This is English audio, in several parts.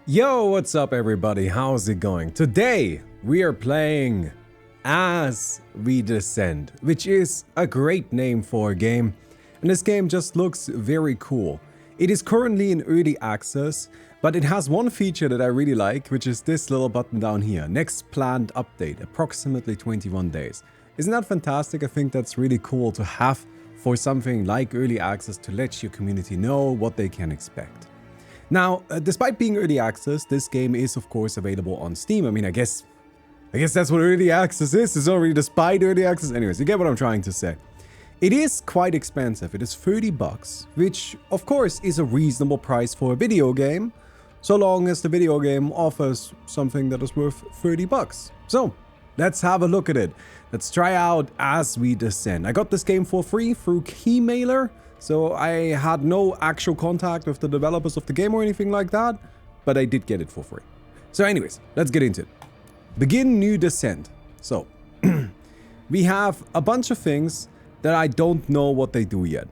Yo, what's up everybody? How's it going? Today we are playing As We Descend, which is a great name for a game, and this game just looks very cool. It is currently in early access, but it has one feature that I really like, which is this little button down here, next planned update, approximately 21 days. Isn't that fantastic? I think that's really cool to have for something like early access to let your community know what they can expect. Now, despite being early access, this game is of course available on Steam. I mean, I guess that's what early access is. It's already despite early access. Anyways, you get what I'm trying to say. It is quite expensive. It is 30 bucks, which of course is a reasonable price for a video game, so long as the video game offers something that is worth 30 bucks. So, let's have a look at it. Let's try out As We Descend. I got this game for free through Keymailer. So I had no actual contact with the developers of the game or anything like that, but I did get it for free. So anyways, let's get into it. Begin new descent. So, we have a bunch of things that I don't know what they do yet.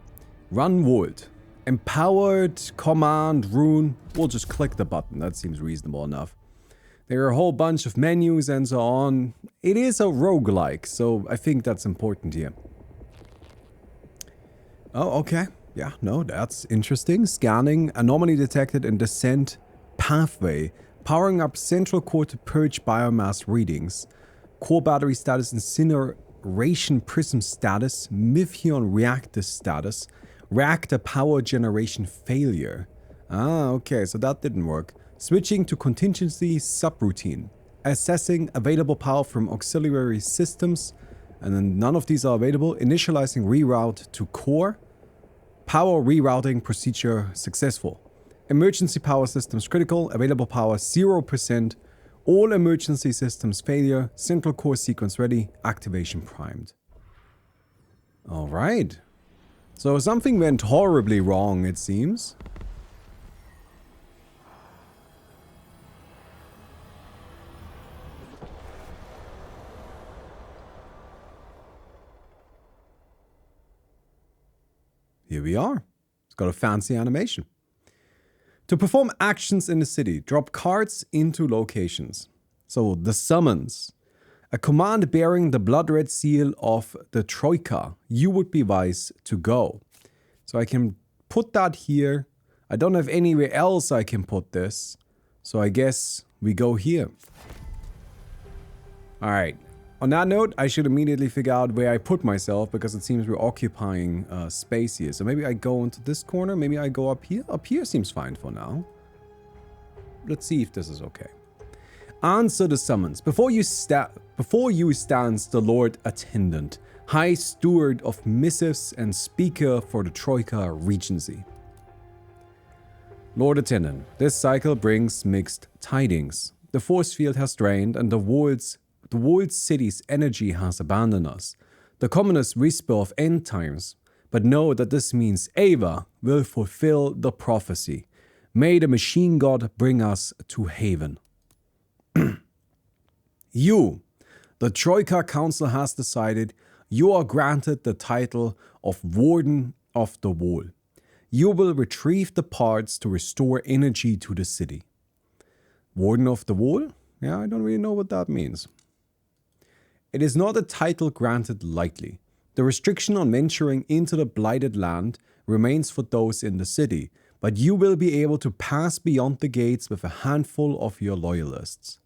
Run world. Empowered, command, rune. We'll just click the button. That seems reasonable enough. There are a whole bunch of menus and so on. It is a roguelike, so I think that's important here. Oh, okay. Yeah, no, that's interesting. Scanning, anomaly detected in descent pathway. Powering up central core to purge biomass readings. Core battery status, incineration prism status. Mithion reactor status. Reactor power generation failure. Ah, okay, so that didn't work. Switching to contingency subroutine. Assessing available power from auxiliary systems. And then none of these are available. Initializing reroute to core. Power rerouting procedure successful. Emergency power systems critical. Available power 0%. All emergency systems failure. Central core sequence ready. Activation primed. Alright. So something went horribly wrong, it seems. Here we are. It's got a fancy animation. To perform actions in the city, drop cards into locations. So the summons. A command bearing the blood red seal of the Troika. You would be wise to go. So I can put that here. I don't have anywhere else I can put this. So I guess we go here. Alright. On that note, I should immediately figure out where I put myself because it seems we're occupying space here. So maybe I go into this corner, maybe I go up here. Up here seems fine for now. Let's see if this is okay. Answer the summons. Before you stands the Lord Attendant, High Steward of Missives and Speaker for the Troika Regency. Lord Attendant, this cycle brings mixed tidings. The force field has drained and the walled city's energy has abandoned us. The commonest whisper of end times. But know that this means Ava will fulfill the prophecy. May the machine god bring us to haven. You, the Troika Council has decided you are granted the title of Warden of the Wall. You will retrieve the parts to restore energy to the city. Warden of the Wall? Yeah, I don't really know what that means. It is not a title granted lightly. The restriction on venturing into the blighted land remains for those in the city, but you will be able to pass beyond the gates with a handful of your loyalists.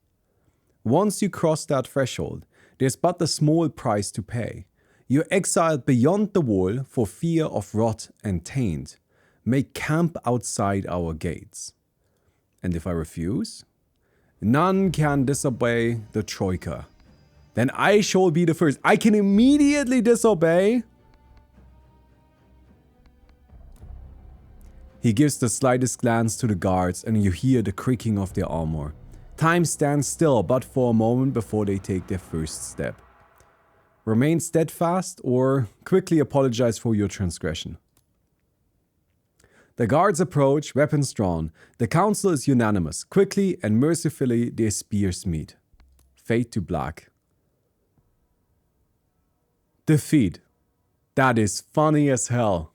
Once you cross that threshold, there's but a small price to pay. You're exiled beyond the wall for fear of rot and taint. Make camp outside our gates. And if I refuse? None can disobey the Troika. Then I shall be the first. I can immediately disobey. He gives the slightest glance to the guards and you hear the creaking of their armor. Time stands still but for a moment before they take their first step. Remain steadfast or quickly apologize for your transgression. The guards approach, weapons drawn. The council is unanimous. Quickly and mercifully their spears meet. Fade to black. Defeat. That is funny as hell.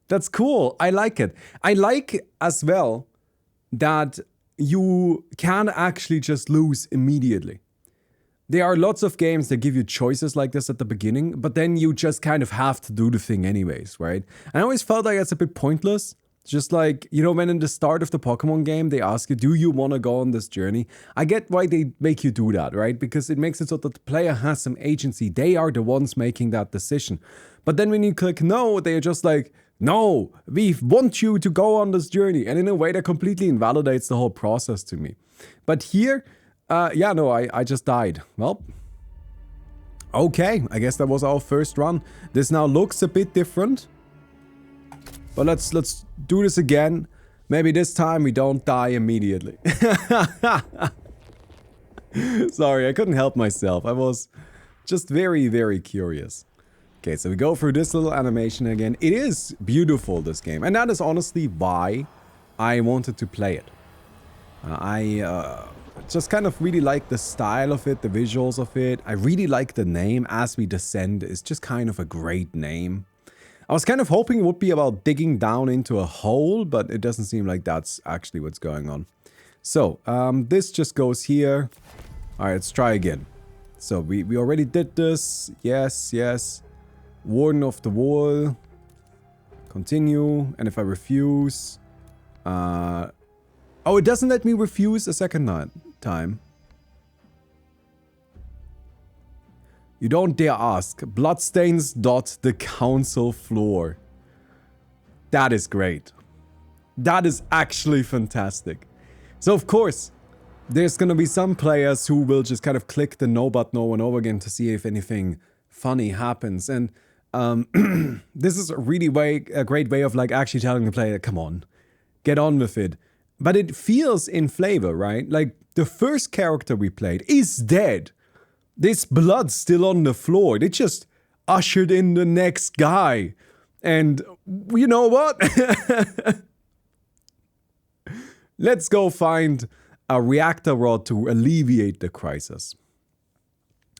That's cool. I like it. I like as well that you can actually just lose immediately. There are lots of games that give you choices like this at the beginning, but then you just kind of have to do the thing anyways, right? And I always felt like it's a bit pointless. Just like, you know, when in the start of the Pokemon game, they ask you, do you want to go on this journey? I get why they make you do that, right? Because it makes it so that the player has some agency. They are the ones making that decision. But then when you click no, they're just like, no, we want you to go on this journey. And in a way that completely invalidates the whole process to me. But here, yeah, no, I just died. Well, okay, I guess that was our first run. This now looks a bit different. But let's do this again. Maybe this time we don't die immediately. Sorry, I couldn't help myself. I was just very, very curious. Okay, so we go through this little animation again. It is beautiful, this game. And that is honestly why I wanted to play it. I just kind of really like the style of it, the visuals of it. I really like the name, As We Descend. It's just kind of a great name. I was kind of hoping it would be about digging down into a hole, but it doesn't seem like that's actually what's going on. So, this just goes here. Alright, let's try again. So, we already did this. Yes, yes. Warden of the Wall. Continue. And if I refuse... oh, it doesn't let me refuse a second time. You don't dare ask. Bloodstains dot the council floor. That is great. That is actually fantastic. So of course, there's gonna be some players who will just kind of click the no button over and over again to see if anything funny happens. And this is a great way of like actually telling the player, come on, get on with it. But it feels in flavor, right? Like the first character we played is dead. There's blood still on the floor. They just ushered in the next guy. And you know what? Let's go find a reactor rod to alleviate the crisis.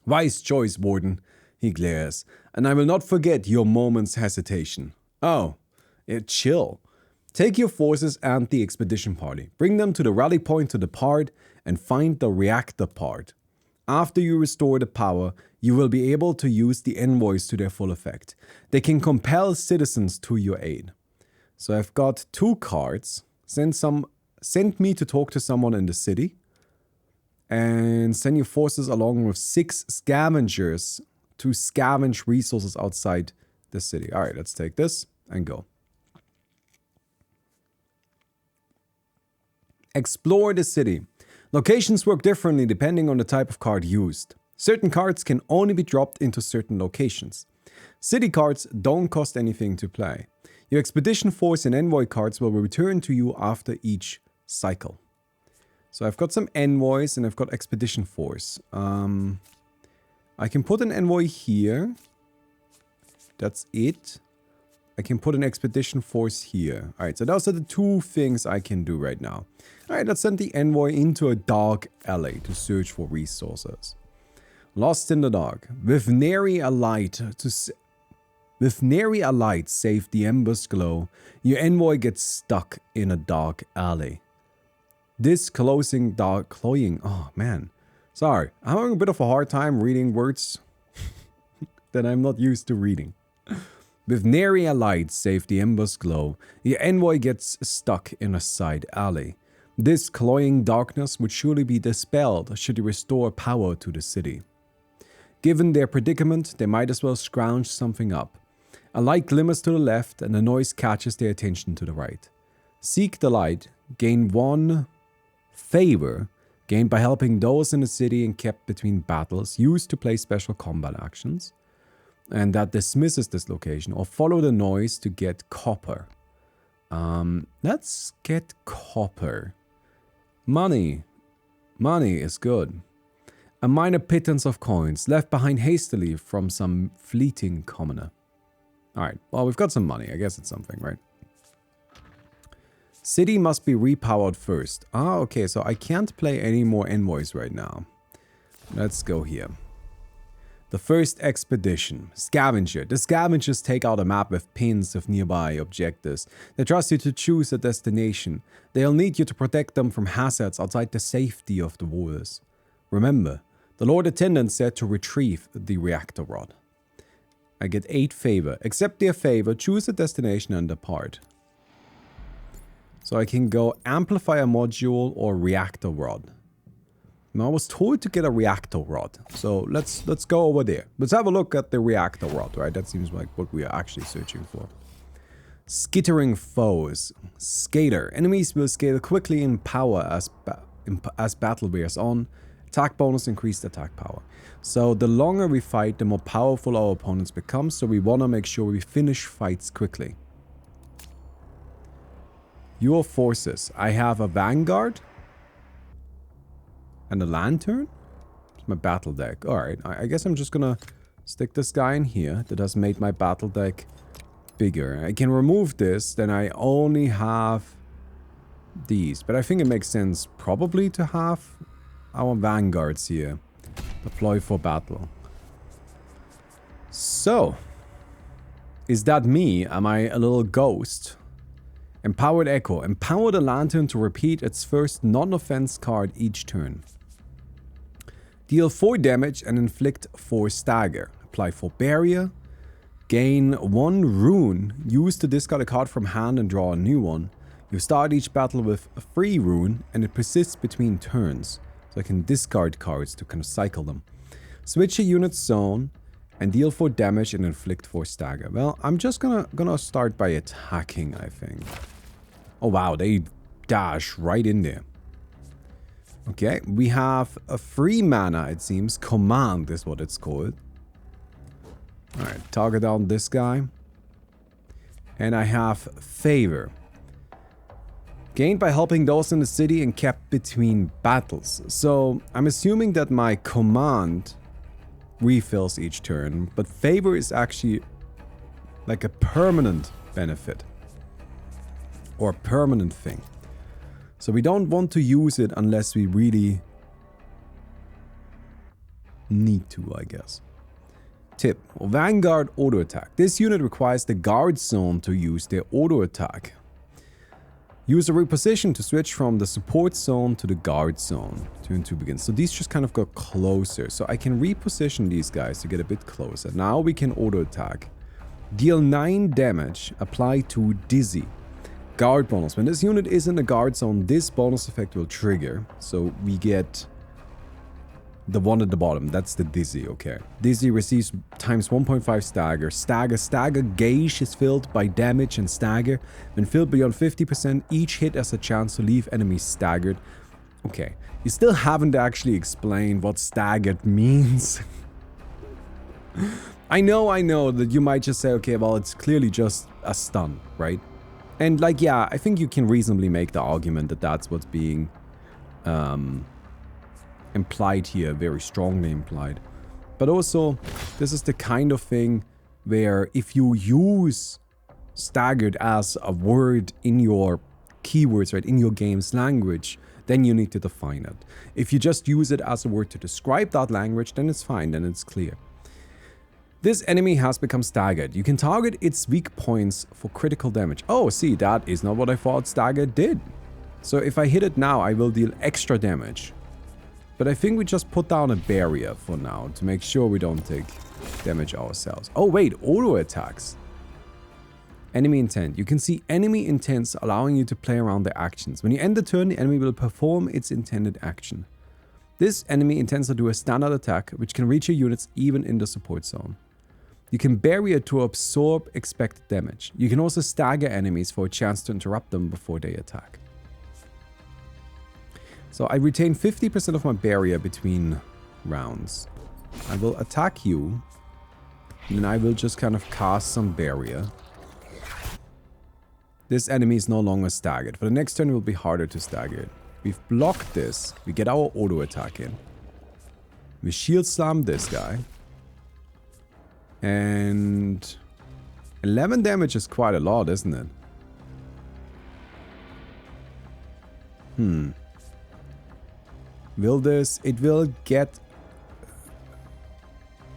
Wise choice, Warden, he glares. And I will not forget your moment's hesitation. Oh, chill. Take your forces and the expedition party. Bring them to the rally point to depart and find the reactor part. After you restore the power, you will be able to use the envoys to their full effect. They can compel citizens to your aid. So I've got 2 cards. Send me to talk to someone in the city. And send your forces along with 6 scavengers to scavenge resources outside the city. Alright, let's take this and go. Explore the city. Locations work differently depending on the type of card used. Certain cards can only be dropped into certain locations. City cards don't cost anything to play. Your expedition force and envoy cards will return to you after each cycle. So I've got some envoys and I've got expedition force. I can put an envoy here. That's it. I can put an expedition force here. Alright, so those are the 2 things I can do right now. Alright, let's send the envoy into a dark alley to search for resources. Lost in the dark. With nary a light save the ember's glow, your envoy gets stuck in a dark alley. This cloying... Oh, man. Sorry, I'm having a bit of a hard time reading words that I'm not used to reading. With nary a light save the ember's glow, your envoy gets stuck in a side alley. This cloying darkness would surely be dispelled should you restore power to the city. Given their predicament, they might as well scrounge something up. A light glimmers to the left and a noise catches their attention to the right. Seek the light, gain 1 favor, gained by helping those in the city and kept between battles, used to play special combat actions. And that dismisses this location, or follow the noise to get copper. Let's get copper. Money. Money is good. A minor pittance of coins left behind hastily from some fleeting commoner. Alright, well, we've got some money. I guess it's something, right? City must be repowered first. Ah, okay, so I can't play any more envoys right now. Let's go here. The first expedition. Scavenger. The scavengers take out a map with pins of nearby objectives. They trust you to choose a destination. They'll need you to protect them from hazards outside the safety of the walls. Remember, the Lord Attendant said to retrieve the reactor rod. I get 8 favor. Accept their favor, choose a destination and depart. So I can go amplifier module or reactor rod. Now, I was told to get a reactor rod, so let's go over there. Let's have a look at the reactor rod, right? That seems like what we are actually searching for. Skittering foes. Skater. Enemies will scale quickly in power as battle wears on. Attack bonus, increased attack power. So the longer we fight, the more powerful our opponents become, so we want to make sure we finish fights quickly. Your forces. I have a vanguard. And a lantern? It's my battle deck. Alright, I guess I'm just gonna stick this guy in here. That has made my battle deck bigger. I can remove this, then I only have these. But I think it makes sense probably to have our vanguards here. Deploy for battle. So, is that me? Am I a little ghost? Empowered Echo. Empower the lantern to repeat its first non-offense card each turn. Deal 4 damage and inflict 4 stagger. Apply 4 barrier. Gain 1 rune. Use to discard a card from hand and draw a new one. You start each battle with a free rune and it persists between turns. So I can discard cards to kind of cycle them. Switch a unit zone and deal 4 damage and inflict 4 stagger. Well, I'm just gonna start by attacking, I think. Oh wow, they dash right in there. Okay, we have a free mana, it seems. Command is what it's called. Alright, target down this guy. And I have favor. Gained by helping those in the city and kept between battles. So, I'm assuming that my command refills each turn, but favor is actually like a permanent benefit. Or a permanent thing. So we don't want to use it unless we really need to, I guess. Tip. Vanguard auto attack. This unit requires the guard zone to use their auto attack. Use a reposition to switch from the support zone to the guard zone. Turn 2 begins. So these just kind of got closer. So I can reposition these guys to get a bit closer. Now we can auto attack. Deal 9 damage. Apply to Dizzy. Guard bonus. When this unit is in the guard zone, this bonus effect will trigger. So we get the one at the bottom. That's the Dizzy, okay. Dizzy receives times 1.5 stagger. Stagger gauge is filled by damage and stagger. When filled beyond 50%, each hit has a chance to leave enemies staggered. Okay. You still haven't actually explained what staggered means. I know that you might just say, okay, well, it's clearly just a stun, right? And like, yeah, I think you can reasonably make the argument that that's what's being implied here, very strongly implied. But also, this is the kind of thing where if you use staggered as a word in your keywords, right, in your game's language, then you need to define it. If you just use it as a word to describe that language, then it's fine, then it's clear. This enemy has become staggered. You can target its weak points for critical damage. Oh, see, that is not what I thought staggered did. So if I hit it now, I will deal extra damage. But I think we just put down a barrier for now to make sure we don't take damage ourselves. Oh wait, auto attacks. Enemy intent. You can see enemy intents allowing you to play around their actions. When you end the turn, the enemy will perform its intended action. This enemy intends to do a standard attack, which can reach your units even in the support zone. You can barrier to absorb expected damage. You can also stagger enemies for a chance to interrupt them before they attack. So I retain 50% of my barrier between rounds. I will attack you, and then I will just kind of cast some barrier. This enemy is no longer staggered. For the next turn, it will be harder to stagger it. We've blocked this. We get our auto attack in. We shield slam this guy. And 11 damage is quite a lot, isn't it? Will this... It will get...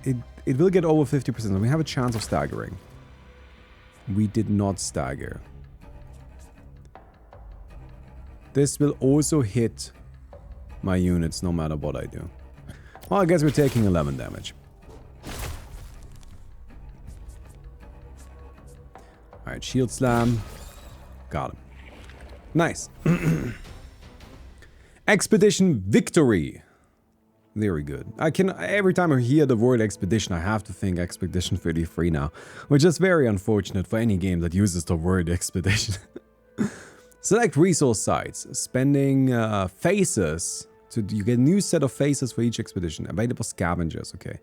It it will get over 50%. We have a chance of staggering. We did not stagger. This will also hit my units no matter what I do. Well, I guess we're taking 11 damage. Alright, shield slam. Got him. Nice. Expedition victory. Very good. Every time I hear the word expedition, I have to think Expedition 33 now, which is very unfortunate for any game that uses the word expedition. Select resource sites. Spending phases. You get a new set of phases for each expedition. Available scavengers. Okay.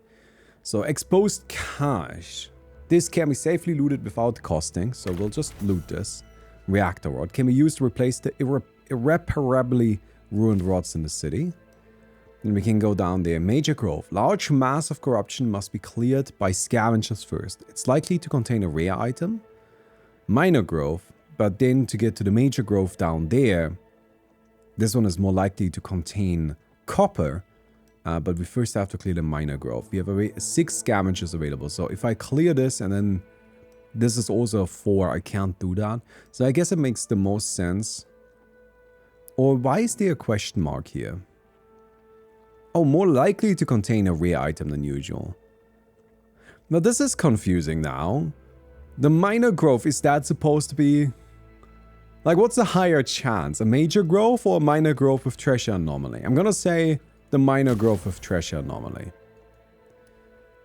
So exposed cache. This can be safely looted without costing. So we'll just loot this. Reactor rod can be used to replace the irreparably ruined rods in the city. Then we can go down there. Major grove. Large mass of corruption must be cleared by scavengers first. It's likely to contain a rare item. Minor grove. But then to get to the major grove down there, this one is more likely to contain copper. But we first have to clear the minor grove. We have 6 scavengers available. So if I clear this and then this is also a 4, I can't do that. So I guess it makes the most sense. Or why is there a question mark here? Oh, more likely to contain a rare item than usual. Now this is confusing now. The minor growth, is that supposed to be... Like, what's a higher chance? A major growth or a minor growth with treasure anomaly? I'm gonna say the minor growth with treasure anomaly.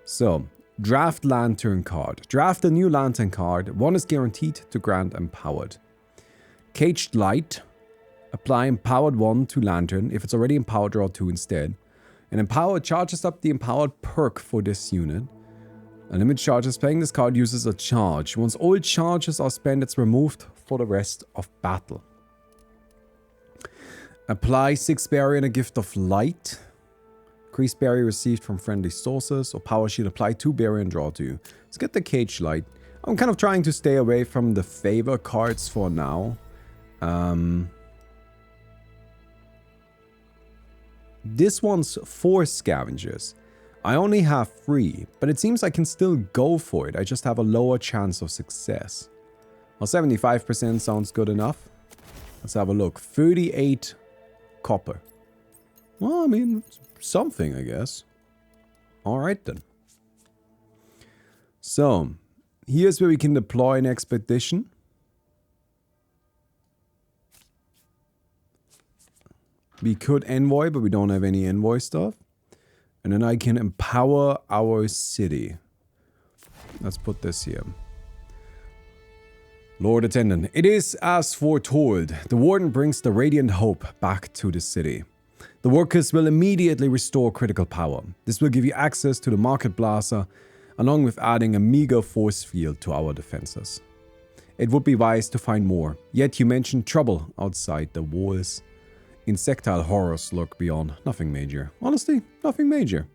So, draft lantern card. Draft a new lantern card. 1 is guaranteed to grant empowered. Caged light. Apply empowered 1 to lantern. If it's already empowered, draw 2 instead. And empowered charges up the empowered perk for this unit. Unlimited charges. Playing this card uses a charge. Once all charges are spent, it's removed for the rest of battle. Apply 6 barrier and a gift of light. Increase barrier received from friendly sources. Or power shield. Apply 2 barrier and draw 2. Let's get the cage light. I'm kind of trying to stay away from the favor cards for now. This one's 4 scavengers. I only have 3, but it seems I can still go for it. I just have a lower chance of success. Well, 75% sounds good enough. Let's have a look. 38 copper. Well, I mean, something, I guess. Alright then. So, here's where we can deploy an expedition. We could envoy, but we don't have any envoy stuff. And then I can empower our city. Let's put this here. Lord Attendant, it is as foretold. The Warden brings the radiant hope back to the city. The workers will immediately restore critical power. This will give you access to the Market Plaza, along with adding a meager force field to our defenses. It would be wise to find more. Yet you mentioned trouble outside the walls. Insectile horrors lurk beyond. Nothing major. Honestly, nothing major.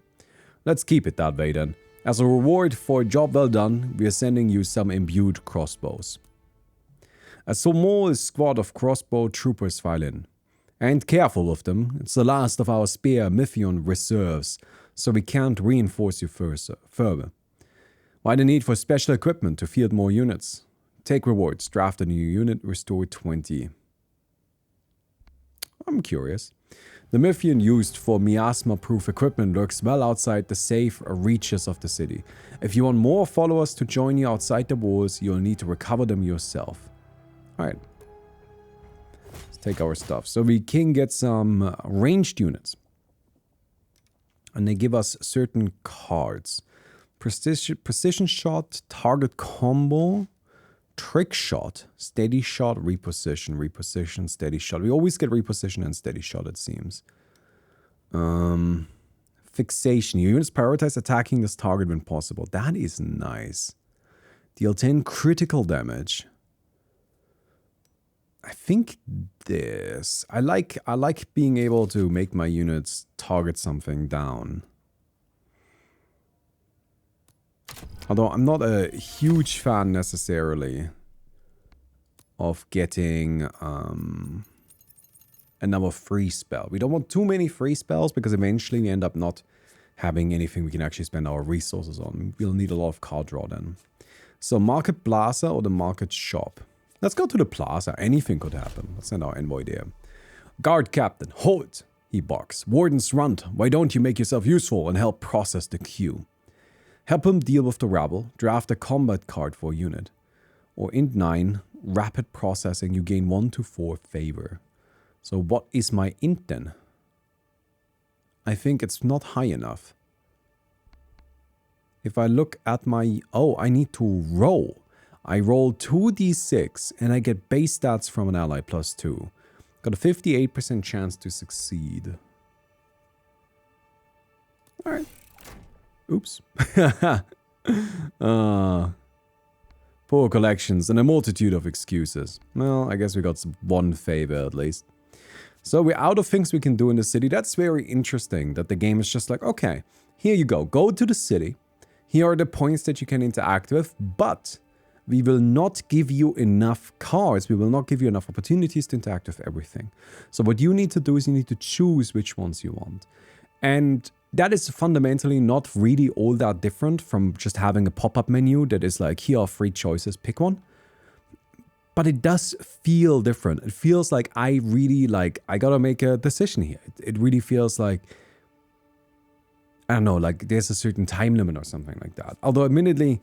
Let's keep it that way then. As a reward for a job well done, we are sending you some imbued crossbows. A small squad of crossbow troopers file in. And careful with them. It's the last of our spare Mythian reserves, so we can't reinforce you further. Why the need for special equipment to field more units? Take rewards. Draft a new unit. Restore 20. I'm curious. The Mythian used for miasma-proof equipment lurks well outside the safe reaches of the city. If you want more followers to join you outside the walls, you'll need to recover them yourself. Alright. Let's take our stuff. So we can get some ranged units. And they give us certain cards. Precision shot, target combo... Trick shot, steady shot, reposition, steady shot. We always get reposition and steady shot, it seems. Fixation. Your units prioritize attacking this target when possible. That is nice. Deal 10 critical damage. I think this. I like being able to make my units target something down. Although I'm not a huge fan necessarily of getting another free spell. We don't want too many free spells because eventually we end up not having anything we can actually spend our resources on. We'll need a lot of card draw then. So Market Plaza or the Market Shop? Let's go to the Plaza. Anything could happen. Let's send our envoy there. Guard Captain, hold! He barks. Warden's Runt, why don't you make yourself useful and help process the queue? Help him deal with the rabble. Draft a combat card for a unit. Or Int 9, rapid processing. You gain 1 to 4 favor. So what is my int then? I think it's not high enough. If I look at my... Oh, I need to roll. I roll 2d6 and I get base stats from an ally plus 2. Got a 58% chance to succeed. Alright. Oops. Poor collections and a multitude of excuses. Well, I guess we got one favor at least. So we're out of things we can do in the city. That's very interesting that the game is just like, okay, here you go. Go to the city. Here are the points that you can interact with, but we will not give you enough cards. We will not give you enough opportunities to interact with everything. So what you need to do is you need to choose which ones you want. And that is fundamentally not really all that different from just having a pop-up menu that is like, here are 3 choices, pick one. But it does feel different. It feels like I gotta make a decision here. It really feels like, I don't know, like there's a certain time limit or something like that. Although admittedly,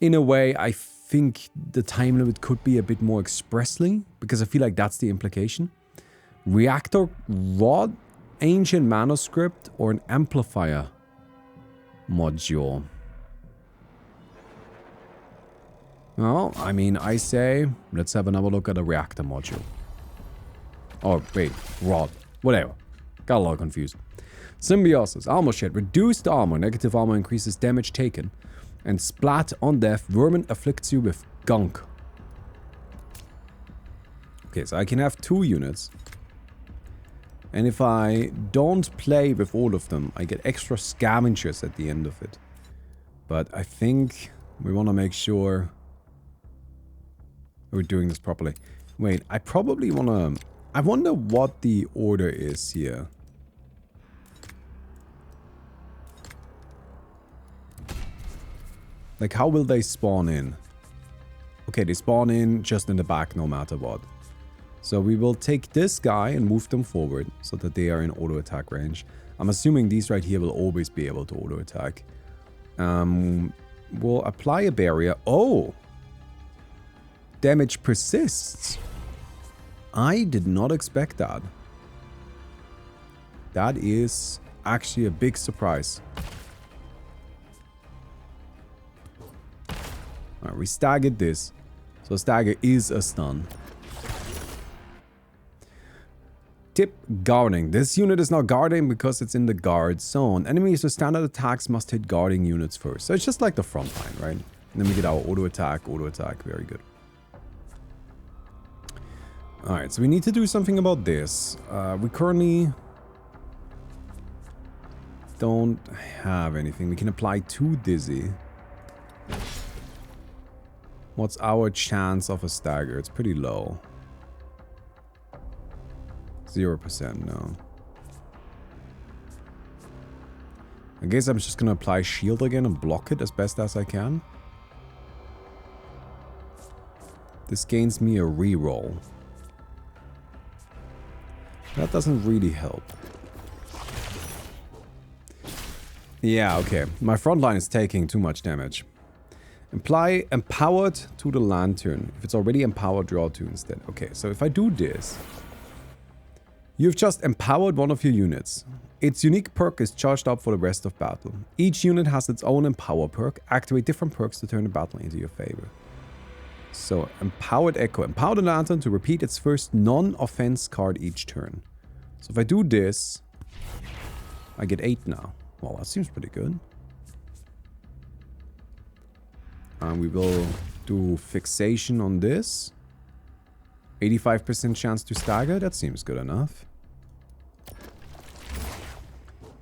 in a way, I think the time limit could be a bit more expressly, because I feel like that's the implication. Reactor Rod, Ancient Manuscript, or an Amplifier module. Well, I mean, I say, let's have another look at a reactor module. Oh, wait, rod. Whatever. Got a lot confused. Symbiosis. Armor shed. Reduced armor. Negative armor increases damage taken. And splat on death. Vermin afflicts you with gunk. Okay, so I can have 2 units. And if I don't play with all of them, I get extra scavengers at the end of it. But I think we want to make sure we're doing this properly. Wait, I probably want to... I wonder what the order is here. Like, how will they spawn in? Okay, they spawn in just in the back no matter what. So we will take this guy and move them forward so that they are in auto attack range. I'm assuming these right here will always be able to auto attack. We'll apply a barrier. Oh! Damage persists. I did not expect that. That is actually a big surprise. Alright, we staggered this. So stagger is a stun. Tip, guarding. This unit is not guarding because it's in the guard zone. Enemies with standard attacks must hit guarding units first. So it's just like the front line, right? And then we get our auto attack. Very good. Alright, so we need to do something about this. We currently don't have anything. We can apply 2 Dizzy. What's our chance of a stagger? It's pretty low. 0%, no. I guess I'm just gonna apply shield again and block it as best as I can. This gains me a reroll. That doesn't really help. Yeah, okay. My front line is taking too much damage. Apply empowered to the lantern. If it's already empowered, draw 2 instead. Okay, so if I do this, you've just empowered one of your units. Its unique perk is charged up for the rest of battle. Each unit has its own empower perk. Activate different perks to turn the battle into your favor. So, Empowered Echo. Empower the lantern to repeat its first non-offense card each turn. So if I do this, I get 8 now. Well, that seems pretty good. And we will do fixation on this. 85% chance to stagger. That seems good enough.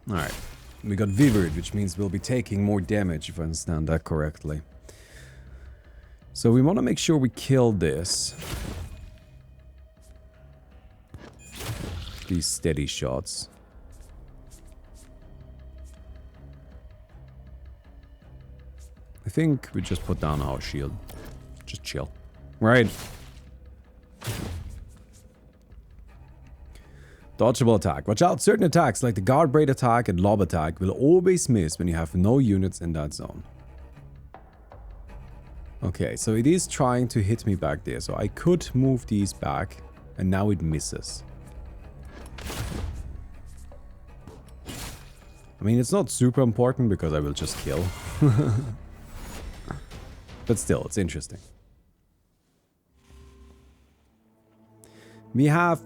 Alright. We got Vivid, which means we'll be taking more damage, if I understand that correctly. So we want to make sure we kill this. These steady shots. think we just put down our shield. Just chill. Right. Dodgeable attack. Watch out, certain attacks like the guard braid attack and lob attack will always miss when you have no units in that zone. Okay, so it is trying to hit me back there, so I could move these back, and now it misses. I mean, it's not super important because I will just kill. But still, it's interesting. We have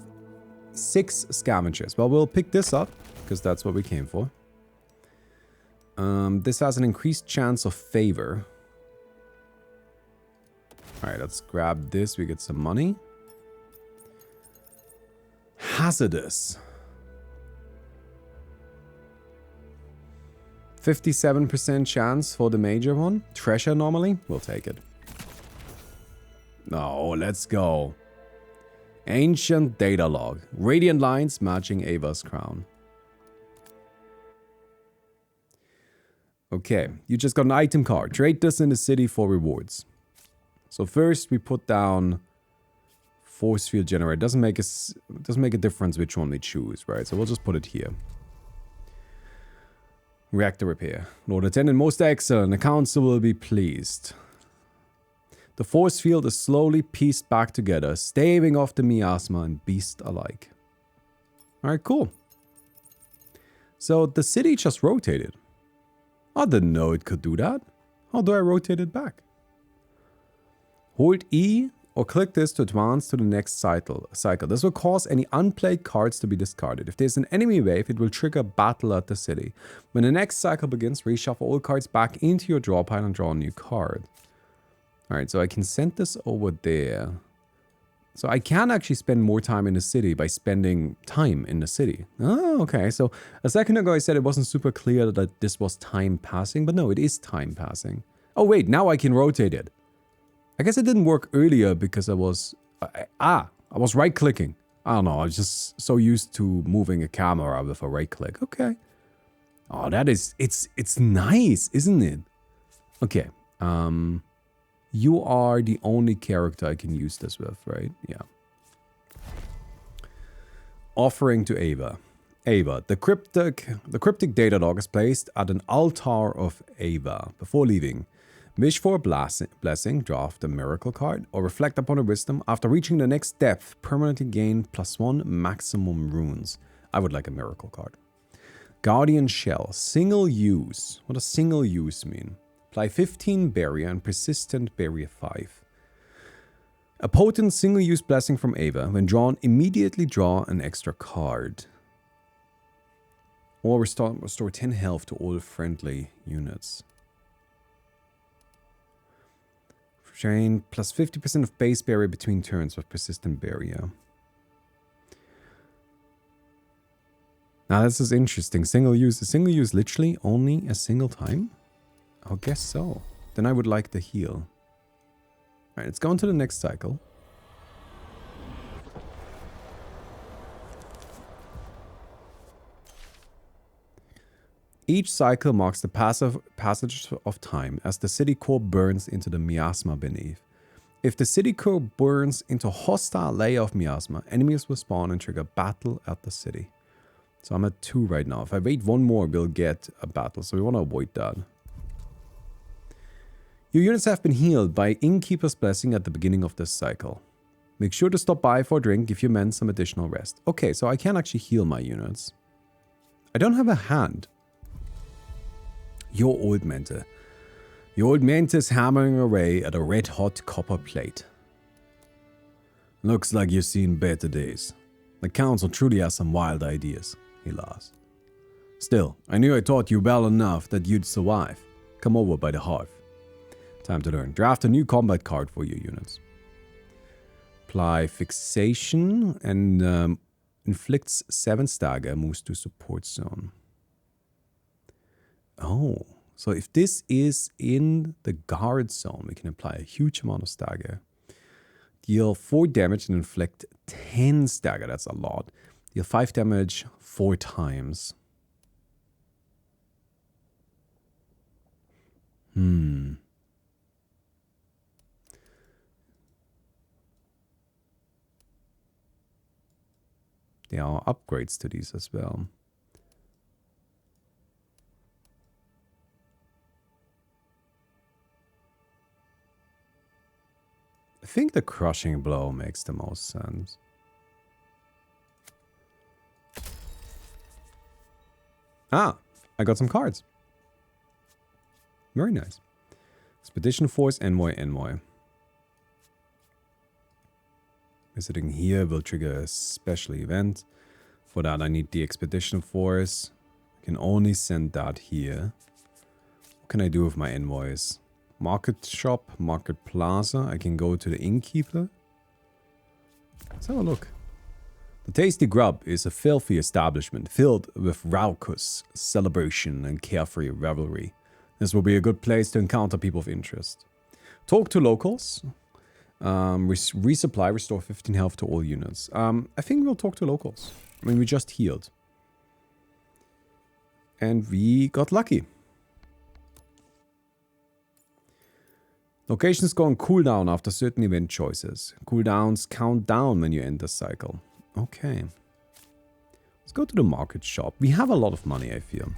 6 scavengers. Well, we'll pick this up, because that's what we came for. This has an increased chance of favor. Alright, let's grab this. We get some money. Hazardous. 57% chance for the major one. Treasure normally. We'll take it. Oh, let's go. Ancient data log. Radiant lines matching Ava's crown. Okay, you just got an item card. Trade this in the city for rewards. So first we put down force field generator. Doesn't make a difference which one we choose, right? So we'll just put it here. Reactor repair. Lord Attendant, most excellent. The council will be pleased. The force field is slowly pieced back together, staving off the miasma and beast alike. Alright, cool. So the city just rotated. I didn't know it could do that. How do I rotate it back? Hold E or click this to advance to the next cycle. This will cause any unplayed cards to be discarded. If there's an enemy wave, it will trigger battle at the city. When the next cycle begins, reshuffle all cards back into your draw pile and draw a new card. Alright, so I can send this over there. So I can actually spend more time in the city by spending time in the city. Oh, okay. So a second ago I said it wasn't super clear that this was time passing, but no, it is time passing. Oh wait, now I can rotate it. I guess it didn't work earlier because I was... I was right-clicking. I don't know, I was just so used to moving a camera with a right-click. Okay. Oh, that is... It's nice, isn't it? Okay. You are the only character I can use this with, right? Yeah. Offering to Ava. Ava, the cryptic data log is placed at an altar of Ava. Before leaving, wish for a blessing, draft a miracle card, or reflect upon a wisdom. After reaching the next depth, permanently gain +1 maximum runes. I would like a miracle card. Guardian Shell, single use. What does single use mean? Apply 15 barrier and persistent barrier 5. A potent single-use blessing from Ava. When drawn, immediately draw an extra card. Or restore 10 health to all friendly units. Train plus 50% of base barrier between turns with persistent barrier. Now this is interesting. Single use. Is single use literally only a single time? I guess so. Then I would like the heal. Alright, let's go on to the next cycle. Each cycle marks the passage of time as the city core burns into the miasma beneath. If the city core burns into a hostile layer of miasma, enemies will spawn and trigger battle at the city. So I'm at 2 right now. If I wait one more, we'll get a battle. So we want to avoid that. Your units have been healed by Innkeeper's Blessing at the beginning of this cycle. Make sure to stop by for a drink, give your men some additional rest. Okay, so I can actually heal my units. I don't have a hand. Your old mentor. Your old mentor is hammering away at a red-hot copper plate. Looks like you've seen better days. The council truly has some wild ideas, he laughs. Still, I knew I taught you well enough that you'd survive. Come over by the hearth. Time to learn. Draft a new combat card for your units. Apply fixation and inflicts 7 stagger, moves to support zone. Oh, so if this is in the guard zone, we can apply a huge amount of stagger. Deal 4 damage and inflict 10 stagger. That's a lot. Deal 5 damage 4 times. There are upgrades to these as well. I think the crushing blow makes the most sense. Ah, I got some cards. Very nice. Expedition Force, Envoy. Visiting here will trigger a special event. For that, I need the Expedition Force. I can only send that here. What can I do with my envoys? Market Shop, Market Plaza. I can go to the Innkeeper. Let's have a look. The Tasty Grub is a filthy establishment filled with raucous celebration and carefree revelry. This will be a good place to encounter people of interest. Talk to locals. Resupply, restore 15 health to all units. I think we'll talk to locals. I mean, we just healed. And we got lucky. Locations go on cooldown after certain event choices. Cooldowns count down when you end the cycle. Okay. Let's go to the market shop. We have a lot of money, I feel.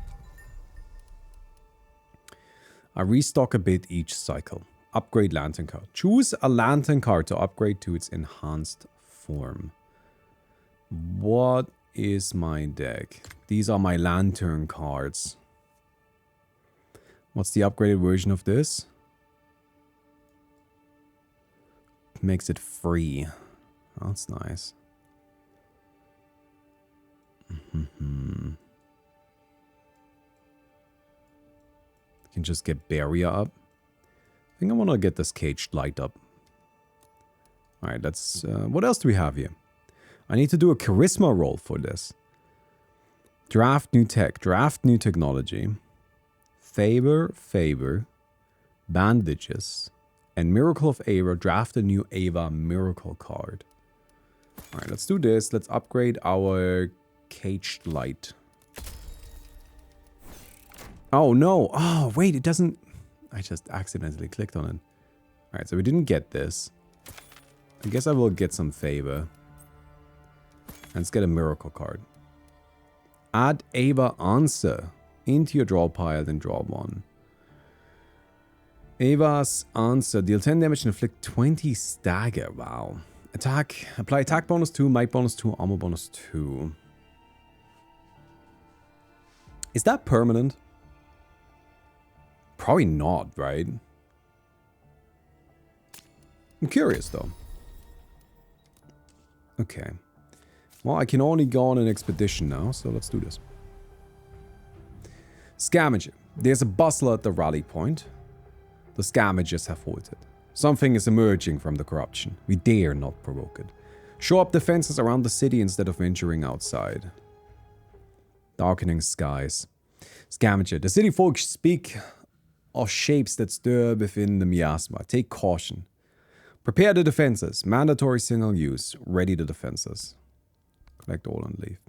I restock a bit each cycle. Upgrade lantern card. Choose a lantern card to upgrade to its enhanced form. What is my deck? These are my lantern cards. What's the upgraded version of this? Makes it free. That's nice. You can just get barrier up. I think I want to get this caged light up. Alright, let's... what else do we have here? I need to do a charisma roll for this. Draft new tech. Draft new technology. Favor. Bandages. And Miracle of Ava. Draft a new Ava Miracle card. Alright, let's do this. Let's upgrade our caged light. Oh, no. Oh, wait, it doesn't... I just accidentally clicked on it. Alright, so we didn't get this. I guess I will get some favor. Let's get a miracle card. Add Ava Answer into your draw pile, then draw one. Ava's Answer. Deal 10 damage and inflict 20 stagger. Wow. Attack. Apply attack bonus 2, might bonus 2, armor bonus 2. Is that permanent? Probably not, right? I'm curious, though. Okay. Well, I can only go on an expedition now, so let's do this. Scavenger. There's a bustle at the rally point. The scavengers have halted. Something is emerging from the corruption. We dare not provoke it. Shore up defenses around the city instead of venturing outside. Darkening skies. Scavenger. The city folk speak of shapes that stir within the miasma. Take caution. Prepare the defenses. Mandatory single use. Ready the defenses. Collect all and leave.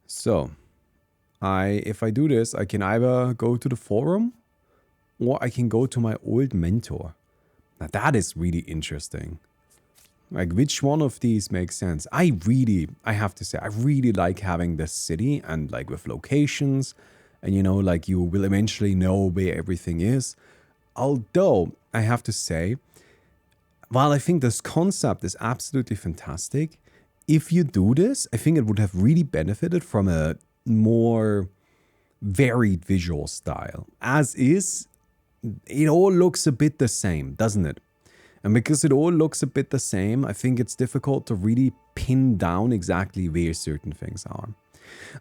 So, if I do this, I can either go to the forum or I can go to my old mentor. Now that is really interesting. Like, which one of these makes sense? I have to say, I really like having this city and like with locations. And you know, like you will eventually know where everything is. Although, I have to say, while I think this concept is absolutely fantastic, if you do this, I think it would have really benefited from a more varied visual style. As is, it all looks a bit the same, doesn't it? And because it all looks a bit the same, I think it's difficult to really pin down exactly where certain things are.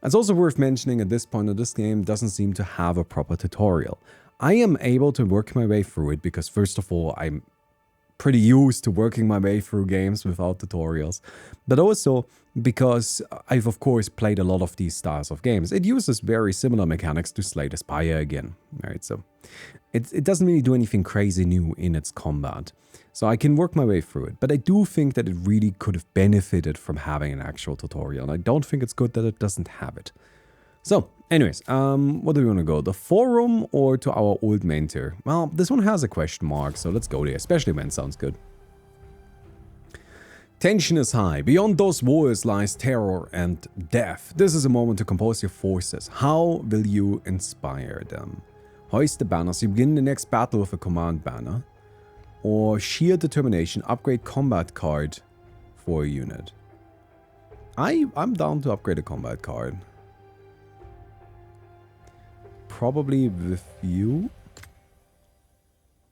It's also worth mentioning at this point that this game doesn't seem to have a proper tutorial. I am able to work my way through it because, first of all, I'm pretty used to working my way through games without tutorials, but also because I've of course played a lot of these styles of games. It uses very similar mechanics to Slay the Spire again, right? So it doesn't really do anything crazy new in its combat. So I can work my way through it, but I do think that it really could have benefited from having an actual tutorial, and I don't think it's good that it doesn't have it. So, anyways, what do we want to go? The forum or to our old mentor? Well, this one has a question mark, so let's go there, especially when it sounds good. Tension is high. Beyond those wars lies terror and death. This is a moment to compose your forces. How will you inspire them? Hoist the banners. You begin the next battle with a command banner. Or sheer determination. Upgrade combat card for a unit. I'm down to upgrade a combat card. Probably with you.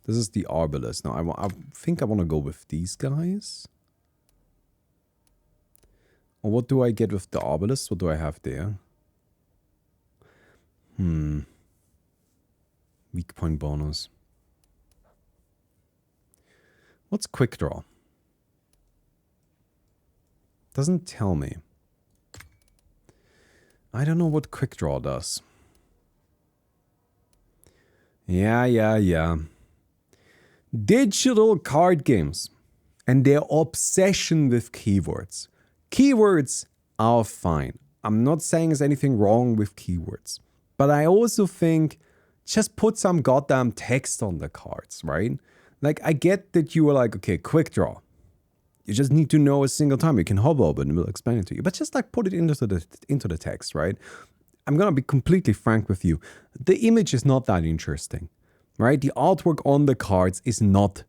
This is the Arbalest. Now, I think I want to go with these guys. Or what do I get with the Arbalest? What do I have there? Weak point bonus. What's quick draw? Doesn't tell me. I don't know what quick draw does. Yeah. Digital card games and their obsession with keywords. Keywords are fine. I'm not saying there's anything wrong with keywords. But I also think just put some goddamn text on the cards, right? Like, I get that you were like, okay, quick draw. You just need to know a single time. You can hover over it and we'll explain it to you. But just like put it into the text, right? I'm going to be completely frank with you. The image is not that interesting, right? The artwork on the cards is not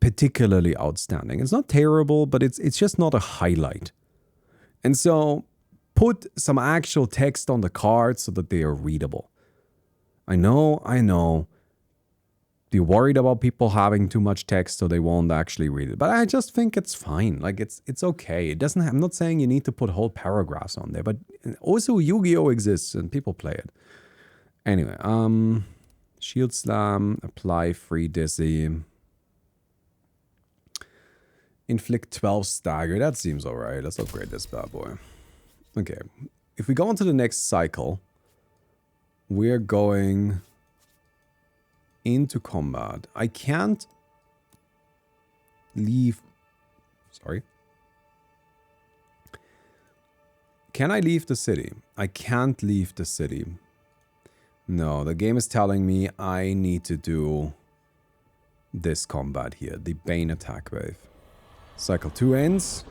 particularly outstanding. It's not terrible, but it's just not a highlight. And so put some actual text on the cards so that they are readable. I know. You're worried about people having too much text so they won't actually read it. But I just think it's fine. Like, it's okay. It doesn't. I'm not saying you need to put whole paragraphs on there. But also Yu-Gi-Oh! Exists and people play it. Anyway, Shield Slam, apply free Dizzy. Inflict 12 stagger. That seems alright. Let's upgrade this bad boy. Okay. If we go on to the next cycle, we're going into combat. I can't leave. Sorry. Can I leave the city? I can't leave the city. No, the game is telling me I need to do this combat here. The Bane attack wave. Cycle 2 ends.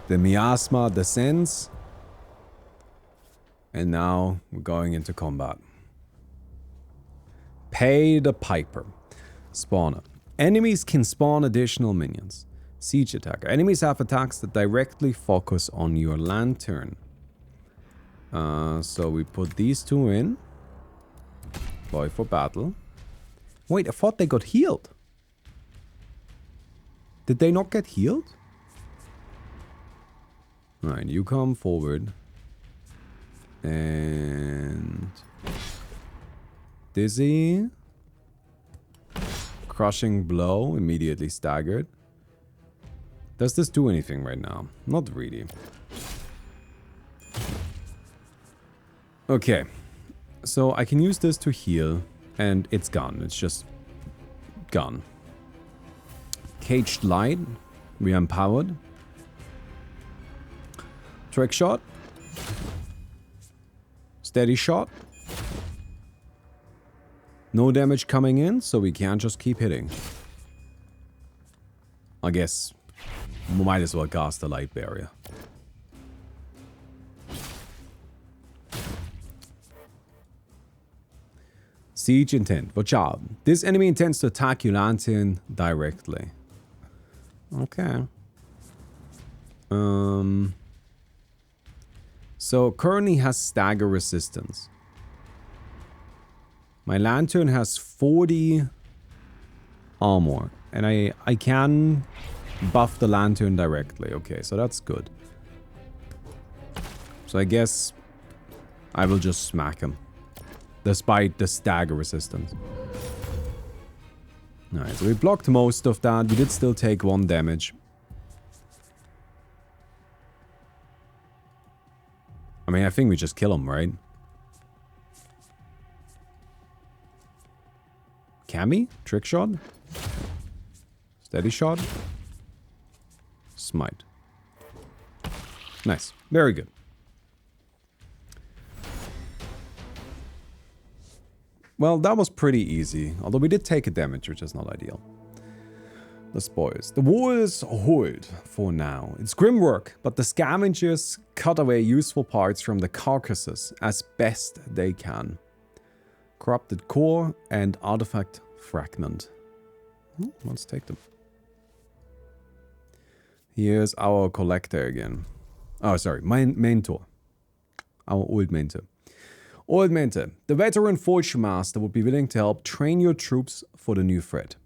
The Miasma descends. And now we're going into combat. Pay the Piper. Spawner. Enemies can spawn additional minions. Siege attacker. Enemies have attacks that directly focus on your lantern. So we put these two in. Boy for battle. Wait, I thought they got healed. Did they not get healed? Alright, you come forward. And Dizzy. Crushing blow, immediately staggered. Does this do anything right now? Not really. Okay. So I can use this to heal, and it's gone. It's just gone. Caged Light. We are empowered. Trick Shot. Steady Shot. No damage coming in, so we can't just keep hitting. I guess we might as well cast the Light Barrier. Siege intent. Watch out. This enemy intends to attack your lantern directly. Okay. So currently has stagger resistance. My lantern has 40 armor. And I can buff the lantern directly. Okay, so that's good. So I guess I will just smack him. Despite the stagger resistance. Alright, so we blocked most of that. We did still take 1 damage. I mean, I think we just kill him, right? Can we? Trick shot? Steady shot? Smite. Nice. Very good. Well, that was pretty easy. Although we did take a damage, which is not ideal. The spoils. The walls hold for now. It's grim work, but the scavengers cut away useful parts from the carcasses as best they can. Corrupted core and artifact fragment. Let's take them. Here's our collector again. Oh, sorry, mentor. Our old mentor. Old mentor. The veteran forge master would be willing to help train your troops for the new threat.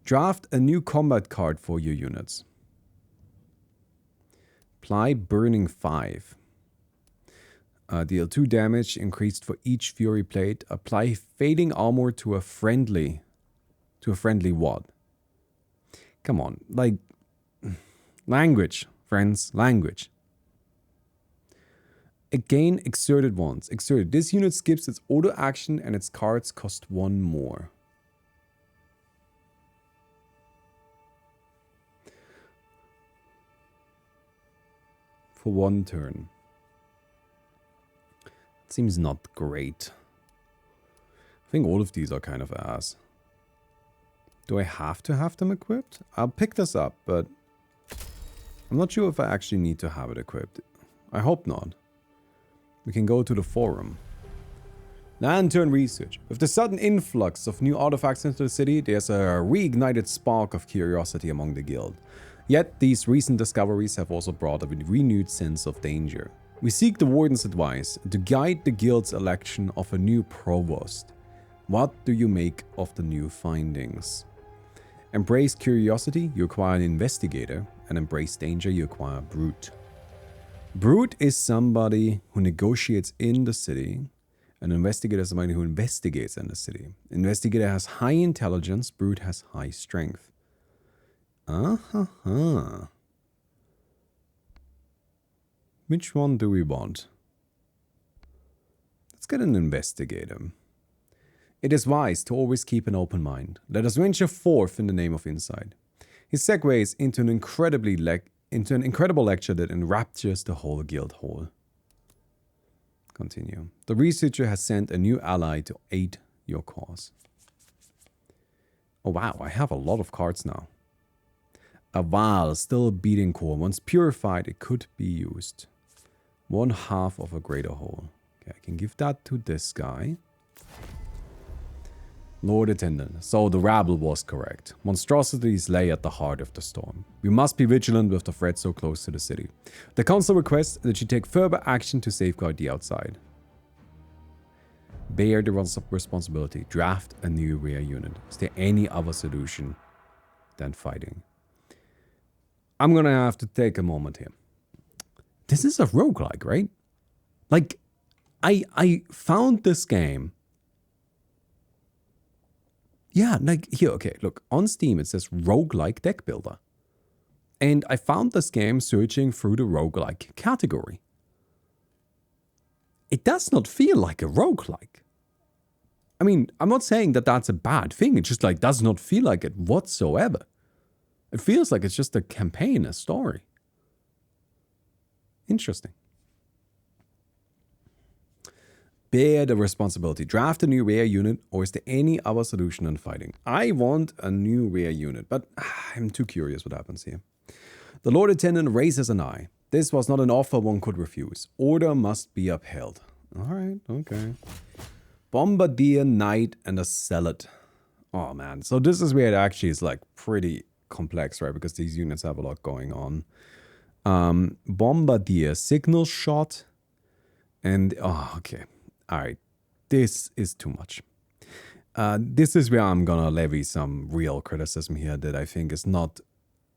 Draft a new combat card for your units. Apply Burning 5. Deal 2 damage increased for each Fury Plate. Apply Fading Armor to a friendly ward. Come on, like, language, friends, language. Again, exerted once. Exerted. This unit skips its auto action and its cards cost 1 more. For 1 turn. It seems not great. I think all of these are kind of ass. Do I have to have them equipped? I'll pick this up, but I'm not sure if I actually need to have it equipped. I hope not. We can go to the forum. Lantern research. With the sudden influx of new artifacts into the city, there's a reignited spark of curiosity among the guild. Yet, these recent discoveries have also brought a renewed sense of danger. We seek the Warden's advice to guide the guild's election of a new provost. What do you make of the new findings? Embrace curiosity, you acquire an investigator, and embrace danger, you acquire a brute. Brute is somebody who negotiates in the city. An investigator is somebody who investigates in the city. Investigator has high intelligence, brute has high strength. Which one do we want? Let's get an investigator. It is wise to always keep an open mind. Let us venture forth in the name of insight. He segues into an incredible lecture that enraptures the whole guild hall. Continue. The researcher has sent a new ally to aid your cause. Oh wow, I have a lot of cards now. A vial, still a beating core. Once purified, it could be used. 1/2 of a greater whole. Okay, I can give that to this guy. Lord Attendant. So the rabble was correct. Monstrosities lay at the heart of the storm. We must be vigilant with the threat so close to the city. The council requests that you take further action to safeguard the outside. Bear the responsibility. Draft a new rare unit. Is there any other solution than fighting? I'm gonna have to take a moment here. This is a roguelike, right? Like, I found this game. Yeah, like, here, okay, look. On Steam, it says roguelike deck builder. And I found this game searching through the roguelike category. It does not feel like a roguelike. I mean, I'm not saying that that's a bad thing. It just, like, does not feel like it whatsoever. It feels like it's just a campaign, a story. Interesting. Bear the responsibility. Draft a new rare unit, or is there any other solution than fighting? I want a new rare unit, but I'm too curious what happens here. The Lord Attendant raises an eye. This was not an offer one could refuse. Order must be upheld. Alright, okay. Bombardier, Knight, and a Zealot. Oh man, so this is where it actually is like pretty complex, right? Because these units have a lot going on. Bombardier, Signal Shot, and oh, okay. Alright, this is too much. This is where I'm gonna levy some real criticism here that I think is not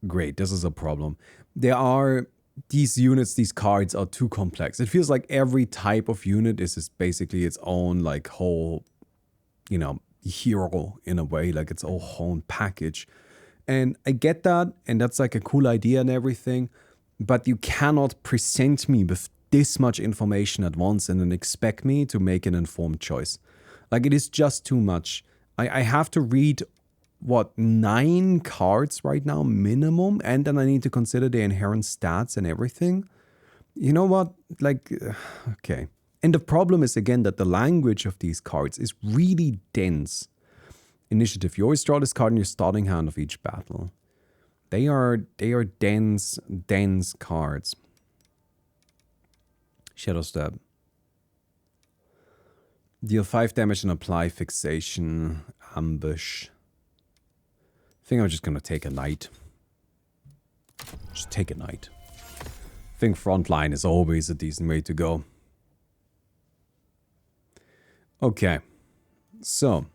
great. This is a problem. There are these units, these cards are too complex. It feels like every type of unit is basically its own like whole, you know, hero in a way, like its own package. And I get that, and that's like a cool idea and everything, but you cannot present me with this much information at once and then expect me to make an informed choice. Like, it is just too much. I have to read, what, 9 cards right now minimum, and then I need to consider the inherent stats and everything. You know what? Like, okay. And the problem is, again, that the language of these cards is really dense. Initiative. You always draw this card in your starting hand of each battle. They are dense cards. Shadow Stab. Deal 5 damage and apply fixation. Ambush. I think I'm just gonna take a knight. Just take a knight. I think frontline is always a decent way to go. Okay. So,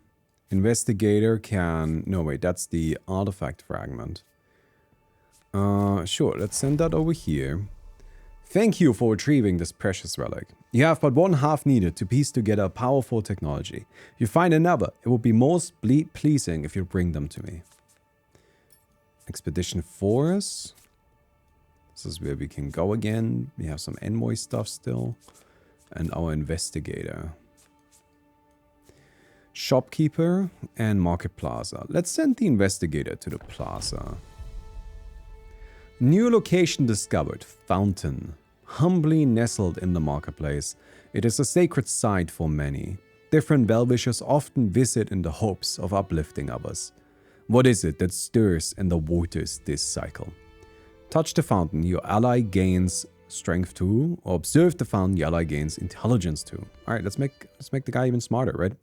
investigator can... No, wait, that's the artifact fragment. Sure, let's send that over here. Thank you for retrieving this precious relic. You have but one half needed to piece together a powerful technology. If you find another, it would be most pleasing if you bring them to me. Expedition Force. This is where we can go again. We have some envoy stuff still. And our investigator. Shopkeeper and Market Plaza. Let's send the investigator to the plaza. New location discovered. Fountain. Humbly nestled in the marketplace, it is a sacred site for many. Different well-wishers often visit in the hopes of uplifting others. What is it that stirs in the waters this cycle? Touch the fountain, your ally gains strength 2, or observe the fountain, your ally gains intelligence 2. Alright, let's make the guy even smarter, right?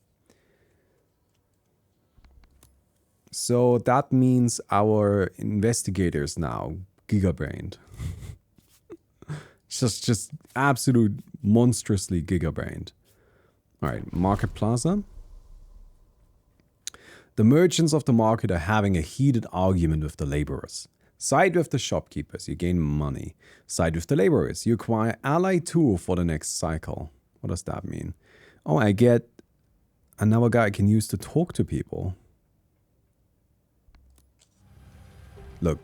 So that means our investigators now gigabrained. just absolute monstrously gigabrained. Alright, Market Plaza. The merchants of the market are having a heated argument with the laborers. Side with the shopkeepers, you gain money. Side with the laborers, you acquire ally 2 for the next cycle. What does that mean? Oh, I get another guy I can use to talk to people. Look,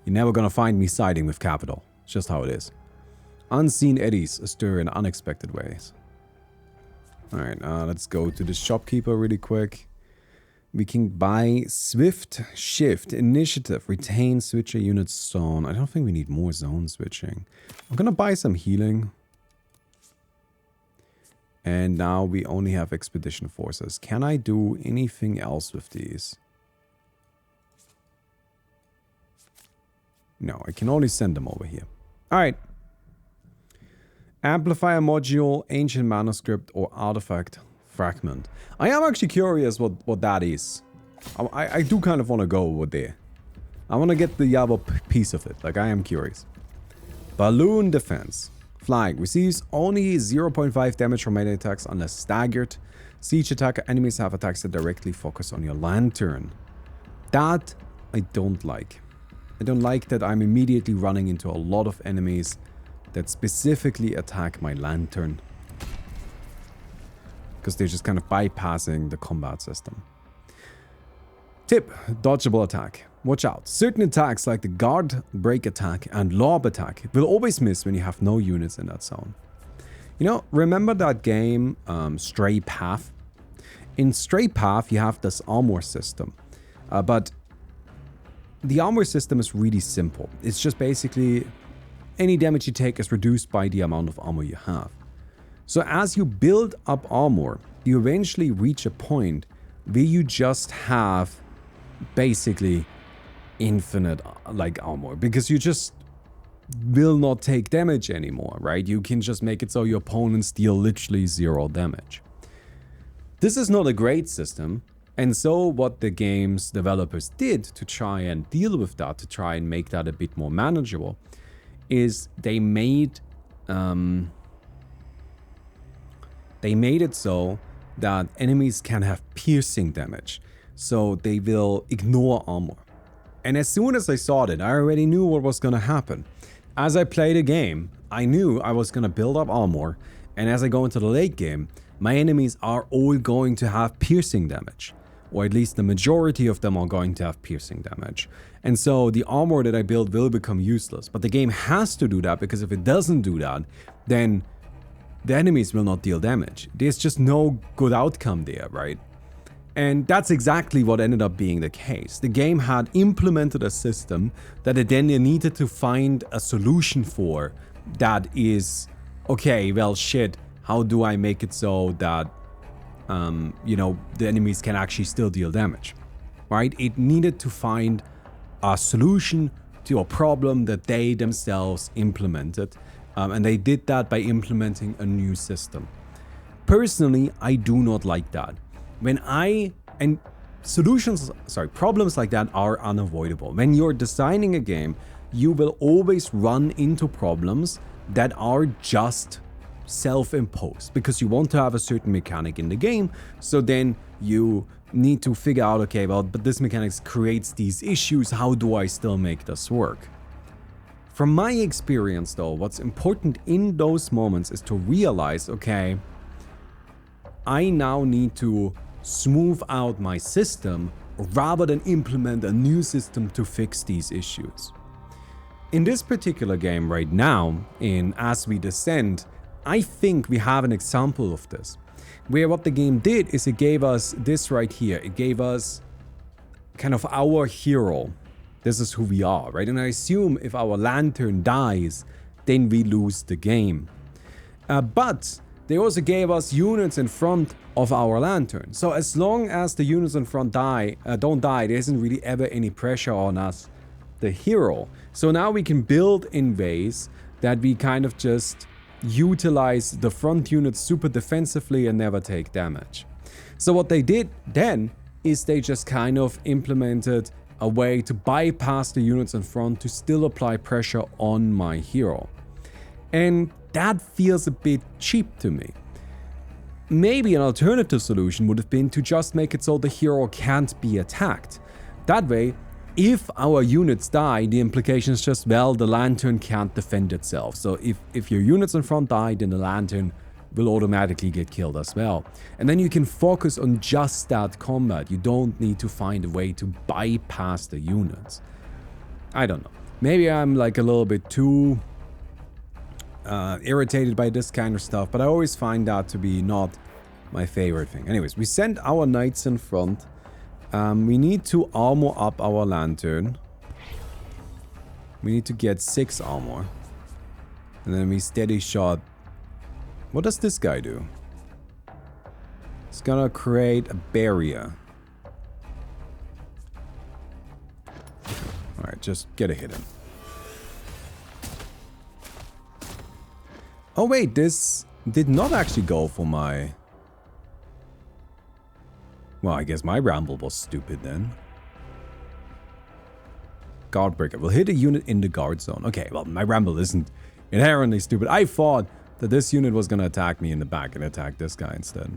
you're never gonna find me siding with capital. It's just how it is. Unseen eddies stir in unexpected ways. Alright, let's go to the shopkeeper really quick. We can buy Swift Shift, Initiative, Retain, Switcher Units, Zone. I don't think we need more zone switching. I'm gonna buy some healing. And now we only have Expedition Forces. Can I do anything else with these? No, I can only send them over here. Alright. Amplifier module, ancient manuscript, or artifact fragment. I am actually curious what that is. I do kind of want to go over there. I want to get the other piece of it. Like, I am curious. Balloon defense. Flying. Receives only 0.5 damage from melee attacks unless staggered. Siege attacker enemies have attacks that directly focus on your lantern. That I don't like. I don't like that I'm immediately running into a lot of enemies that specifically attack my lantern. Because they're just kind of bypassing the combat system. Tip, dodgeable attack. Watch out. Certain attacks like the guard break attack and lob attack will always miss when you have no units in that zone. You know, remember that game Stray Path? In Stray Path you have this armor system. But the armor system is really simple. It's just basically any damage you take is reduced by the amount of armor you have. So as you build up armor, you eventually reach a point where you just have basically infinite like armor, because you just will not take damage anymore, right? You can just make it so your opponents deal literally 0 damage. This is not a great system, and so what the game's developers did to try and deal with that, to try and make that a bit more manageable, is they made it so that enemies can have piercing damage, so they will ignore armor. And as soon as I saw that, I already knew what was gonna happen. As I play the game, I knew I was gonna build up armor, and as I go into the late game, my enemies are all going to have piercing damage. Or at least the majority of them are going to have piercing damage. And so the armor that I build will become useless. But the game has to do that, because if it doesn't do that, then the enemies will not deal damage. There's just no good outcome there, right? And that's exactly what ended up being the case. The game had implemented a system that it then needed to find a solution for that is, okay, well shit, how do I make it so that, you know, the enemies can actually still deal damage, right? It needed to find a solution to a problem that they themselves implemented. And they did that by implementing a new system. Personally, I do not like that. Problems like that are unavoidable. When you're designing a game, you will always run into problems that are just self-imposed because you want to have a certain mechanic in the game. So then you need to figure out, okay, well, but this mechanic creates these issues. How do I still make this work? From my experience though, what's important in those moments is to realize, okay, I now need to smooth out my system rather than implement a new system to fix these issues. In this particular game right now, in As We Descend, I think we have an example of this, where what the game did is it gave us this right here. It gave us kind of our hero. This is who we are, right? And I assume if our lantern dies, then we lose the game. But they also gave us units in front of our lantern. So as long as the units in front don't die, there isn't really ever any pressure on us, the hero. So now we can build in ways that we kind of just utilize the front units super defensively and never take damage. So what they did then is they just kind of implemented a way to bypass the units in front to still apply pressure on my hero. And that feels a bit cheap to me. Maybe an alternative solution would have been to just make it so the hero can't be attacked. That way, if our units die, the implication is just, well, the lantern can't defend itself. So if your units in front die, then the lantern will automatically get killed as well. And then you can focus on just that combat. You don't need to find a way to bypass the units. I don't know. Maybe I'm like a little bit too irritated by this kind of stuff, but I always find that to be not my favorite thing. Anyways, we send our knights in front. We need to armor up our lantern. We need to get 6 armor. And then we steady shot. What does this guy do? It's gonna create a barrier. Alright, just get a hit in. Oh wait, this did not actually go for my... Well, I guess my ramble was stupid then. Guard breaker. We'll hit a unit in the guard zone. Okay, well, my ramble isn't inherently stupid. I thought that this unit was gonna attack me in the back and attack this guy instead.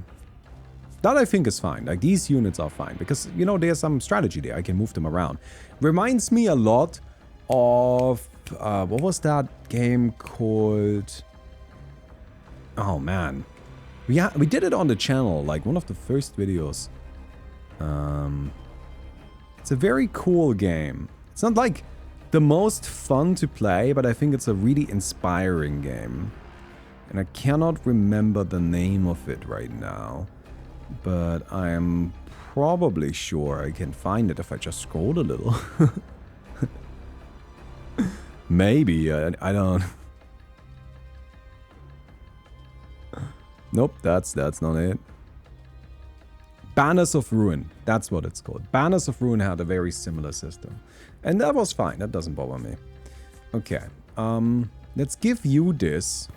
That I think is fine. Like, these units are fine because, you know, there's some strategy there. I can move them around. Reminds me a lot of... what was that game called... Oh, man. We did it on the channel, like one of the first videos. It's a very cool game. It's not like the most fun to play, but I think it's a really inspiring game. And I cannot remember the name of it right now. But I'm probably sure I can find it if I just scroll a little. Maybe, I don't... Nope, that's not it. Banners of Ruin, that's what it's called. Banners of Ruin had a very similar system. And that was fine, that doesn't bother me. Okay, let's give you this.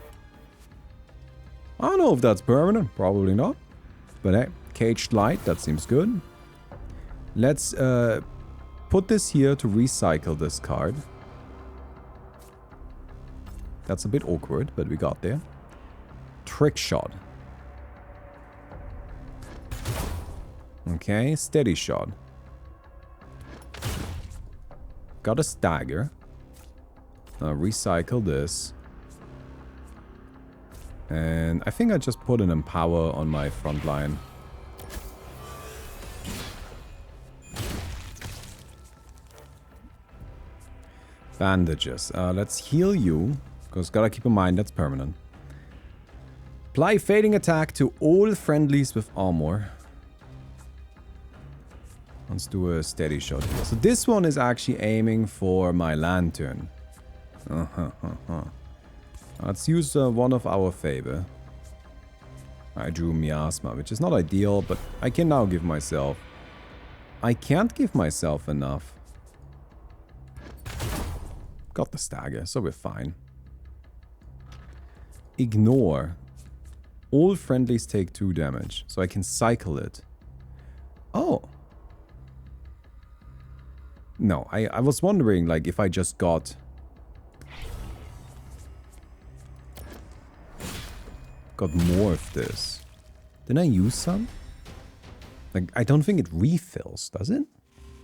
I don't know if that's permanent, probably not. But hey, caged light, that seems good. Let's put this here to recycle this card. That's a bit awkward, but we got there. Trick shot. Okay, steady shot. Got a stagger. Recycle this. And I think I just put an empower on my front line. Bandages. Let's heal you. Because gotta keep in mind that's permanent. Apply fading attack to all friendlies with armor. Let's do a steady shot here. So this one is actually aiming for my lantern. Let's use one of our favor. I drew miasma, which is not ideal, but I can now give myself... I can't give myself enough Got the stagger, so we're fine. Ignore. All friendlies take 2 damage, so I can cycle it. Oh. No, I was wondering, like, if I just got... got more of this. Didn't I use some? Like, I don't think it refills, does it?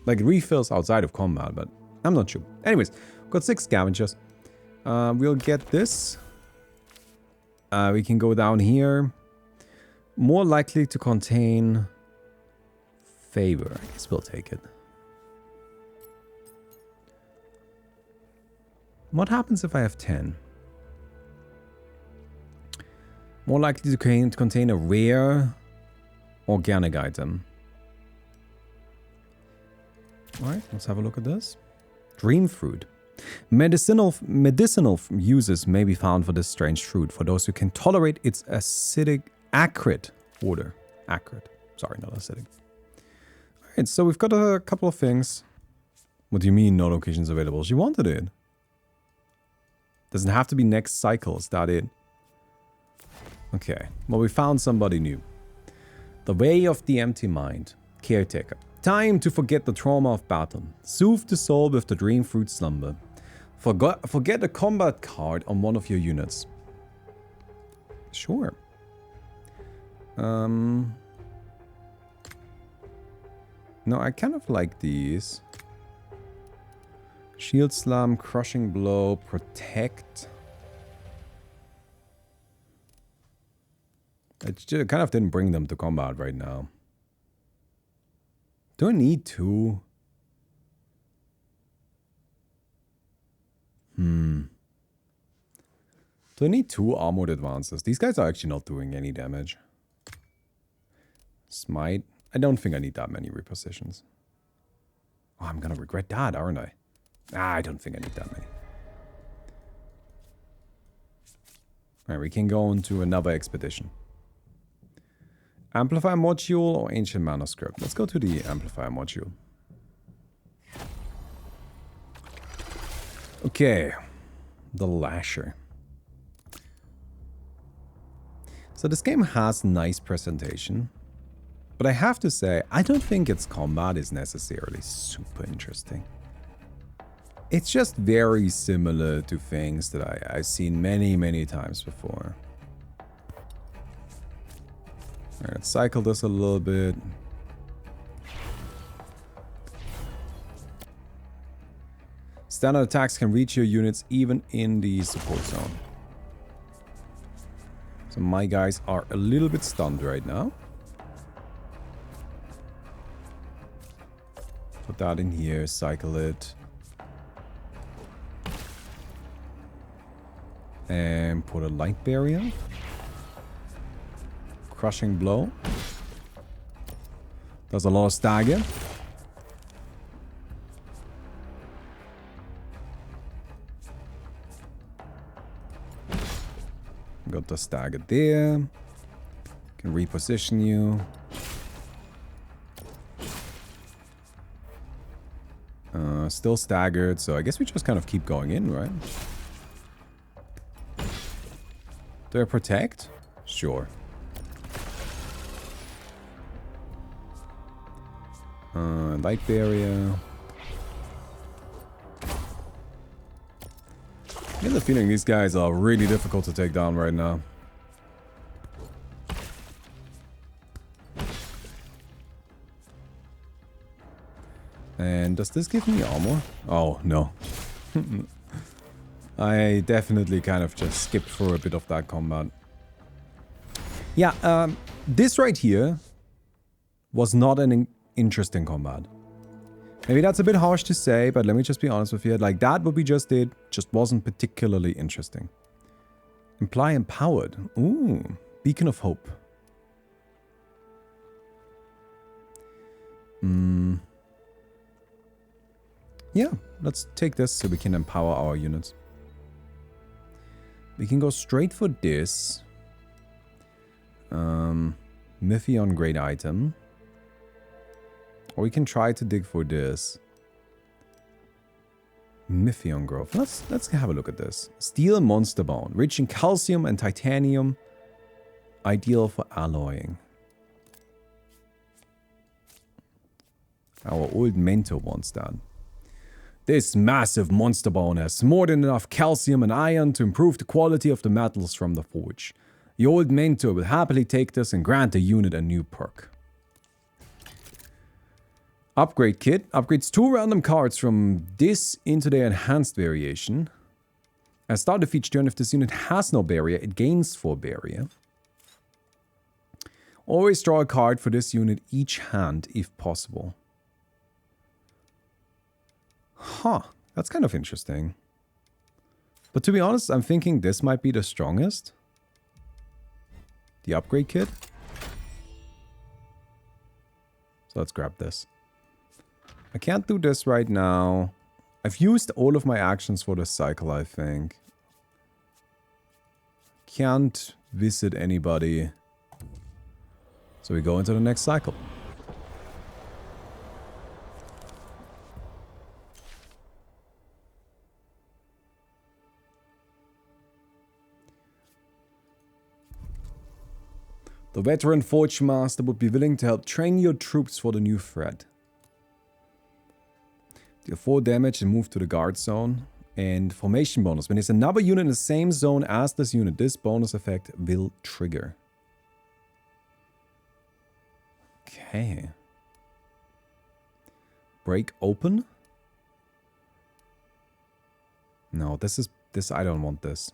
Like, it refills outside of combat, but I'm not sure. Anyways, got 6 scavengers. We'll get this. We can go down here. More likely to contain favor. I guess we'll take it. What happens if I have 10? More likely to contain a rare organic item. Alright, let's have a look at this. Dream fruit. Medicinal uses may be found for this strange fruit for those who can tolerate its acrid odor. Acrid. Sorry, not acidic. Alright, so we've got a couple of things. What do you mean no locations available? She wanted it. Doesn't have to be next cycle, is that it? Okay, well, we found somebody new. The Way of the Empty Mind. Caretaker. Time to forget the trauma of battle. Soothe the soul with the dream fruit slumber. Forget a combat card on one of your units. Sure. No, I kind of like these. Shield Slam, Crushing Blow, Protect. I kind of didn't bring them to combat right now. Do I need 2? Do I need 2 armored advances? These guys are actually not doing any damage. Smite. I don't think I need that many repositions. Oh, I'm gonna regret that, aren't I? I don't think I need that many. Alright, we can go into another expedition. Amplifier module or ancient manuscript? Let's go to the amplifier module. Okay. The Lasher. So this game has nice presentation. But I have to say, I don't think its combat is necessarily super interesting. It's just very similar to things that I've seen many, many times before. Alright, let's cycle this a little bit. Standard attacks can reach your units even in the support zone. So my guys are a little bit stunned right now. Put that in here, cycle it. And put a light barrier. Crushing blow. Does a lot of stagger. Got the stagger there. Can reposition you. Still staggered, so I guess we just kind of keep going in, right? Do I protect? Sure. Light barrier. I get the feeling these guys are really difficult to take down right now. And does this give me armor? Oh, no. I definitely kind of just skipped through a bit of that combat. Yeah, this right here was not an interesting combat. Maybe that's a bit harsh to say, but let me just be honest with you. Like, that what we just did just wasn't particularly interesting. Imply empowered. Ooh, beacon of hope. Yeah, let's take this so we can empower our units. We can go straight for this. Mythion great item. Or we can try to dig for this. Mythion growth. Let's have a look at this. Steel monster bone, rich in calcium and titanium, ideal for alloying. Our old mentor wants that. This massive monster bone has more than enough calcium and iron to improve the quality of the metals from the forge. The old mentor will happily take this and grant the unit a new perk. Upgrade kit upgrades 2 random cards from this into the enhanced variation. At start of each turn, if this unit has no barrier, it gains 4 barrier. Always draw a card for this unit each hand if possible. Huh, that's kind of interesting. But to be honest, I'm thinking this might be the strongest. The upgrade kit. So let's grab this. I can't do this right now. I've used all of my actions for this cycle, I think. Can't visit anybody. So we go into the next cycle. The veteran Forge Master would be willing to help train your troops for the new threat. Deal 4 damage and move to the guard zone. And formation bonus. When there's another unit in the same zone as this unit, this bonus effect will trigger. Okay. Break open? No, this I don't want this.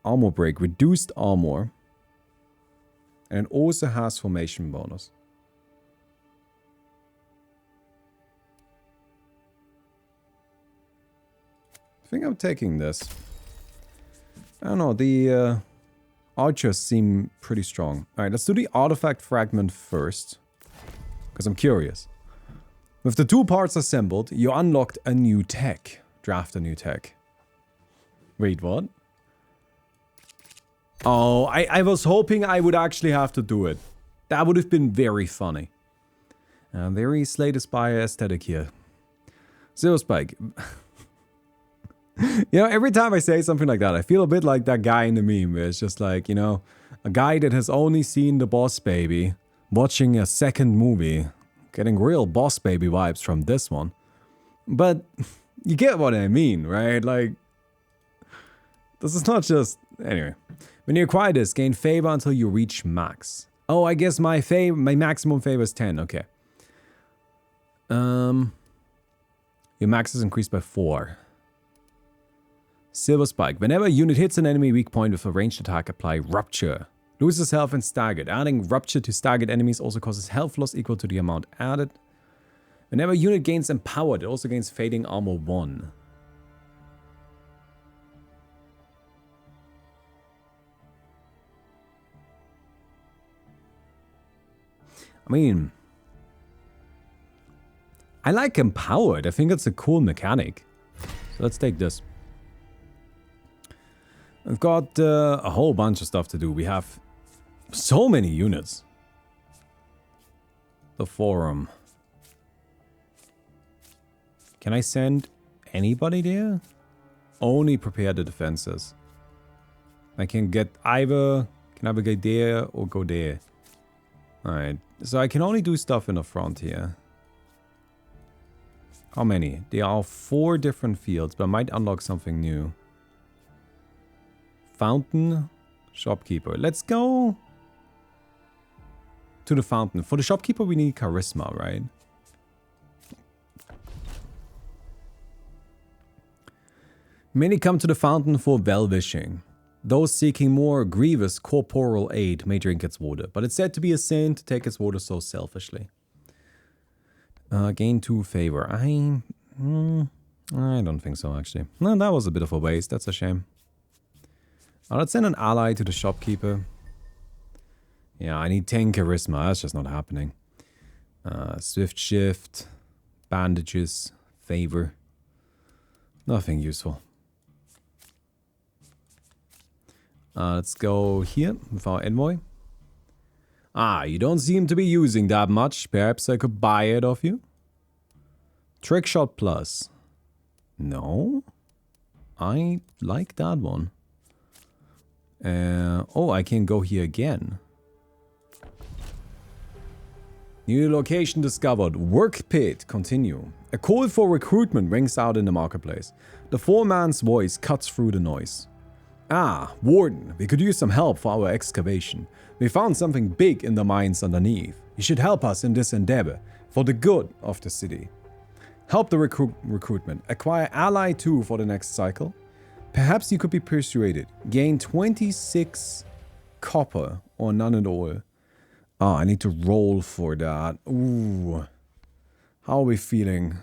Armor break. Reduced armor. And it also has formation bonus. I think I'm taking this. I don't know, the archers seem pretty strong. Alright, let's do the artifact fragment first. Because I'm curious. With the 2 parts assembled, you unlocked a new tech. Draft a new tech. Wait, what? Oh, I was hoping I would actually have to do it. That would have been very funny. Very Slay the Spire aesthetic here. Zero Spike. You know, every time I say something like that, I feel a bit like that guy in the meme where it's just like, you know, a guy that has only seen The Boss Baby, watching a second movie, getting real Boss Baby vibes from this one. But you get what I mean, right? Like, this is not just... Anyway. When you acquire this, gain favor until you reach max. Oh, I guess my maximum favor is 10. Okay. Your max is increased by 4. Silver Spike. Whenever a unit hits an enemy weak point with a ranged attack, apply Rupture. Loses health and staggered. Adding Rupture to staggered enemies also causes health loss equal to the amount added. Whenever a unit gains Empowered, it also gains Fading Armor 1. I mean, I like Empowered. I think it's a cool mechanic. So let's take this. I've got a whole bunch of stuff to do. We have so many units. The forum. Can I send anybody there? Only prepare the defenses. I can get either, can either go there or go there. Alright, so I can only do stuff in the front here. How many? There are 4 different fields, but I might unlock something new. Fountain, shopkeeper. Let's go to the fountain. For the shopkeeper, we need charisma, right? Many come to the fountain for well-wishing. Those seeking more grievous corporal aid may drink its water, but it's said to be a sin to take its water so selfishly. Gain 2 favor. I don't think so, actually. No, that was a bit of a waste. That's a shame. Let's send an ally to the shopkeeper. Yeah, I need 10 charisma. That's just not happening. Swift shift, bandages, favor. Nothing useful. Let's go here with our envoy. You don't seem to be using that much. Perhaps I could buy it off you. Trick shot plus. No. I like that one. Oh, I can go here again. New location discovered. Work pit. Continue. A call for recruitment rings out in the marketplace. The foreman's voice cuts through the noise. Ah, Warden, we could use some help for our excavation. We found something big in the mines underneath. You should help us in this endeavor for the good of the city. Help the recruitment. Acquire ally 2 for the next cycle. Perhaps you could be persuaded. Gain 26 copper or none at all. Oh, I need to roll for that. Ooh. How are we feeling?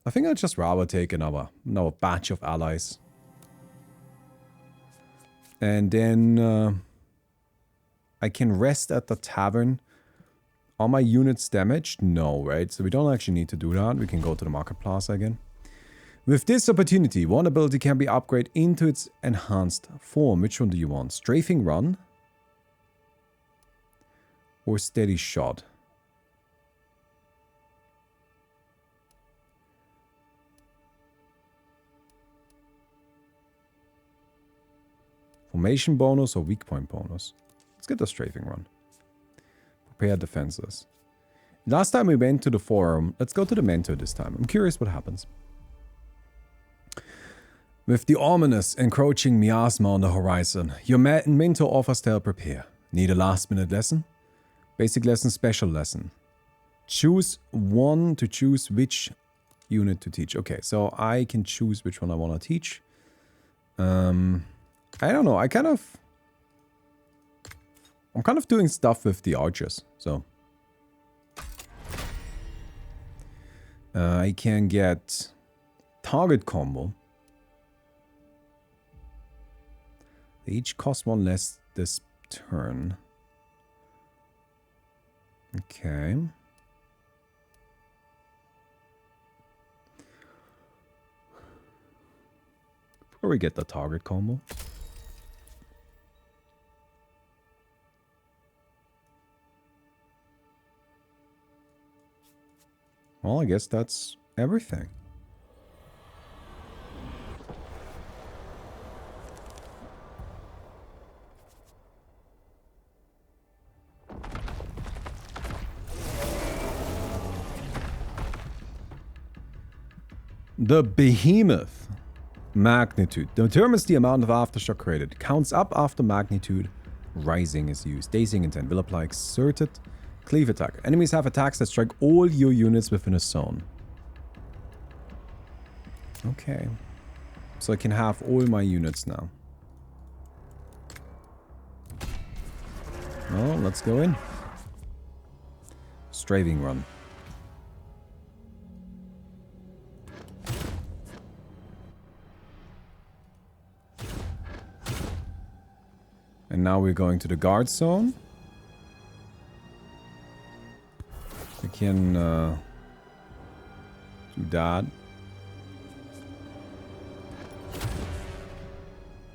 I think I'd just rather take another batch of allies. And then I can rest at the tavern. Are my units damaged? No, right? So we don't actually need to do that. We can go to the market plaza again. With this opportunity, one ability can be upgraded into its enhanced form. Which one do you want? Strafing Run? Or Steady Shot? Formation bonus or weak point bonus? Let's get the Strafing Run. Prepare defenses. Last time we went to the forum. Let's go to the mentor this time. I'm curious what happens. With the ominous, encroaching miasma on the horizon, your mentor offers to help prepare. Need a last-minute lesson? Basic lesson, special lesson. Choose one to choose which unit to teach. Okay, so I can choose which one I want to teach. I don't know. I'm kind of doing stuff with the archers, so. I can get target combo. They each cost one less this turn. Okay. Before we get the target combo. Well, I guess that's everything. The Behemoth. Magnitude. Determines the amount of aftershock created. Counts up after magnitude. Rising is used. Dazing intent will apply exerted cleave attack. Enemies have attacks that strike all your units within a zone. Okay. So I can have all my units now. Well, let's go in. Strafing Run. And now we're going to the guard zone. We can do that.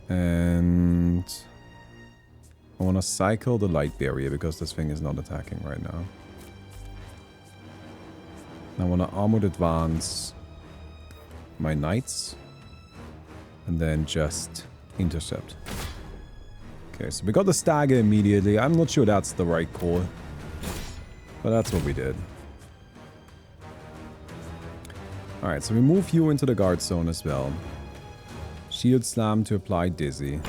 And I want to cycle the light barrier because this thing is not attacking right now. I want to armored advance my knights and then just intercept. Okay, so we got the stagger immediately. I'm not sure that's the right call, but that's what we did. Alright, so we move you into the guard zone as well. Shield slam to apply dizzy.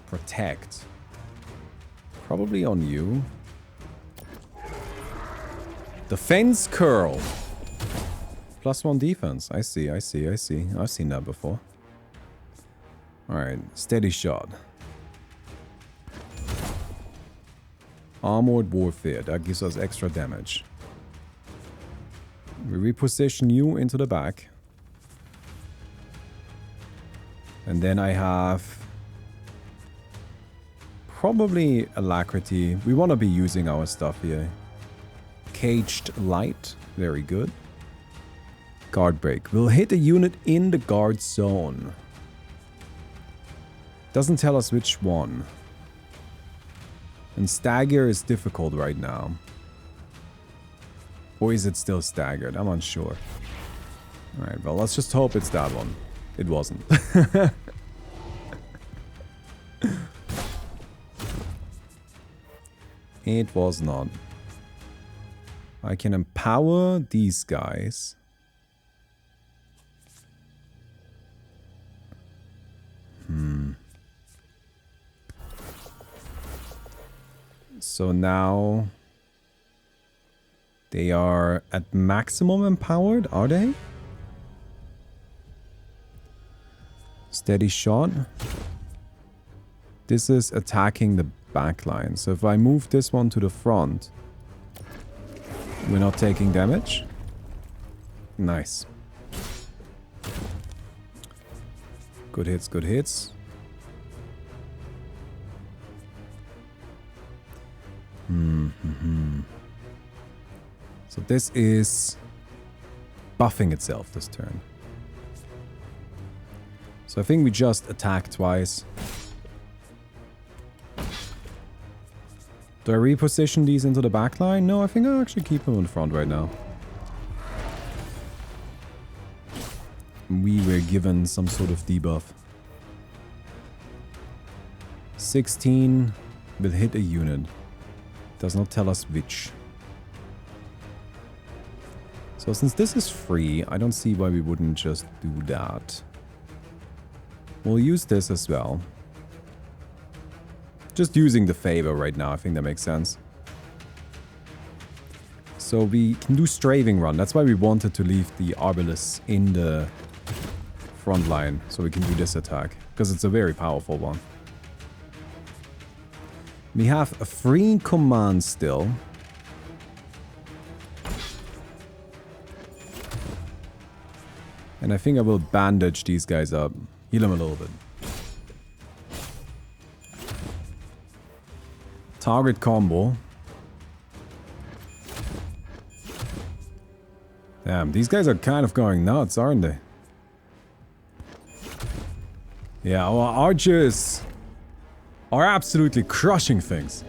Protect. Probably on you. Defense curl. +1 defense. I see. I've seen that before. Alright, steady shot. Armored warfare. That gives us extra damage. We reposition you into the back. And then I have probably alacrity. We want to be using our stuff here. Caged light. Very good. Guard break. We'll hit a unit in the guard zone. Doesn't tell us which one. And stagger is difficult right now. Or is it still staggered? I'm unsure. Alright, well, let's just hope it's that one. It wasn't. It was not. I can empower these guys. So now they are at maximum empowered, are they? Steady shot. This is attacking the back line. So if I move this one to the front, we're not taking damage. Nice. Good hits, good hits. So this is buffing itself this turn. So I think we just attack twice. Do I reposition these into the back line? No, I think I'll actually keep them in front right now. We were given some sort of debuff. 16 will hit a unit. Does not tell us which. So since this is free, I don't see why we wouldn't just do that. We'll use this as well. Just using the favor right now, I think that makes sense. So we can do Straving Run. That's why we wanted to leave the Arbalest in the front line, so we can do this attack, because it's a very powerful one. We have a free command still. And I think I will bandage these guys up. Heal them a little bit. Target combo. Damn, these guys are kind of going nuts, aren't they? Yeah, our archers are absolutely crushing things.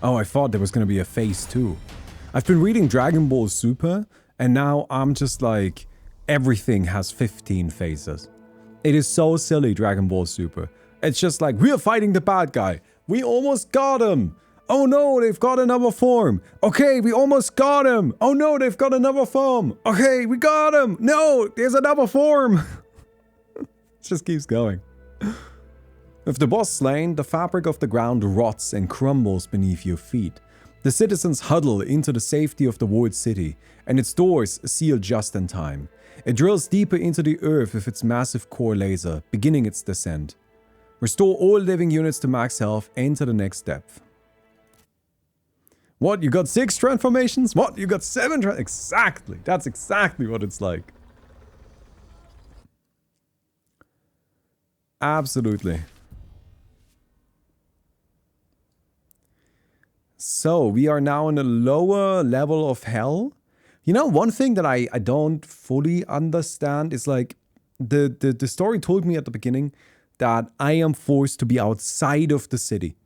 Oh, I thought there was going to be a phase 2. I've been reading Dragon Ball Super, and now I'm just like, everything has 15 phases. It is so silly, Dragon Ball Super. It's just like, we're fighting the bad guy. We almost got him. Oh no, they've got another form. Okay, we almost got him. Oh no, they've got another form. Okay, we got him. No, there's another form. It just keeps going. With the boss slain, the fabric of the ground rots and crumbles beneath your feet. The citizens huddle into the safety of the walled city, and its doors seal just in time. It drills deeper into the earth with its massive core laser, beginning its descent. Restore all living units to max health and to the next depth. What? You got 6 transformations? What? You got 7 Exactly. That's exactly what it's like. Absolutely. So, we are now in a lower level of hell. You know, one thing that I don't fully understand is like, the story told me at the beginning that I am forced to be outside of the city.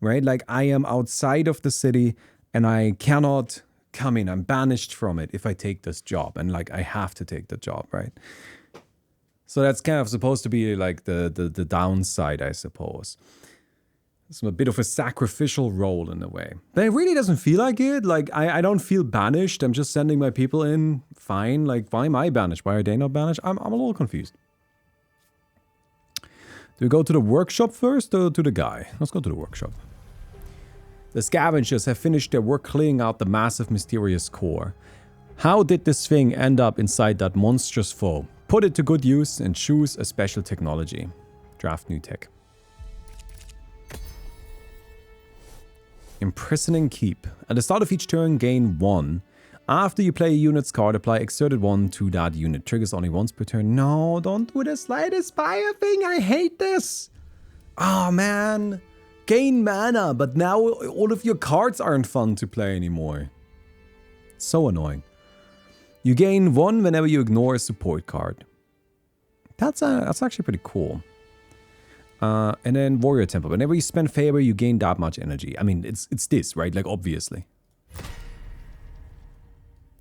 Right? Like, I am outside of the city and I cannot come in. I'm banished from it if I take this job. And like, I have to take the job, right? So that's kind of supposed to be like the downside, I suppose. It's a bit of a sacrificial role in a way. But it really doesn't feel like it. Like, I don't feel banished. I'm just sending my people in. Fine. Like, why am I banished? Why are they not banished? I'm a little confused. Do we go to the workshop first or to the guy? Let's go to the workshop. The scavengers have finished their work clearing out the massive mysterious core. How did this thing end up inside that monstrous foe? Put it to good use and choose a special technology. Draft new tech. Imprisoning Keep. At the start of each turn, gain 1. After you play a unit's card, apply exerted 1 to that unit. Triggers only once per turn. No, don't do the slightest fire thing. I hate this. Oh, man. Gain mana, but now all of your cards aren't fun to play anymore. So annoying. You gain 1 whenever you ignore a support card. That's actually pretty cool. And then Warrior Temple. Whenever you spend favor, you gain that much energy. I mean, it's this, right? Like, obviously.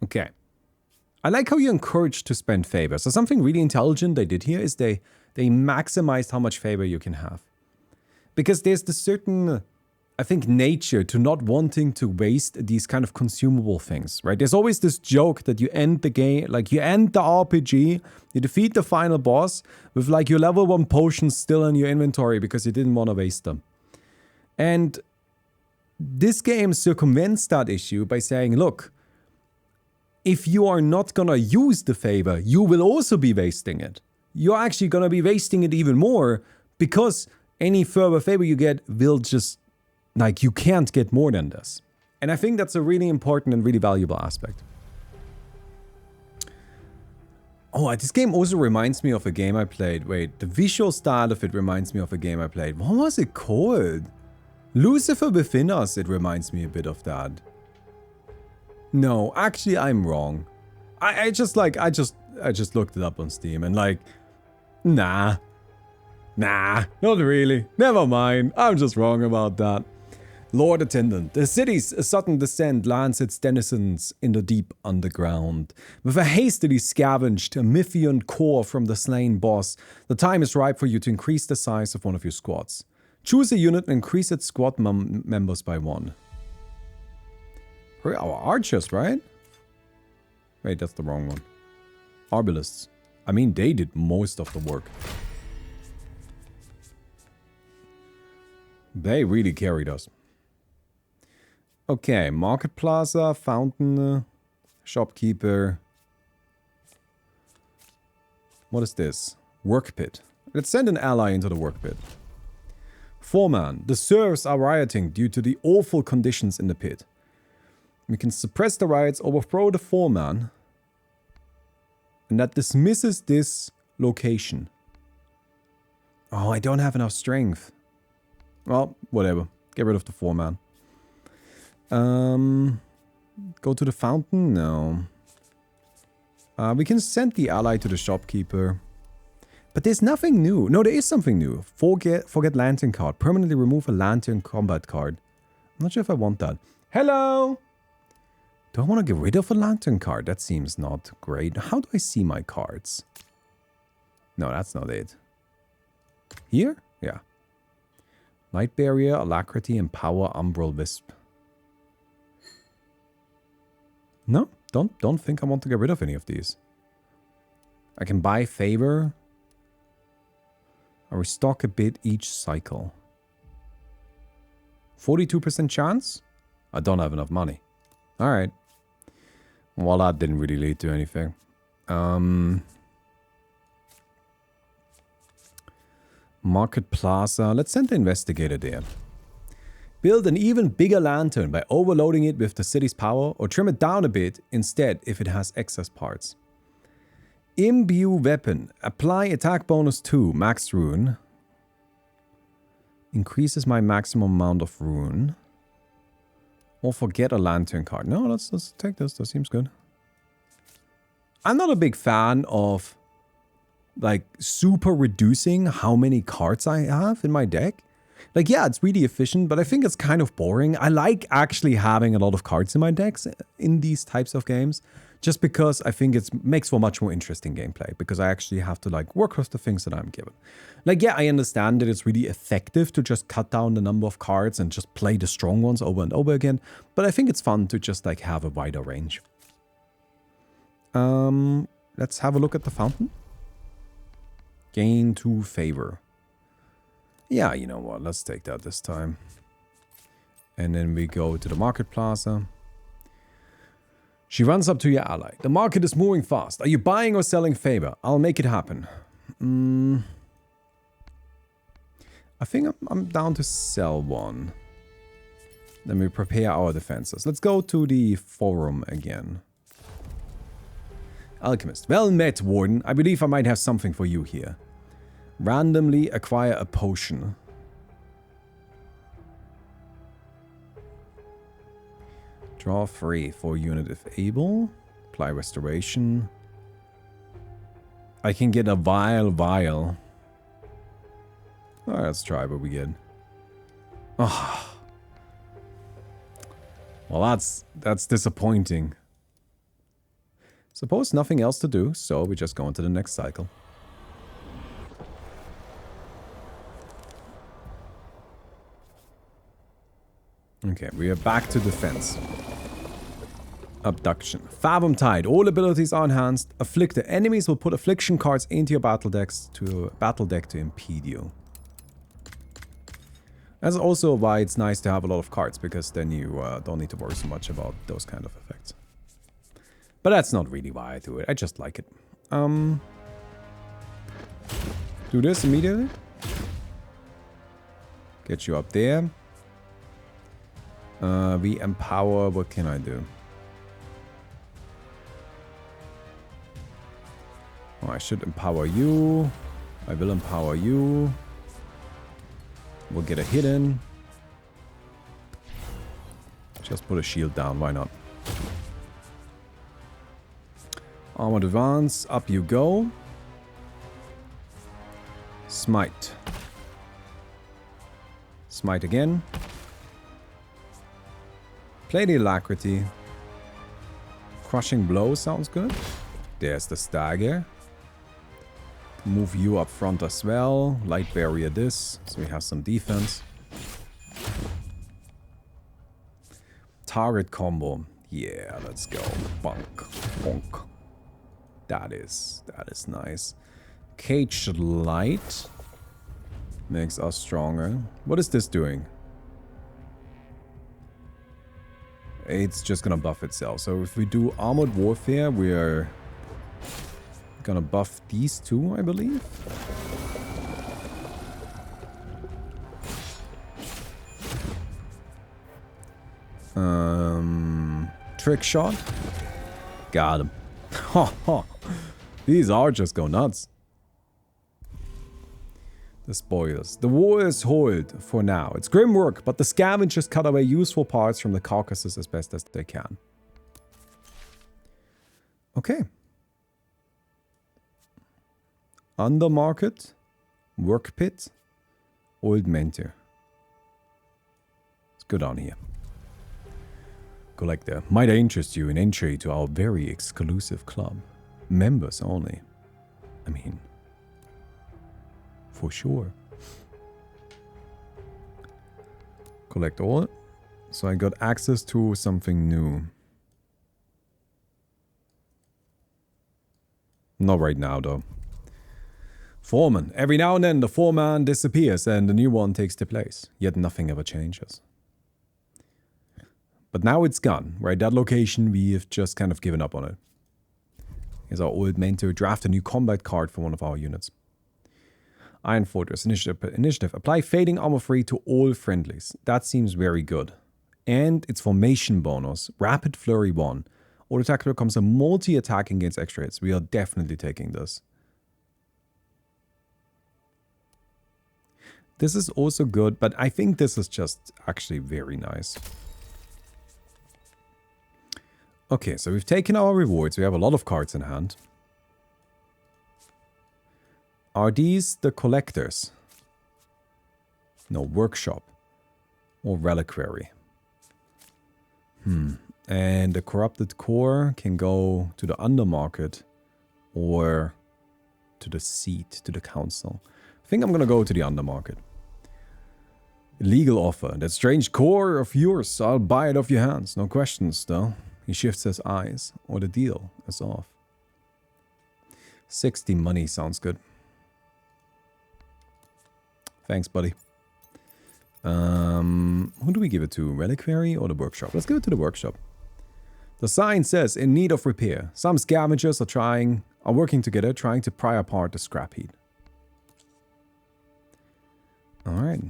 Okay. I like how you're encouraged to spend favor. So something really intelligent they did here is they maximized how much favor you can have. Because there's this certain, I think, nature to not wanting to waste these kind of consumable things, right? There's always this joke that you end the game, like you end the RPG, you defeat the final boss with like your level 1 potions still in your inventory because you didn't want to waste them. And this game circumvents that issue by saying, look, if you are not gonna use the favor, you will also be wasting it. You're actually gonna be wasting it even more because any further favor you get will just, like, you can't get more than this. And I think that's a really important and really valuable aspect. Oh, this game also reminds me of a game I played. Wait, the visual style of it reminds me of a game I played. What was it called? Lucifer Within Us, it reminds me a bit of that. No, actually, I'm wrong. I just looked it up on Steam and like, nah, not really. Never mind. I'm just wrong about that. Lord Attendant. The city's sudden descent lands its denizens in the deep underground. With a hastily scavenged Mythian core from the slain boss, the time is ripe for you to increase the size of one of your squads. Choose a unit and increase its squad members by 1. Our archers, right? Wait, that's the wrong one. Arbalists. I mean, they did most of the work. They really carried us. Okay, Market Plaza, Fountain, Shopkeeper. What is this? Work Pit. Let's send an ally into the Work Pit. Foreman. The serfs are rioting due to the awful conditions in the pit. We can suppress the riots, overthrow the foreman, and that dismisses this location. Oh, I don't have enough strength. Well, whatever. Get rid of the foreman. Go to the fountain? No. We can send the ally to the shopkeeper. But there's nothing new. No, there is something new. Forget lantern card. Permanently remove a lantern combat card. I'm not sure if I want that. Hello! Do I want to get rid of a lantern card? That seems not great. How do I see my cards? No, that's not it. Here? Yeah. Light Barrier, Alacrity, and Power, Umbral Wisp. No, don't think I want to get rid of any of these. I can buy Favor. I restock a bit each cycle. 42% chance? I don't have enough money. Alright. Well, that didn't really lead to anything. Market Plaza. Let's send the investigator there. Build an even bigger lantern by overloading it with the city's power, or trim it down a bit instead if it has excess parts. Imbue weapon. Apply attack bonus 2, max rune. Increases my maximum amount of rune. Or forget a lantern card. No, let's take this. That seems good. I'm not a big fan of like super reducing how many cards I have in my deck. Like, yeah, it's really efficient, but I think it's kind of boring. I like actually having a lot of cards in my decks in these types of games, just because I think it makes for much more interesting gameplay, because I actually have to like work with the things that I'm given. Like, yeah, I understand that it's really effective to just cut down the number of cards and just play the strong ones over and over again, but I think it's fun to just like have a wider range. Let's have a look at the fountain. Gain 2 favor. Yeah, you know what, let's take that this time. And then we go to the Market Plaza. She runs up to your ally. The market is moving fast. Are you buying or selling favor? I'll make it happen. I think I'm down to sell one. Then we prepare our defenses. Let's go to the forum again. Alchemist. Well met, Warden. I believe I might have something for you here. Randomly acquire a potion. Draw 3 for unit if able. Apply restoration. I can get a vial. Alright, let's try what we get. Oh. Well, that's disappointing. Suppose nothing else to do, so we just go into the next cycle. Okay, we are back to defense. Abduction. Fathom Tide. All abilities are enhanced. Afflicted. Enemies will put affliction cards into your battle deck to impede you. That's also why it's nice to have a lot of cards, because then you don't need to worry so much about those kind of effects. But that's not really why I do it. I just like it. Do this immediately. Get you up there. We empower. What can I do? Oh, I should empower you. I will empower you. We'll get a hit in. Just put a shield down. Why not? Armored advance. Up you go. Smite. Smite again. Play the alacrity. Crushing blow sounds good. There's the stagger. Move you up front as well. Light barrier this, so we have some defense. Target combo. Yeah, let's go. Bonk. Bonk. That is nice. Caged light. Makes us stronger. What is this doing? It's just gonna buff itself. So if we do armored warfare, we are gonna buff these two, I believe. Trick shot. Got him. These are just go nuts. The spoilers. The war is hold for now. It's grim work, but the scavengers cut away useful parts from the carcasses as best as they can. Okay. Undermarket, work pit, old mentor. Let's go down here. Collector. Might I interest you in entry to our very exclusive club? Members only. I mean, for sure. Collect all. So I got access to something new. Not right now, though. Foreman. Every now and then the foreman disappears and the new one takes the place. Yet nothing ever changes. But now it's gone. Right, that location, we have just kind of given up on it. Here's our old mentor. Draft a new combat card for one of our units. Iron Fortress. Initiative. Apply fading armor free to all friendlies. That seems very good. And its formation bonus. Rapid Flurry 1. All attack becomes a multi-attack against extra hits. We are definitely taking this. This is also good, but I think this is just actually very nice. Okay, so we've taken our rewards. We have a lot of cards in hand. Are these the collectors? No, workshop. Or reliquary. And the corrupted core can go to the undermarket or to the seat, to the council. I think I'm gonna go to the undermarket. Illegal offer. That strange core of yours, I'll buy it off your hands. No questions, though. He shifts his eyes, or the deal is off. 60 money sounds good. Thanks, buddy. Who do we give it to? Reliquary or the workshop? Let's give it to the workshop. The sign says, in need of repair. Some scavengers are working together, trying to pry apart the scrap heap. Alright.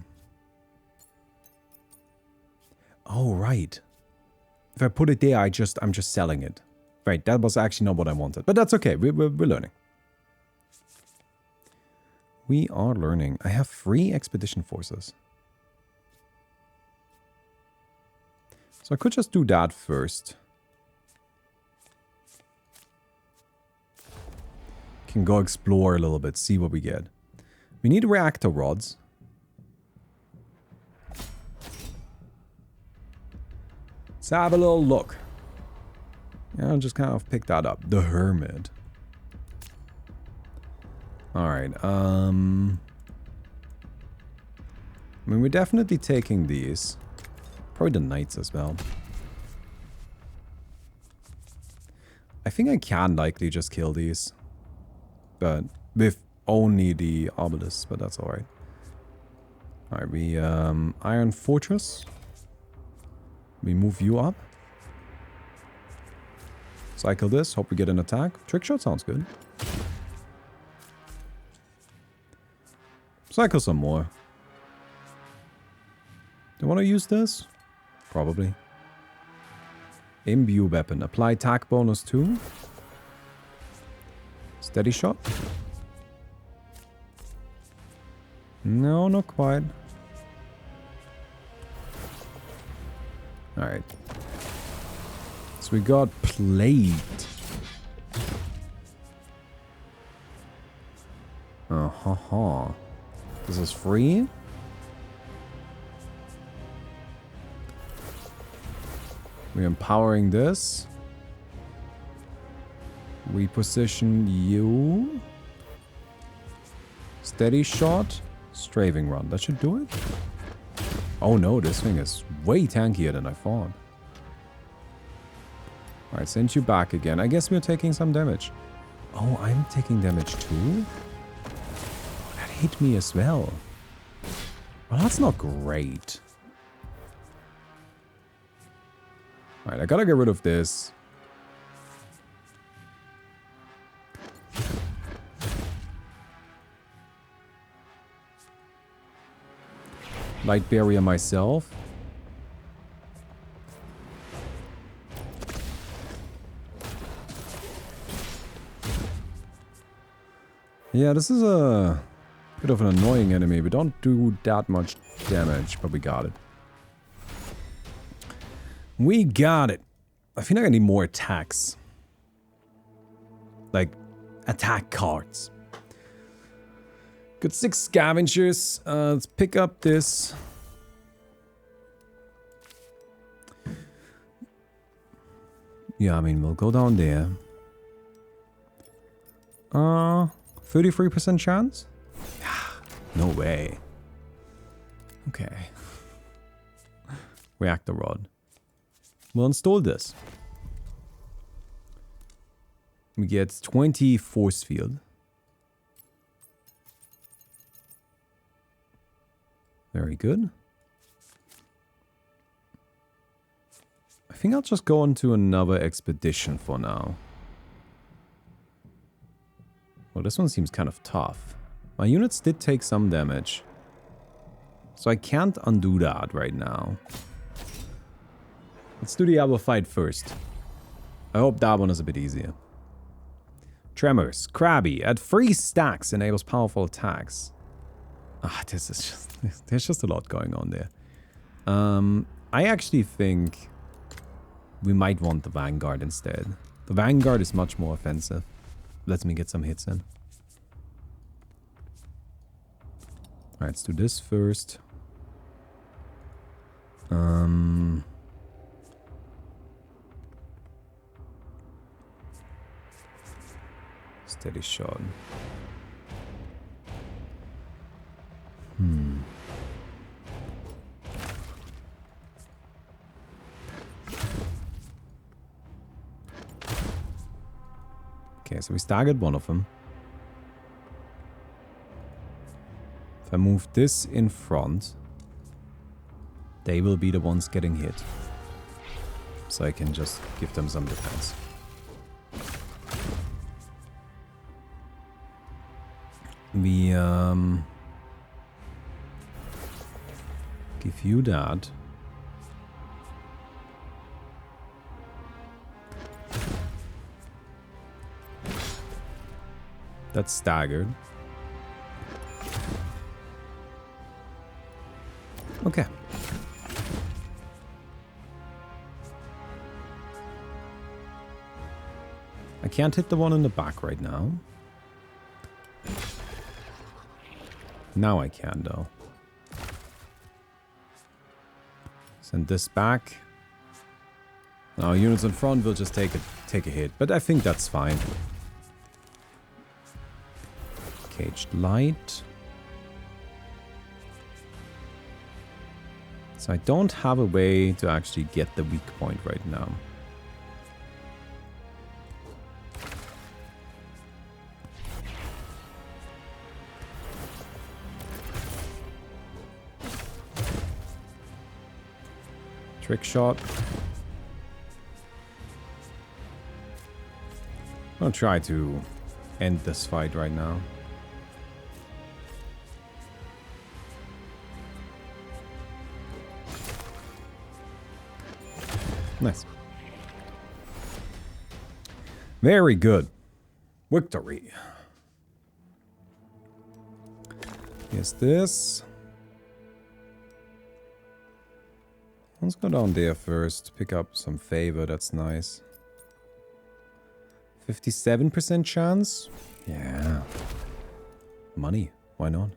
Oh, right. If I put it there, I'm just selling it. Right, that was actually not what I wanted. But that's okay, we're learning. We are learning. I have 3 expedition forces. So I could just do that first. Can go explore a little bit, see what we get. We need reactor rods. have a little look. Yeah, I'll just kind of pick that up. The Hermit. Alright, I mean, we're definitely taking these. Probably the Knights as well. I think I can likely just kill these. But with only the Obelisk, but that's alright. Alright, we, Iron Fortress. We move you up. Cycle this, hope we get an attack. Trick shot sounds good. Cycle some more. Do you want to use this? Probably. Imbue weapon. Apply attack bonus 2. Steady shot. No, not quite. Alright. So we got plate. Uh-huh. This is free? We're empowering this. We position you. Steady shot. Straving run. That should do it. Oh no, this thing is way tankier than I thought. Alright, send you back again. I guess we're taking some damage. Oh, I'm taking damage too? Oh, that hit me as well. Well, that's not great. Alright, I gotta get rid of this. Light barrier myself. Yeah, this is a bit of an annoying enemy. We don't do that much damage, but we got it. We got it. I feel like I need more attacks. Like, attack cards. Got 6 scavengers. Let's pick up this. Yeah, I mean, we'll go down there. 33% chance? No way. Okay. Reactor rod. We'll install this. We get 20 force field. Very good. I think I'll just go on to another expedition for now. Well, this one seems kind of tough. My units did take some damage. So I can't undo that right now. Let's do the other fight first. I hope that one is a bit easier. Tremors. Krabby. At 3 stacks enables powerful attacks. Ah, this is just... There's just a lot going on there. I actually think we might want the Vanguard instead. The Vanguard is much more offensive. Lets me get some hits in. Alright, let's do this first. Steady shot. Okay, so we staggered one of them. If I move this in front, they will be the ones getting hit. So I can just give them some defense. We, give you that. That's staggered. Okay. I can't hit the one in the back right now. Now I can, though. Send this back. Now units in front will just take a hit, but I think that's fine. Caged light. So I don't have a way to actually get the weak point right now. Trick shot. I'll try to end this fight right now. Nice. Very good. Victory. Here's this. Let's go down there first. Pick up some favor. That's nice. 57% chance? Yeah. Money. Why not?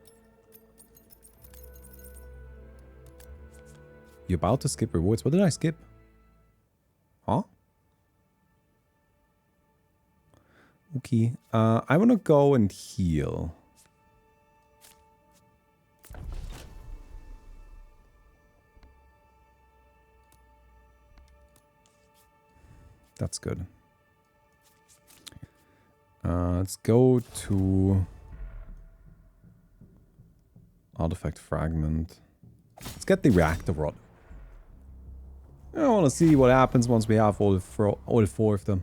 You're about to skip rewards. What did I skip? Huh? Okay. I want to go and heal. That's good. Let's go to Artifact Fragment. Let's get the Reactor Rod. I want to see what happens once we have all four of them.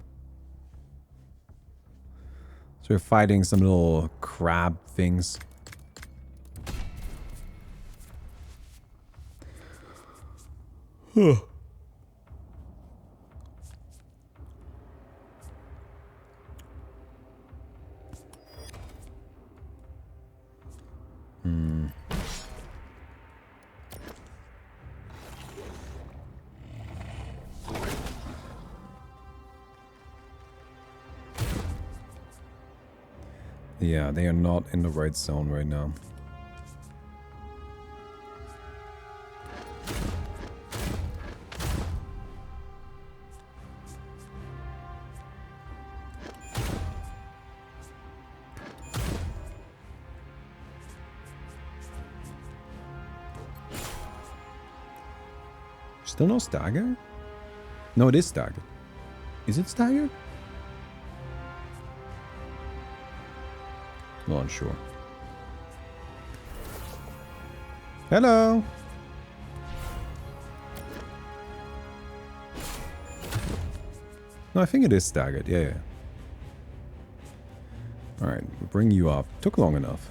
So we're fighting some little crab things. Huh. Yeah, they are not in the right zone right now. Still no stagger? No, it is staggered. Is it staggered? Not unsure. Hello. No, I think it is staggered. Yeah, yeah. All right, we'll bring you up. Took long enough.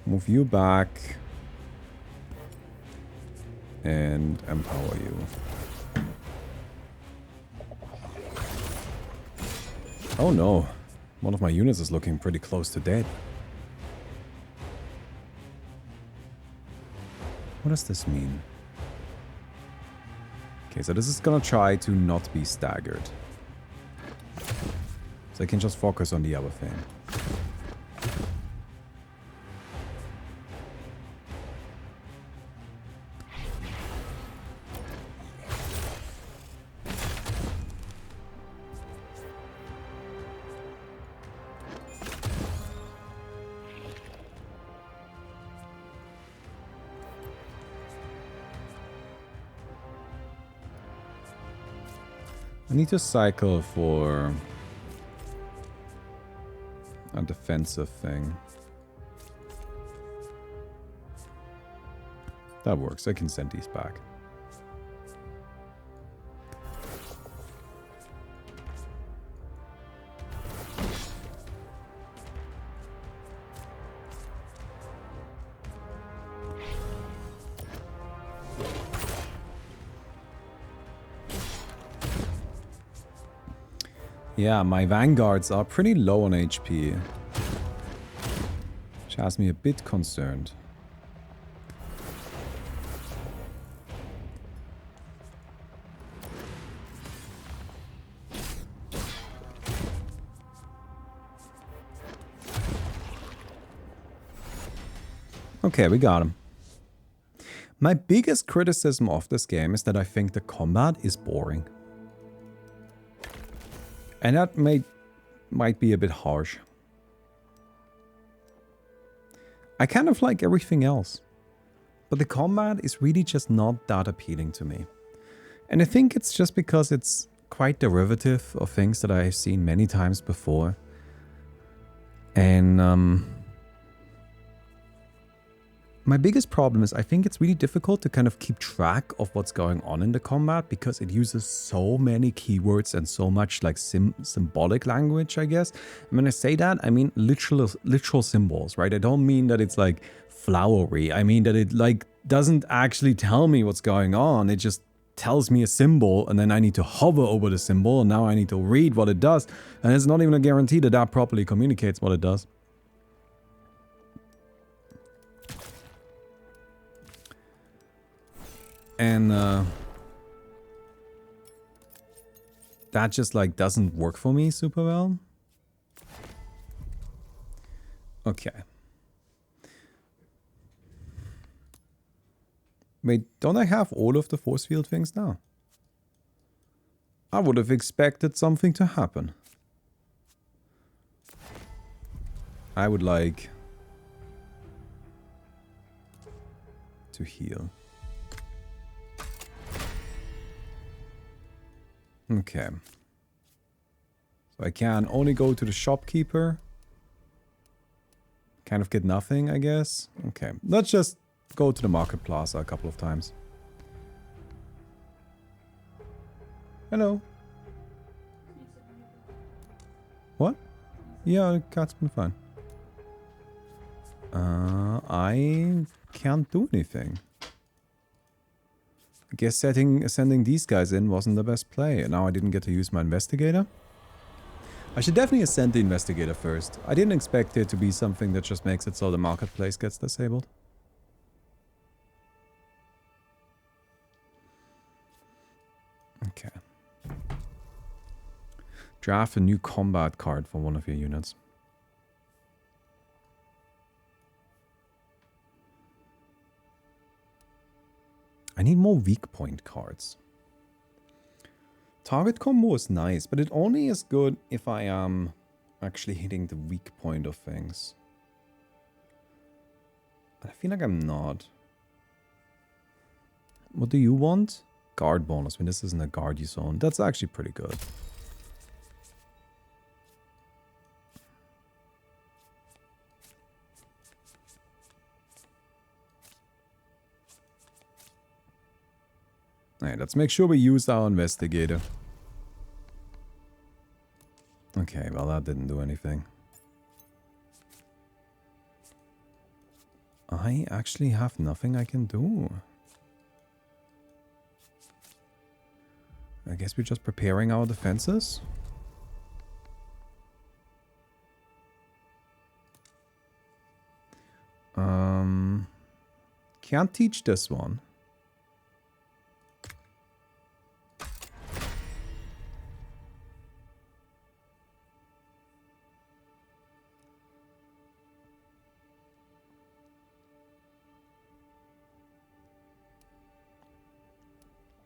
Move you back. And empower you. Oh no, one of my units is looking pretty close to dead. What does this mean? Okay, so this is gonna try to not be staggered. So I can just focus on the other thing. I need to cycle for a defensive thing. That works. I can send these back. Yeah, my vanguards are pretty low on HP. Which has me a bit concerned. Okay, we got him. My biggest criticism of this game is that I think the combat is boring. And that might be a bit harsh. I kind of like everything else. But the combat is really just not that appealing to me. And I think it's just because it's quite derivative of things that I've seen many times before. And my biggest problem is I think it's really difficult to kind of keep track of what's going on in the combat because it uses so many keywords and so much like symbolic language, I guess. And when I say that, I mean literal symbols, right? I don't mean that it's like flowery. I mean that it like doesn't actually tell me what's going on. It just tells me a symbol and then I need to hover over the symbol and now I need to read what it does. And it's not even a guarantee that that properly communicates what it does. And that just like doesn't work for me super well. Okay. Wait, don't I have all of the force field things now? I would have expected something to happen. I would like to heal. Okay. So I can only go to the shopkeeper. Kind of get nothing, I guess. Okay. Let's just go to the market plaza a couple of times. Hello. What? Yeah, the cat's been fine. I can't do anything. I guess sending these guys in wasn't the best play. And now I didn't get to use my investigator. I should definitely ascend the investigator first. I didn't expect it to be something that just makes it so the marketplace gets disabled. Okay. Draft a new combat card for one of your units. I need more weak point cards. Target combo is nice, but it only is good if I am actually hitting the weak point of things. I feel like I'm not. What do you want? Guard bonus when this isn't a guard zone. That's actually pretty good. Alright, let's make sure we use our investigator. Okay, well that didn't do anything. I actually have nothing I can do. I guess we're just preparing our defenses. Can't teach this one.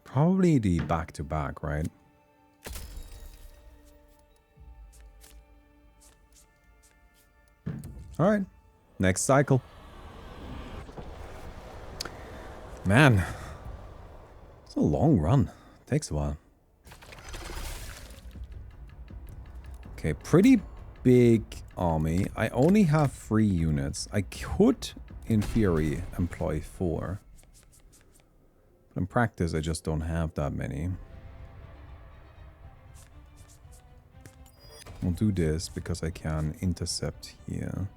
Probably the back-to-back, right? Alright. Next cycle. Man. It's a long run. Takes a while. Okay, pretty big army. I only have 3 units. I could, in theory, employ 4. In practice, I just don't have that many. We'll do this because I can intercept here.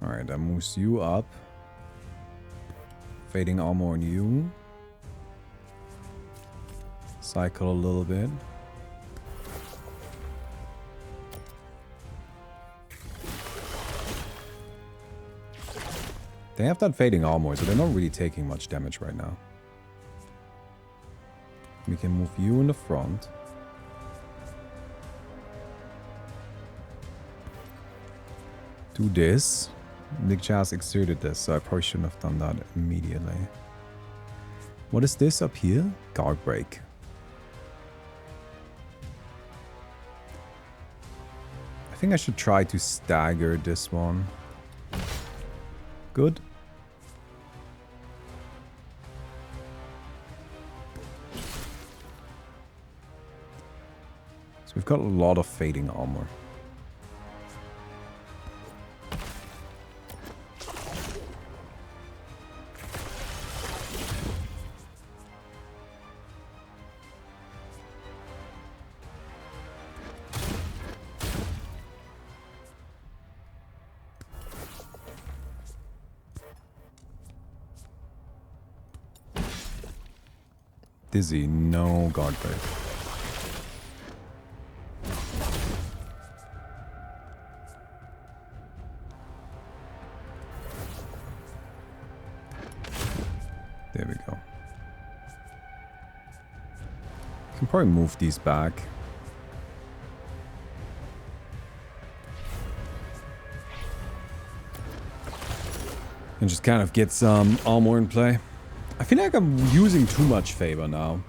Alright, that moves you up. Fading armor on you. Cycle a little bit. They have that fading armor, so they're not really taking much damage right now. We can move you in the front. do this. Nick just exerted this, so I probably shouldn't have done that immediately. What is this up here? Guard break. I think I should try to stagger this one. Good. So we've got a lot of fading armor. Dizzy, no guard break. There we go. Can probably move these back. And just kind of get some armor in play. I feel like I'm using too much favor now.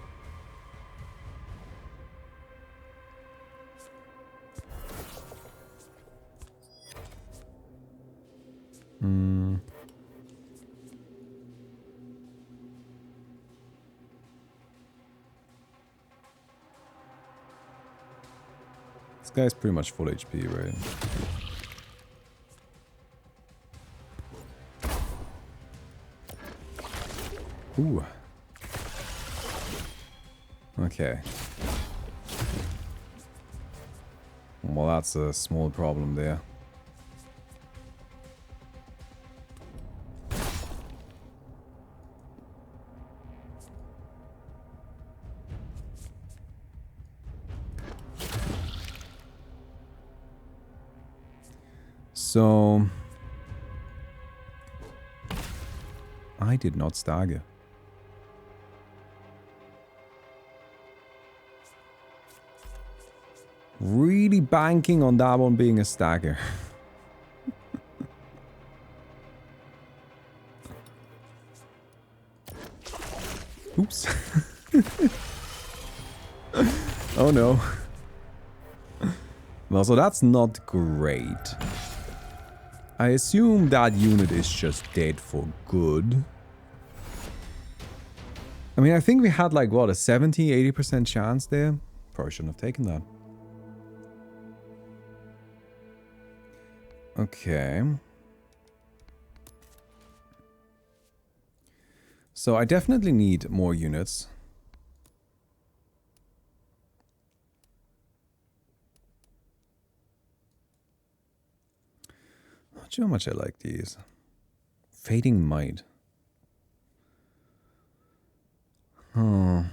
This guy's pretty much full HP, right? Ooh. Okay. Well, that's a small problem there. So... I did not stagger. Really banking on that one being a stagger. Oops. Oh no. Well, so that's not great. I assume that unit is just dead for good. I mean, I think we had like, what, a 70-80% chance there? Probably shouldn't have taken that. Okay. So I definitely need more units. Not sure how much I like these. Fading Might. Huh.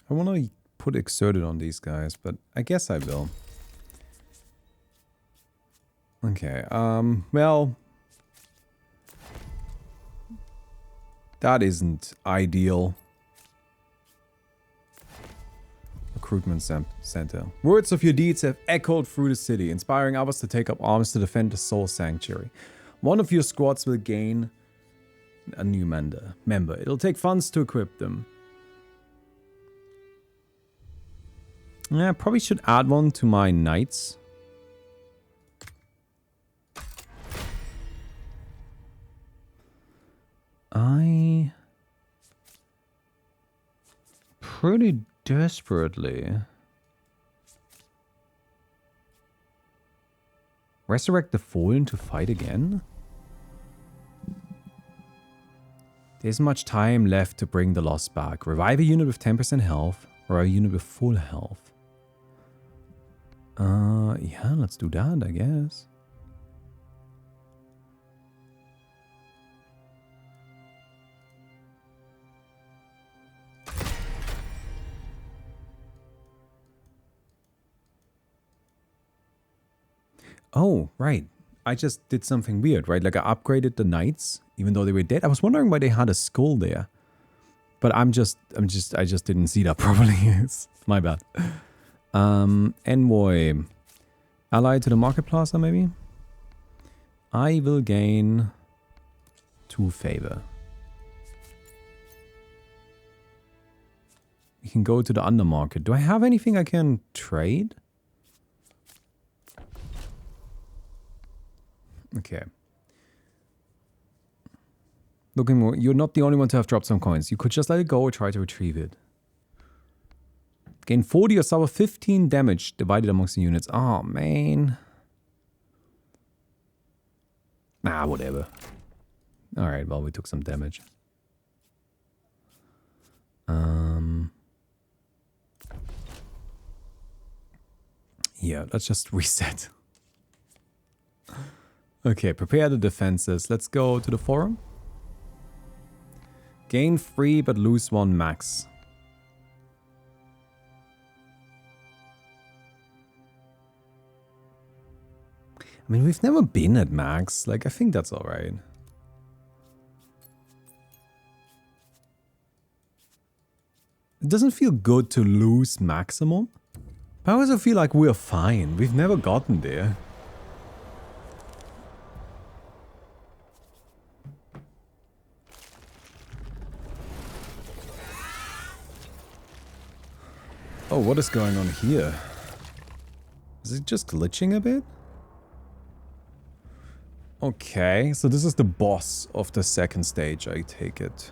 I want to put Exerted on these guys, but I guess I will. Okay, well... That isn't ideal. Recruitment Center. Words of your deeds have echoed through the city, inspiring others to take up arms to defend the Soul Sanctuary. One of your squads will gain a new member. It'll take funds to equip them. Yeah, I probably should add one to my knights. I pretty desperately resurrect the fallen to fight again. There isn't much time left to bring the lost back. Revive a unit with 10% health or a unit with full health. Yeah, let's do that, I guess. Oh, right. I just did something weird, right? Like I upgraded the knights, even though they were dead. I was wondering why they had a skull there. But I just didn't see that properly. It's my bad. Envoy. Allied to the market plaza, maybe? I will gain 2 favor. We can go to the undermarket. Do I have anything I can trade? Okay. Looking more. You're not the only one to have dropped some coins. You could just let it go or try to retrieve it. Gain 40 or suffer 15 damage divided amongst the units. Oh, man. Ah, whatever. Alright, well, we took some damage. Yeah, let's just reset. Okay, prepare the defenses. Let's go to the forum. Gain 3 but lose 1 max. I mean, we've never been at max. Like, I think that's alright. It doesn't feel good to lose maximum. But I also feel like we're fine. We've never gotten there. Oh, what is going on here? Is it just glitching a bit? Okay, so this is the boss of the second stage, I take it.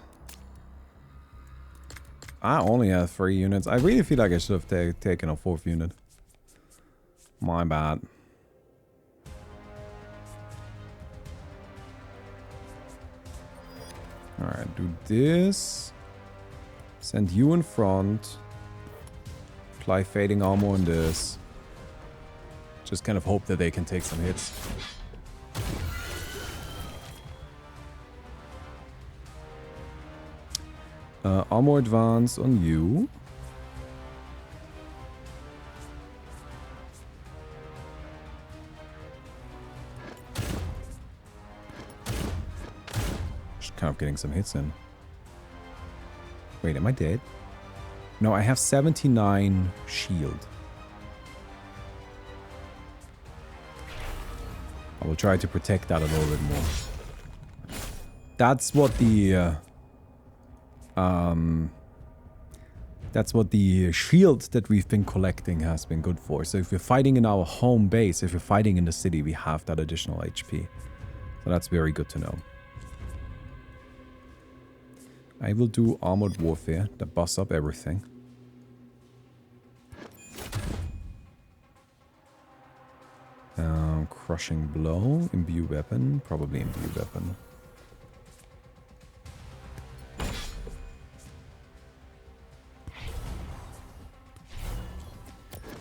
I only have 3 units. I really feel like I should have taken a 4th unit. My bad. Alright, do this. Send you in front. Apply fading armor on this. Just kind of hope that they can take some hits. Armor advance on you. Just kind of getting some hits in. Wait, am I dead? No, I have 79 shield. I will try to protect that a little bit more. That's what the shield that we've been collecting has been good for. So if we're fighting in our home base, if we're fighting in the city, we have that additional HP. So that's very good to know. I will do armored warfare that busts up everything. Crushing blow, imbue weapon, probably imbue weapon.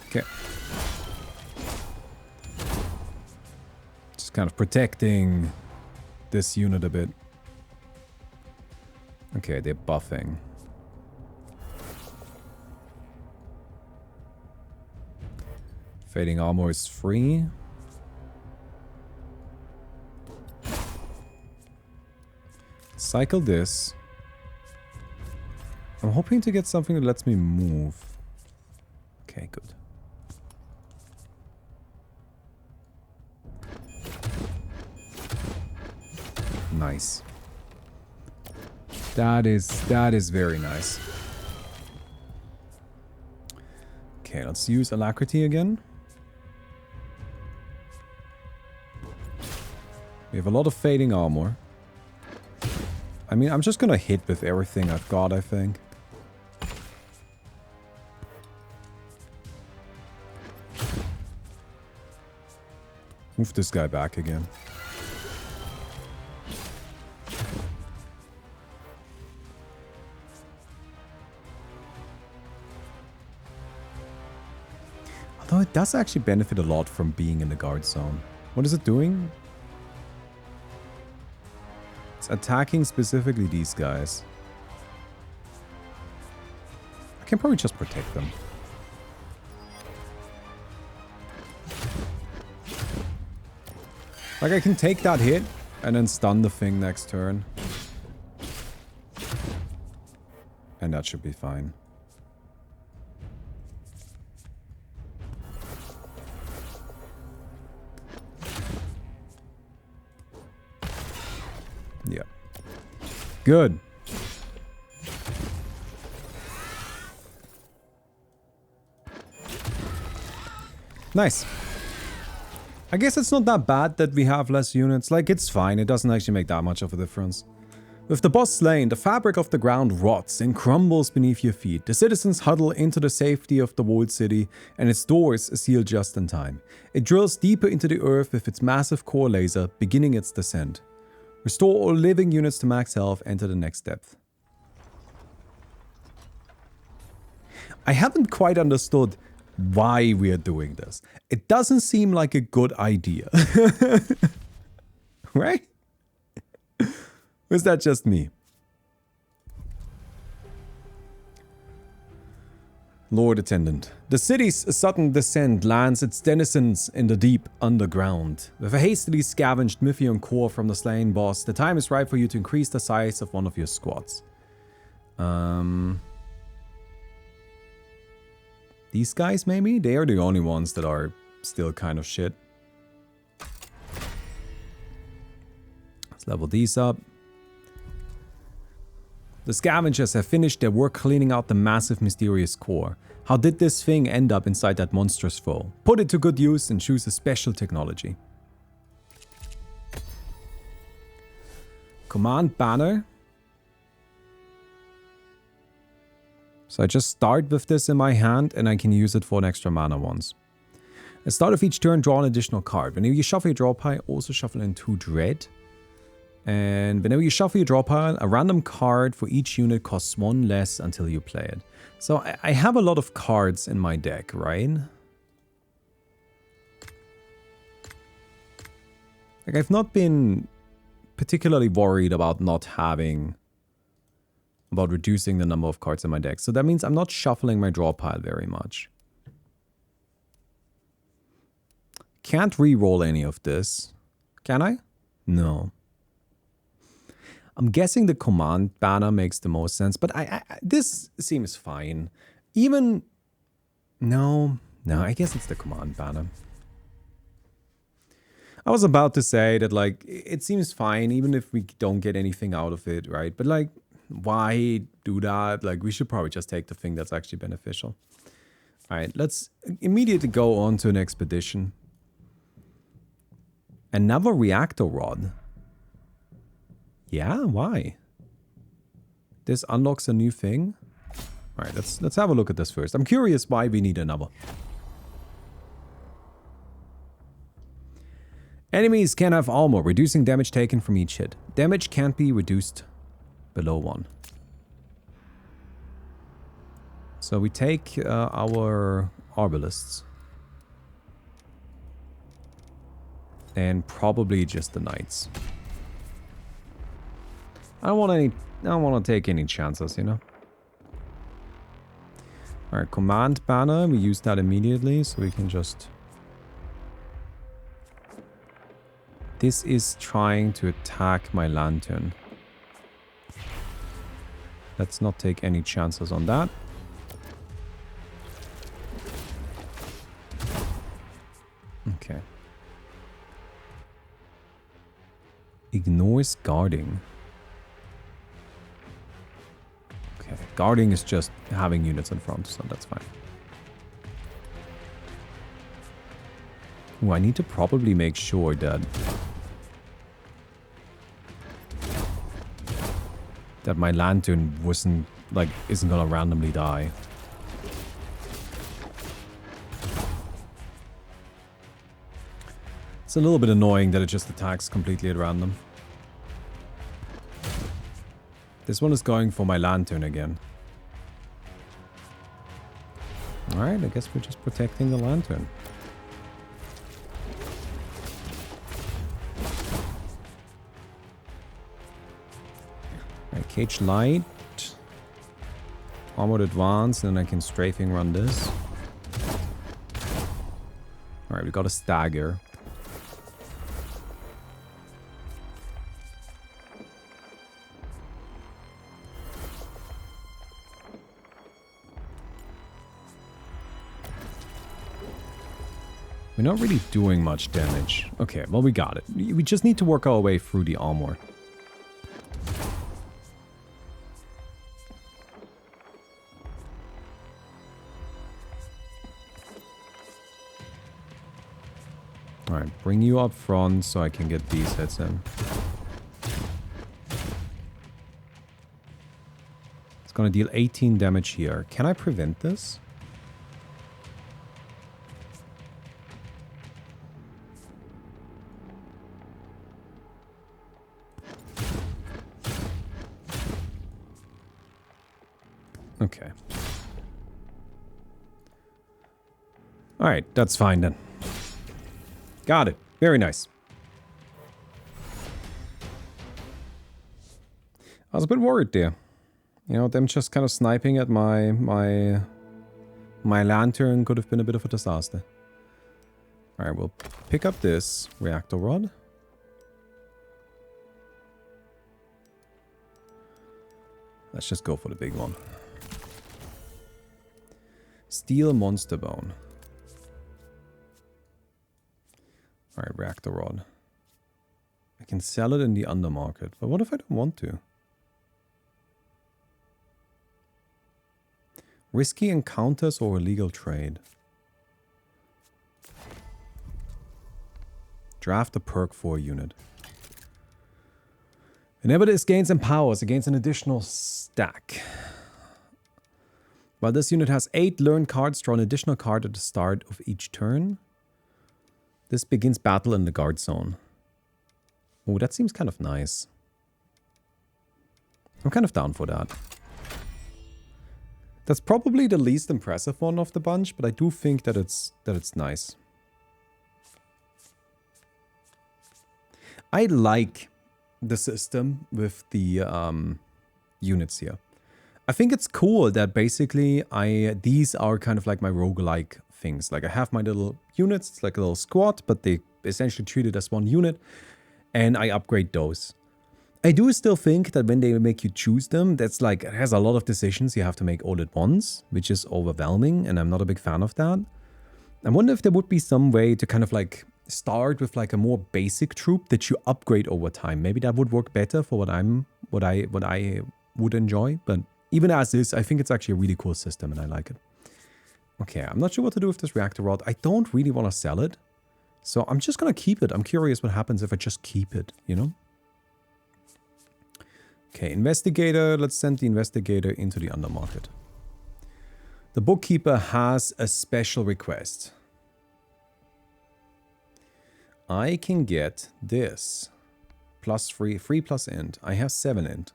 Okay. Just kind of protecting this unit a bit. Okay, they're buffing. Fading armor is free. Cycle this. I'm hoping to get something that lets me move. Okay, good. Nice. That is very nice. Okay, let's use alacrity again. We have a lot of fading armor. I mean, I'm just gonna hit with everything I've got, I think. Move this guy back again. Although it does actually benefit a lot from being in the guard zone. What is it doing? It's attacking specifically these guys. I can probably just protect them. Like, I can take that hit and then stun the thing next turn. And that should be fine. Yeah. Good. Nice. I guess it's not that bad that we have less units. Like, it's fine. It doesn't actually make that much of a difference. With the boss slain, the fabric of the ground rots and crumbles beneath your feet. The citizens huddle into the safety of the walled city, and its doors seal just in time. It drills deeper into the earth with its massive core laser, beginning its descent. Restore all living units to max health, enter the next depth. I haven't quite understood why we are doing this. It doesn't seem like a good idea. Right? Or is that just me? Lord Attendant. The city's sudden descent lands its denizens in the deep underground. With a hastily scavenged Mythian core from the slain boss, the time is right for you to increase the size of one of your squads. These guys, maybe? They are the only ones that are still kind of shit. Let's level these up. The scavengers have finished their work cleaning out the massive mysterious core. How did this thing end up inside that monstrous foe? Put it to good use and choose a special technology. Command banner. So I just start with this in my hand and I can use it for an extra mana once. At the start of each turn, draw an additional card. Whenever you shuffle your draw pile, also shuffle in 2 dread. And whenever you shuffle your draw pile, a random card for each unit costs 1 less until you play it. So I have a lot of cards in my deck, right? Like, I've not been particularly worried about reducing the number of cards in my deck. So that means I'm not shuffling my draw pile very much. Can't re-roll any of this. Can I? No. I'm guessing the command banner makes the most sense, but this seems fine. Even... No, I guess it's the command banner. I was about to say that, like, it seems fine even if we don't get anything out of it, right? But, like, why do that? Like, we should probably just take the thing that's actually beneficial. Alright, let's immediately go on to an expedition. Another reactor rod. Yeah, why? This unlocks a new thing. Alright, let's have a look at this first. I'm curious why we need another. Enemies can have armor, reducing damage taken from each hit. Damage can't be reduced below 1. So we take our arbalists. And probably just the knights. I don't want to take any chances, you know. Alright, command banner, we use that immediately, so we can just... This is trying to attack my lantern. Let's not take any chances on that. Okay. Ignores guarding. Okay, guarding is just having units in front, so that's fine. Ooh, I need to probably make sure that my lantern isn't gonna randomly die. It's a little bit annoying that it just attacks completely at random. This one is going for my lantern again. Alright, I guess we're just protecting the lantern. Alright, cage light. Armored advance, and then I can strafing run this. Alright, we got a stagger. We're not really doing much damage. Okay, well, we got it. We just need to work our way through the armor. Alright, bring you up front so I can get these hits in. It's gonna deal 18 damage here. Can I prevent this? Okay. Alright, that's fine then. Got it. Very nice. I was a bit worried there. You know, them just kind of sniping at my lantern could have been a bit of a disaster. Alright, we'll pick up this reactor rod. Let's just go for the big one. Steel monster bone. Alright, reactor rod. I can sell it in the undermarket, but what if I don't want to? Risky encounters or illegal trade. Draft a perk for a unit. Whenever this gains and powers, it gains an additional stack. While this unit has 8 learned cards, draw an additional card at the start of each turn. This begins battle in the guard zone. Oh, that seems kind of nice. I'm kind of down for that. That's probably the least impressive one of the bunch, but I do think that it's nice. I like the system with the units here. I think it's cool that basically these are kind of like my roguelike things. Like I have my little units, it's like a little squad, but they essentially treat it as one unit, and I upgrade those. I do still think that when they make you choose them, that's like, it has a lot of decisions you have to make all at once, which is overwhelming, and I'm not a big fan of that. I wonder if there would be some way to kind of like start with like a more basic troop that you upgrade over time. Maybe that would work better for what I would enjoy, but even as is, I think it's actually a really cool system and I like it. Okay, I'm not sure what to do with this reactor rod. I don't really want to sell it, so I'm just going to keep it. I'm curious what happens if I just keep it, you know? Okay, investigator. Let's send the investigator into the undermarket. The bookkeeper has a special request. I can get this. +3, 3 plus int. I have 7 int.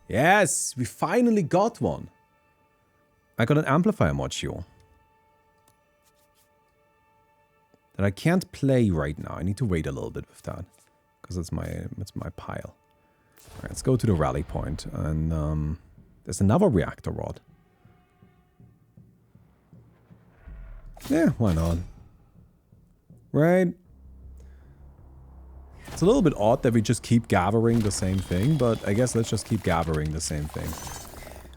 Yes, we finally got one. I got an amplifier module. That I can't play right now. I need to wait a little bit with that. Because it's my pile. Alright, let's go to the rally point. And there's another reactor rod. Yeah, why not? Right? It's a little bit odd that we just keep gathering the same thing, but I guess let's just keep gathering the same thing.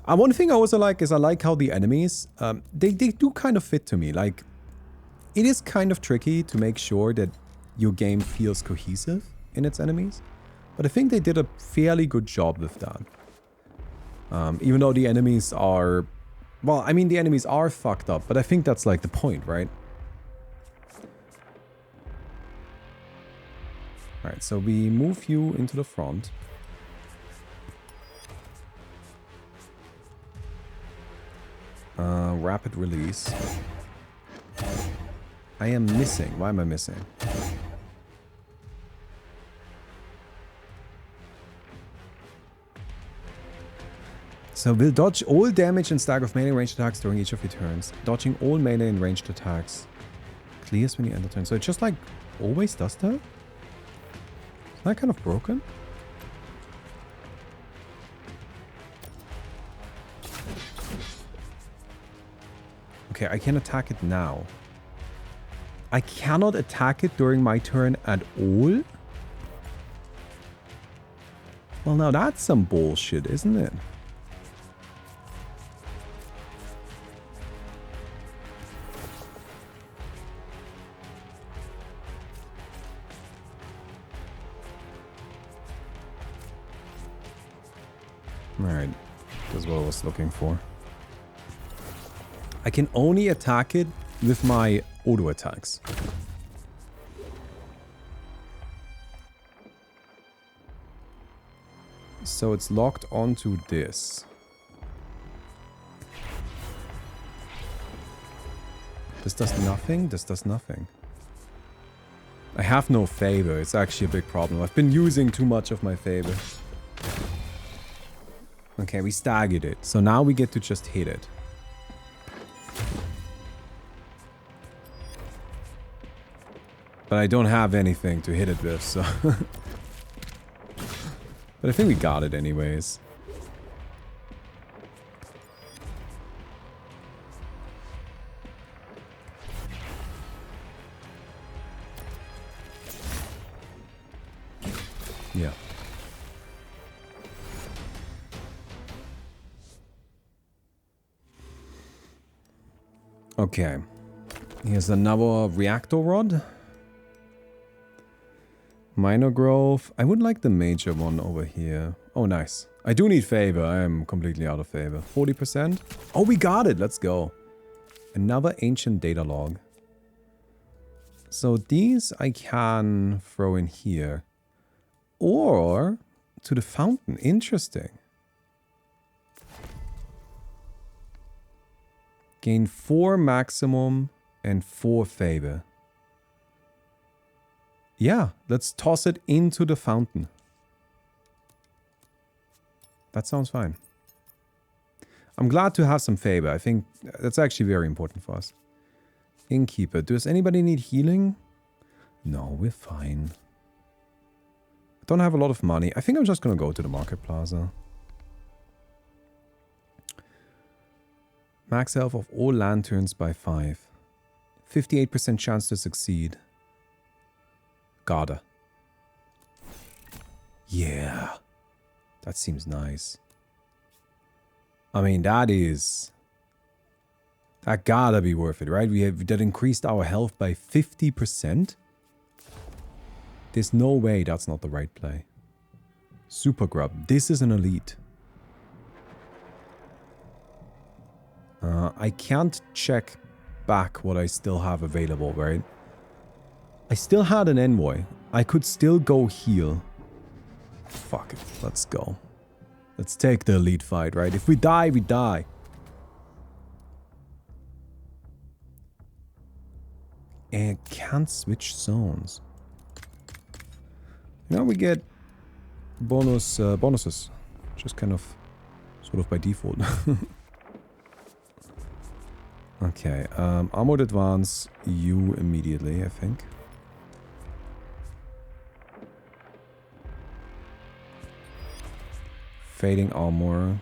One thing I also like is I like how the enemies, they do kind of fit to me. Like, it is kind of tricky to make sure that your game feels cohesive in its enemies. But I think they did a fairly good job with that. Even though the enemies are... Well, I mean, the enemies are fucked up, but I think that's like the point, right? Alright, so we move you into the front. Rapid release. I am missing. Why am I missing? So will dodge all damage and stack of melee ranged attacks during each of your turns. Dodging all melee and ranged attacks. Clears when you end the turn. So it just like always does that? Is that kind of broken? Okay, I can attack it now. I cannot attack it during my turn at all? Well, now that's some bullshit, isn't it? Alright. That's what I was looking for. I can only attack it with my auto attacks. So it's locked onto this. This does nothing? This does nothing. I have no favor. It's actually a big problem. I've been using too much of my favor. Okay, we staggered it. So now we get to just hit it. But I don't have anything to hit it with, so... But I think we got it anyways. Yeah. Okay. Here's another reactor rod. Minor growth. I would like the major one over here. Oh, nice. I do need favor. I am completely out of favor. 40%. Oh, we got it. Let's go. Another ancient data log. So these I can throw in here. Or to the fountain. Interesting. Gain 4 maximum and 4 favor. Yeah, let's toss it into the fountain. That sounds fine. I'm glad to have some favor. I think that's actually very important for us. Innkeeper. Does anybody need healing? No, we're fine. I don't have a lot of money. I think I'm just going to go to the market plaza. Max health of all lanterns by 5. 58% chance to succeed. Garda. Yeah. That seems nice. I mean, that gotta be worth it, right? That increased our health by 50%. There's no way that's not the right play. Super Grub. This is an elite. I can't check back what I still have available, right? I still had an envoy. I could still go heal. Fuck it. Let's go. Let's take the elite fight, right? If we die, we die. And can't switch zones. Now we get bonuses. Just kind of, sort of by default. Okay, armored advance, you immediately, I think. Fading armor.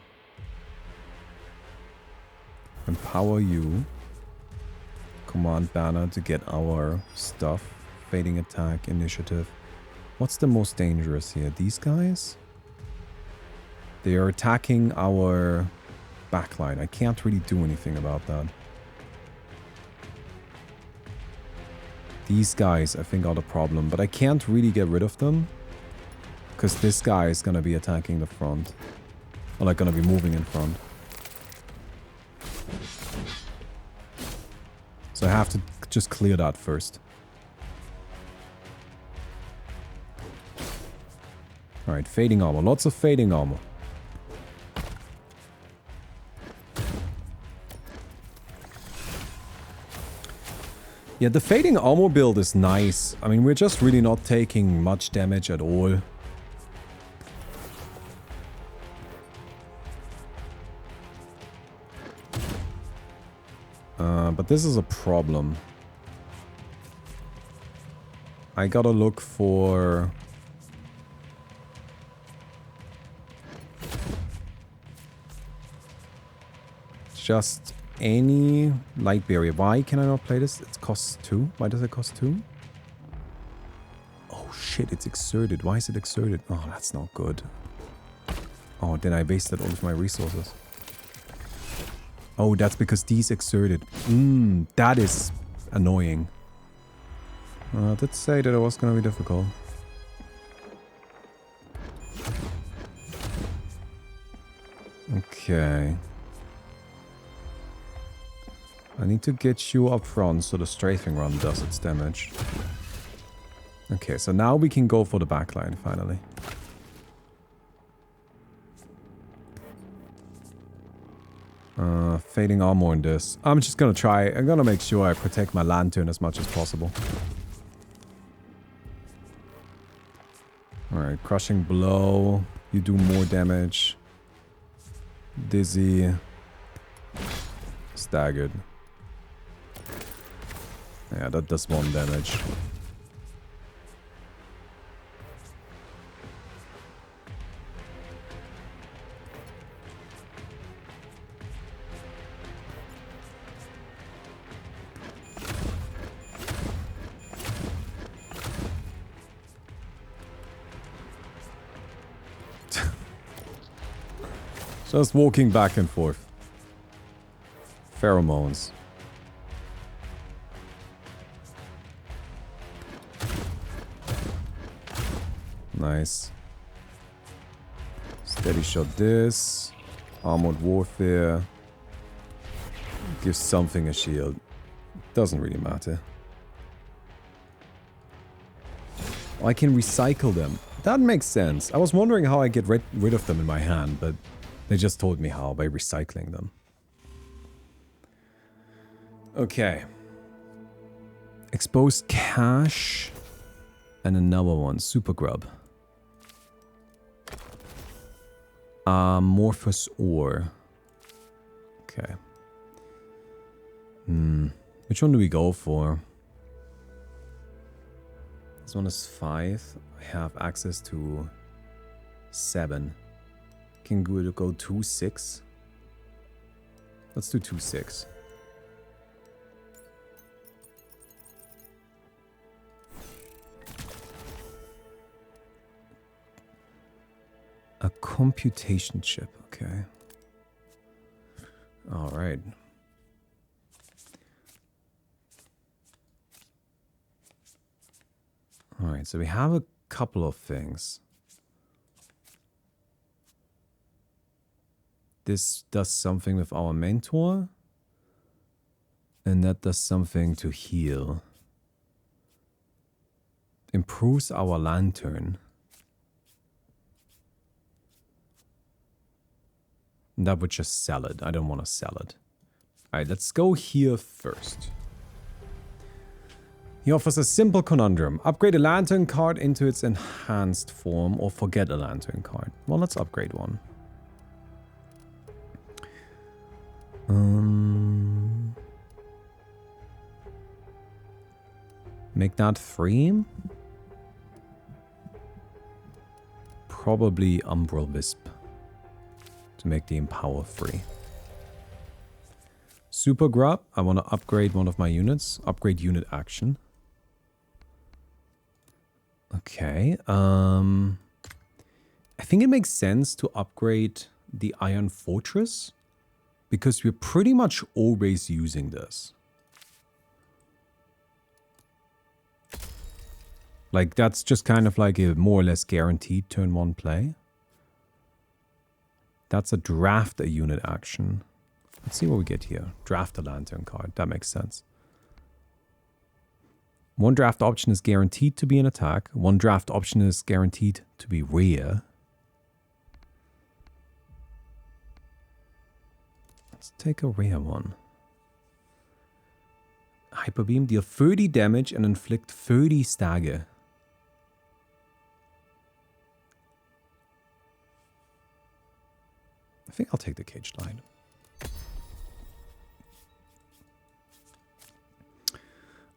Empower you. Command banner to get our stuff. Fading attack, initiative. What's the most dangerous here? These guys? They are attacking our backline. I can't really do anything about that. These guys, I think, are the problem. But I can't really get rid of them. Because this guy is going to be attacking the front. Or like going to be moving in front. So I have to just clear that first. Alright, fading armor. Lots of fading armor. Yeah, the fading armor build is nice. I mean, we're just really not taking much damage at all. But this is a problem. I gotta look for... just any light barrier. Why can I not play this? It costs 2. Why does it cost 2? Oh shit, it's exerted. Why is it exerted? Oh, that's not good. Oh, then I wasted all of my resources. Oh, that's because these exerted. That is annoying. I did say that it was gonna be difficult. Okay. I need to get you up front so the strafing run does its damage. Okay, so now we can go for the backline finally. Fading armor in this. I'm just gonna try. I'm gonna make sure I protect my lantern as much as possible. Alright, crushing blow. You do more damage. Dizzy. Staggered. Yeah, that does 1 damage. Just walking back and forth. Pheromones. Nice. Steady shot this. Armored warfare. Gives something a shield. Doesn't really matter. Oh, I can recycle them. That makes sense. I was wondering how I get rid of them in my hand, but they just told me how by recycling them. Okay. Exposed cache. And another one. Super grub. Amorphous ore. Okay. Which one do we go for? This one is 5. I have access to 7. Can go 2, 6. Let's do 2, 6. A computation chip, okay. Alright. Alright, so we have a couple of things. This does something with our mentor. And that does something to heal. Improves our lantern. That would just sell it. I don't want to sell it. Alright, let's go here first. He offers a simple conundrum. Upgrade a lantern card into its enhanced form or forget a lantern card. Well, let's upgrade one. Make that 3. Probably Umbral Wisp. To make the Empower 3. Super Grub. I want to upgrade one of my units. Upgrade unit action. Okay. I think it makes sense to upgrade the Iron Fortress. Because we're pretty much always using this. Like, that's just kind of like a more or less guaranteed turn 1 play. That's a draft a unit action. Let's see what we get here. Draft a lantern card. That makes sense. One draft option is guaranteed to be an attack. One draft option is guaranteed to be rare. Let's take a rare one. Hyper Beam. Deal 30 damage and inflict 30 stagger. I think I'll take the Caged Lion.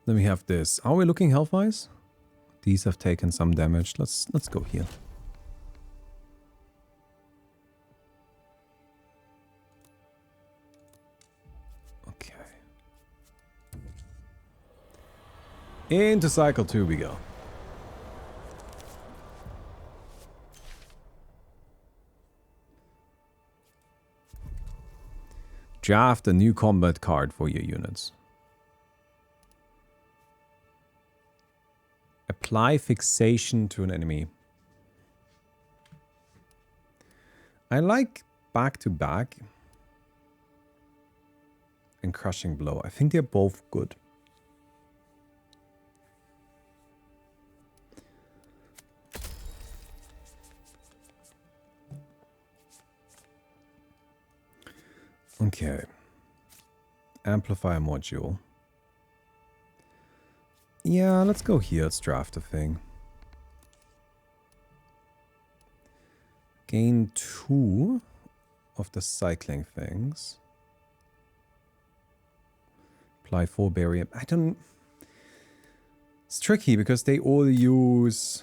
Then we have this. Are we looking health-wise? These have taken some damage. Let's go here. Okay. Into cycle 2 we go. Draft a new combat card for your units. Apply fixation to an enemy. I like back to back and crushing blow. I think they're both good. Okay. Amplifier module. Yeah, let's go here. Let's draft a thing. Gain 2 of the cycling things. Apply 4 barrier. I don't... It's tricky because they all use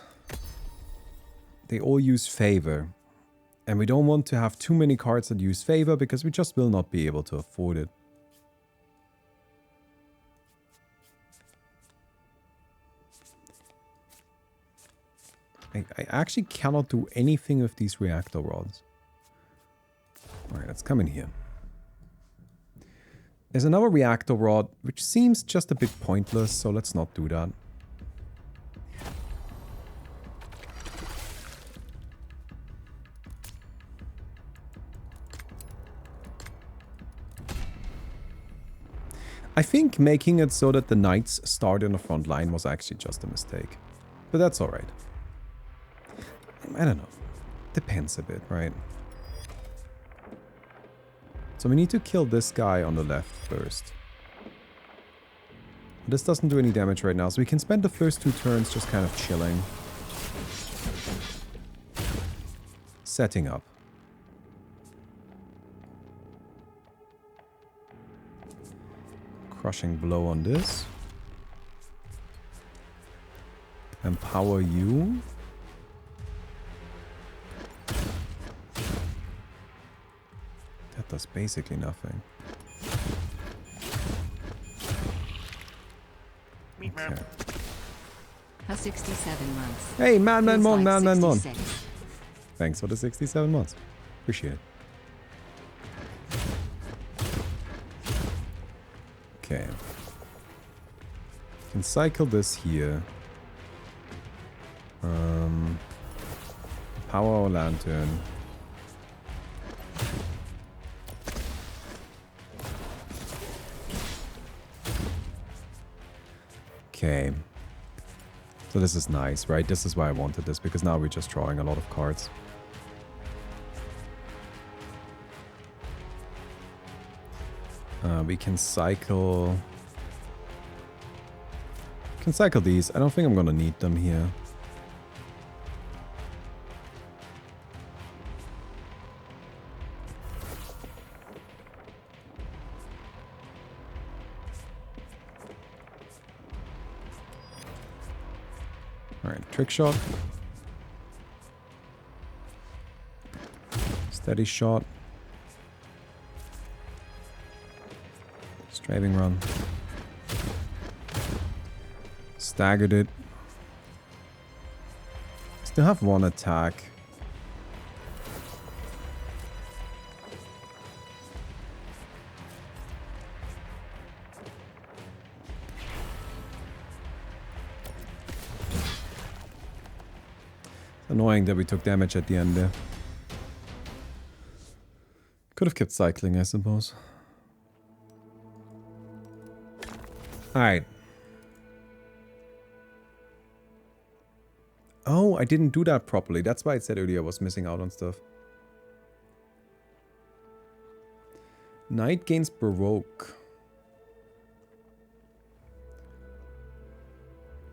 favor. And we don't want to have too many cards that use favor because we just will not be able to afford it. I actually cannot do anything with these reactor rods. Alright, let's come in here. There's another reactor rod, which seems just a bit pointless, so let's not do that. I think making it so that the knights start in the front line was actually just a mistake. But that's alright. I don't know. Depends a bit, right? So we need to kill this guy on the left first. This doesn't do any damage right now, so we can spend the first 2 turns just kind of chilling. Setting up. Crushing blow on this. Empower you. That does basically nothing. Okay. How 67 months. Hey, man, Feels like man. 66. Thanks for the 67 months. Appreciate it. Okay. Can cycle this here. Power our lantern. Okay. So this is nice, right? This is why I wanted this, because now we're just drawing a lot of cards. We can cycle... these. I don't think I'm gonna need them here. Alright, trick shot. Steady shot. Striving run. Staggered it. Still have 1 attack. Annoying that we took damage at the end there. Could have kept cycling, I suppose. Alright. Oh, I didn't do that properly. That's why I said earlier I was missing out on stuff. Knight gains Baroque.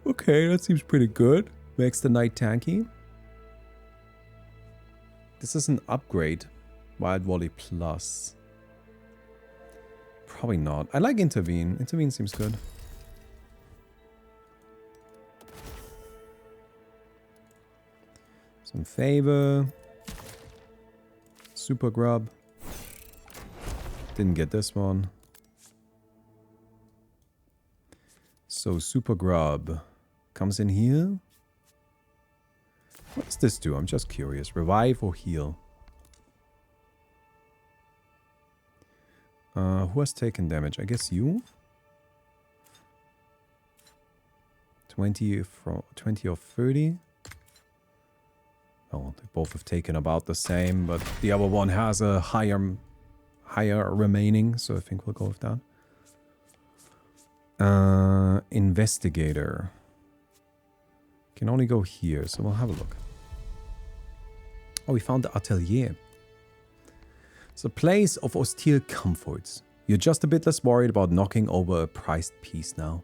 Okay, that seems pretty good. Makes the knight tanky. This is an upgrade. Wild Volley Plus. Probably not. I like Intervene. Intervene seems good. Some favor. Super grub. Didn't get this one. So super grub comes in here. What does this do? I'm just curious. Revive or heal? Who has taken damage? I guess you? 20 or 30? Oh, they both have taken about the same, but the other one has a higher remaining, so I think we'll go with that. Investigator. Can only go here, so we'll have a look. Oh, we found the atelier. It's a place of austere comforts. You're just a bit less worried about knocking over a prized piece now.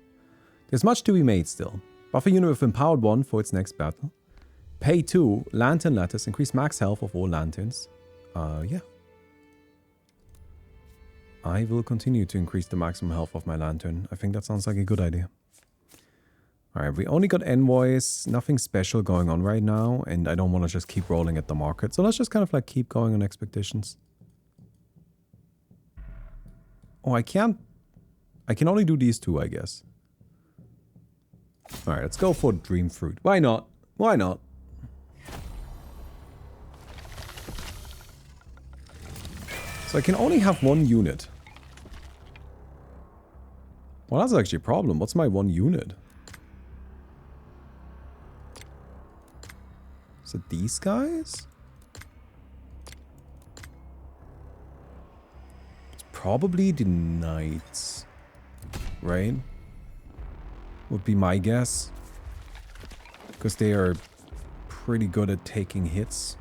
There's much to be made still. Buff a unit with Empowered 1 for its next battle. Pay 2, lantern letters, increase max health of all lanterns. Yeah. I will continue to increase the maximum health of my lantern. I think that sounds like a good idea. Alright, we only got envoys, nothing special going on right now, and I don't want to just keep rolling at the market. So let's just kind of like keep going on expeditions. Oh, I can only do these two, I guess. Alright, let's go for Dream Fruit. Why not? Why not? So I can only have one unit. Well, that's actually a problem. What's my one unit? Is it these guys? It's probably the knights, right? Would be my guess. Because they are pretty good at taking hits.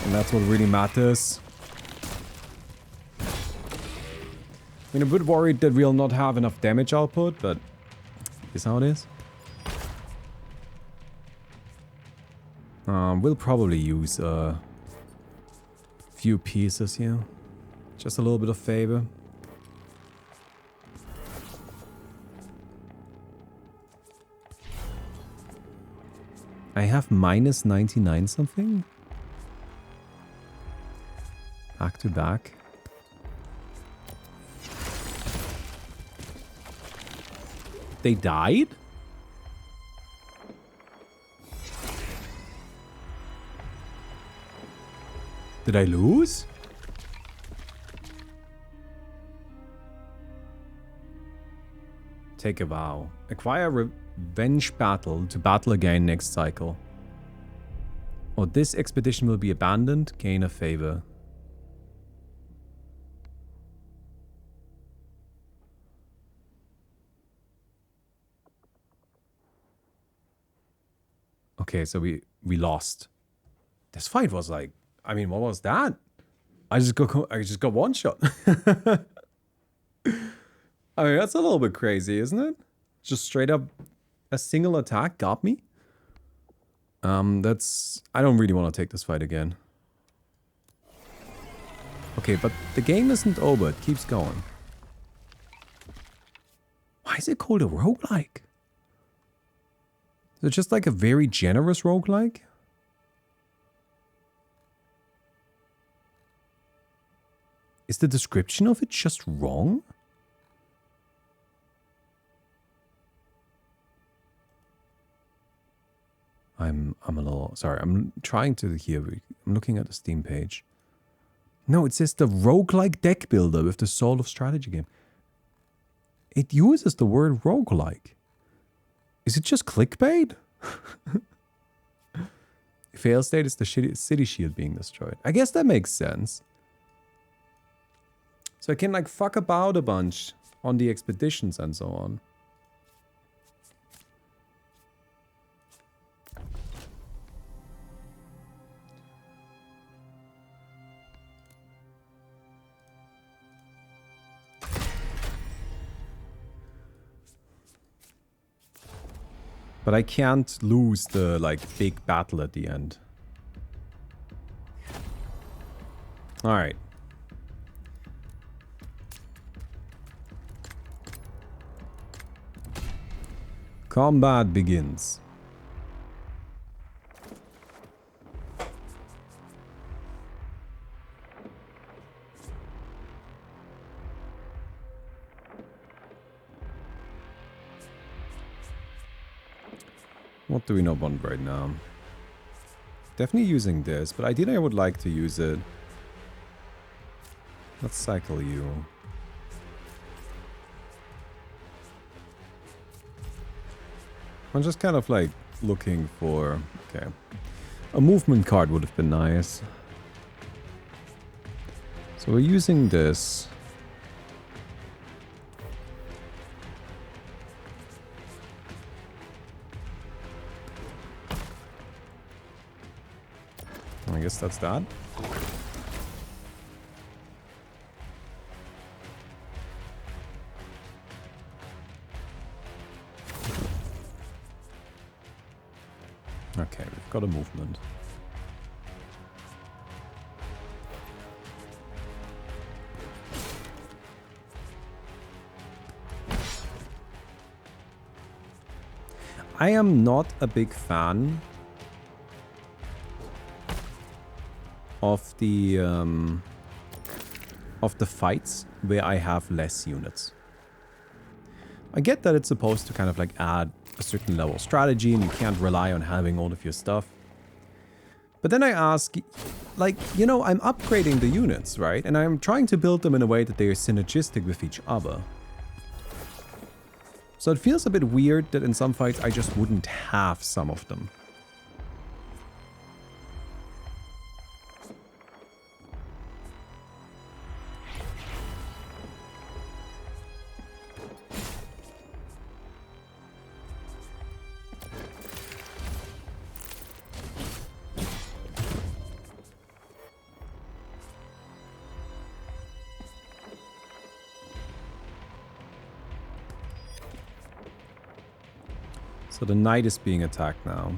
And that's what really matters. I mean, I'm a bit worried that we'll not have enough damage output, but is how it is. We'll probably use a few pieces here. Just a little bit of favor. I have minus 99 something. Back to back. They died? Did I lose? Take a vow. Acquire revenge battle to battle again next cycle. Or this expedition will be abandoned. Gain a favor. Okay, so we lost. This fight was like, I mean, what was that? I just got one shot. I mean, that's a little bit crazy, isn't it? Just straight up a single attack got me. I don't really want to take this fight again. Okay, but the game isn't over. It keeps going. Why is it called a roguelike? Is it just like a very generous roguelike? Is the description of it just wrong? I'm a little sorry. I'm trying to hear. I'm looking at the Steam page. No, it says the roguelike deck builder with the soul of strategy game. It uses the word roguelike. Is it just clickbait? Fail state is the city shield being destroyed. I guess that makes sense. So I can like fuck about a bunch on the expeditions and so on. But I can't lose the like big battle at the end. All right. Combat begins. What do we not want right now? Definitely using this, but ideally I would like to use it. Let's cycle you. I'm just kind of like looking for... Okay. A movement card would have been nice. So we're using this. I guess that's that. Okay, we've got a movement. I am not a big fan of the fights where I have less units. I get that it's supposed to kind of like add a certain level of strategy and you can't rely on having all of your stuff. But then I ask, like, you know, I'm upgrading the units, right? And I'm trying to build them in a way that they are synergistic with each other. So it feels a bit weird that in some fights I just wouldn't have some of them. So the knight is being attacked now.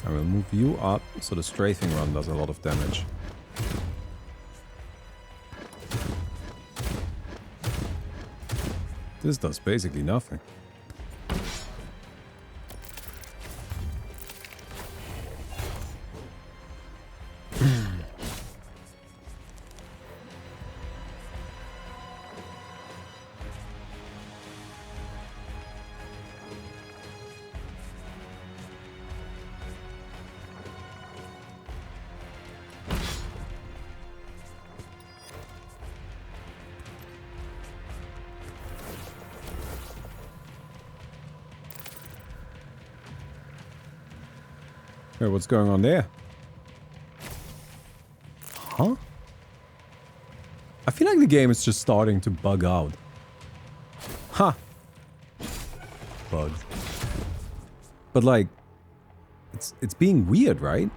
I will move you up so the strafing run does a lot of damage. This does basically nothing. Hey, what's going on there? Huh? I feel like the game is just starting to bug out. Huh. Bugs. But like, it's being weird, right?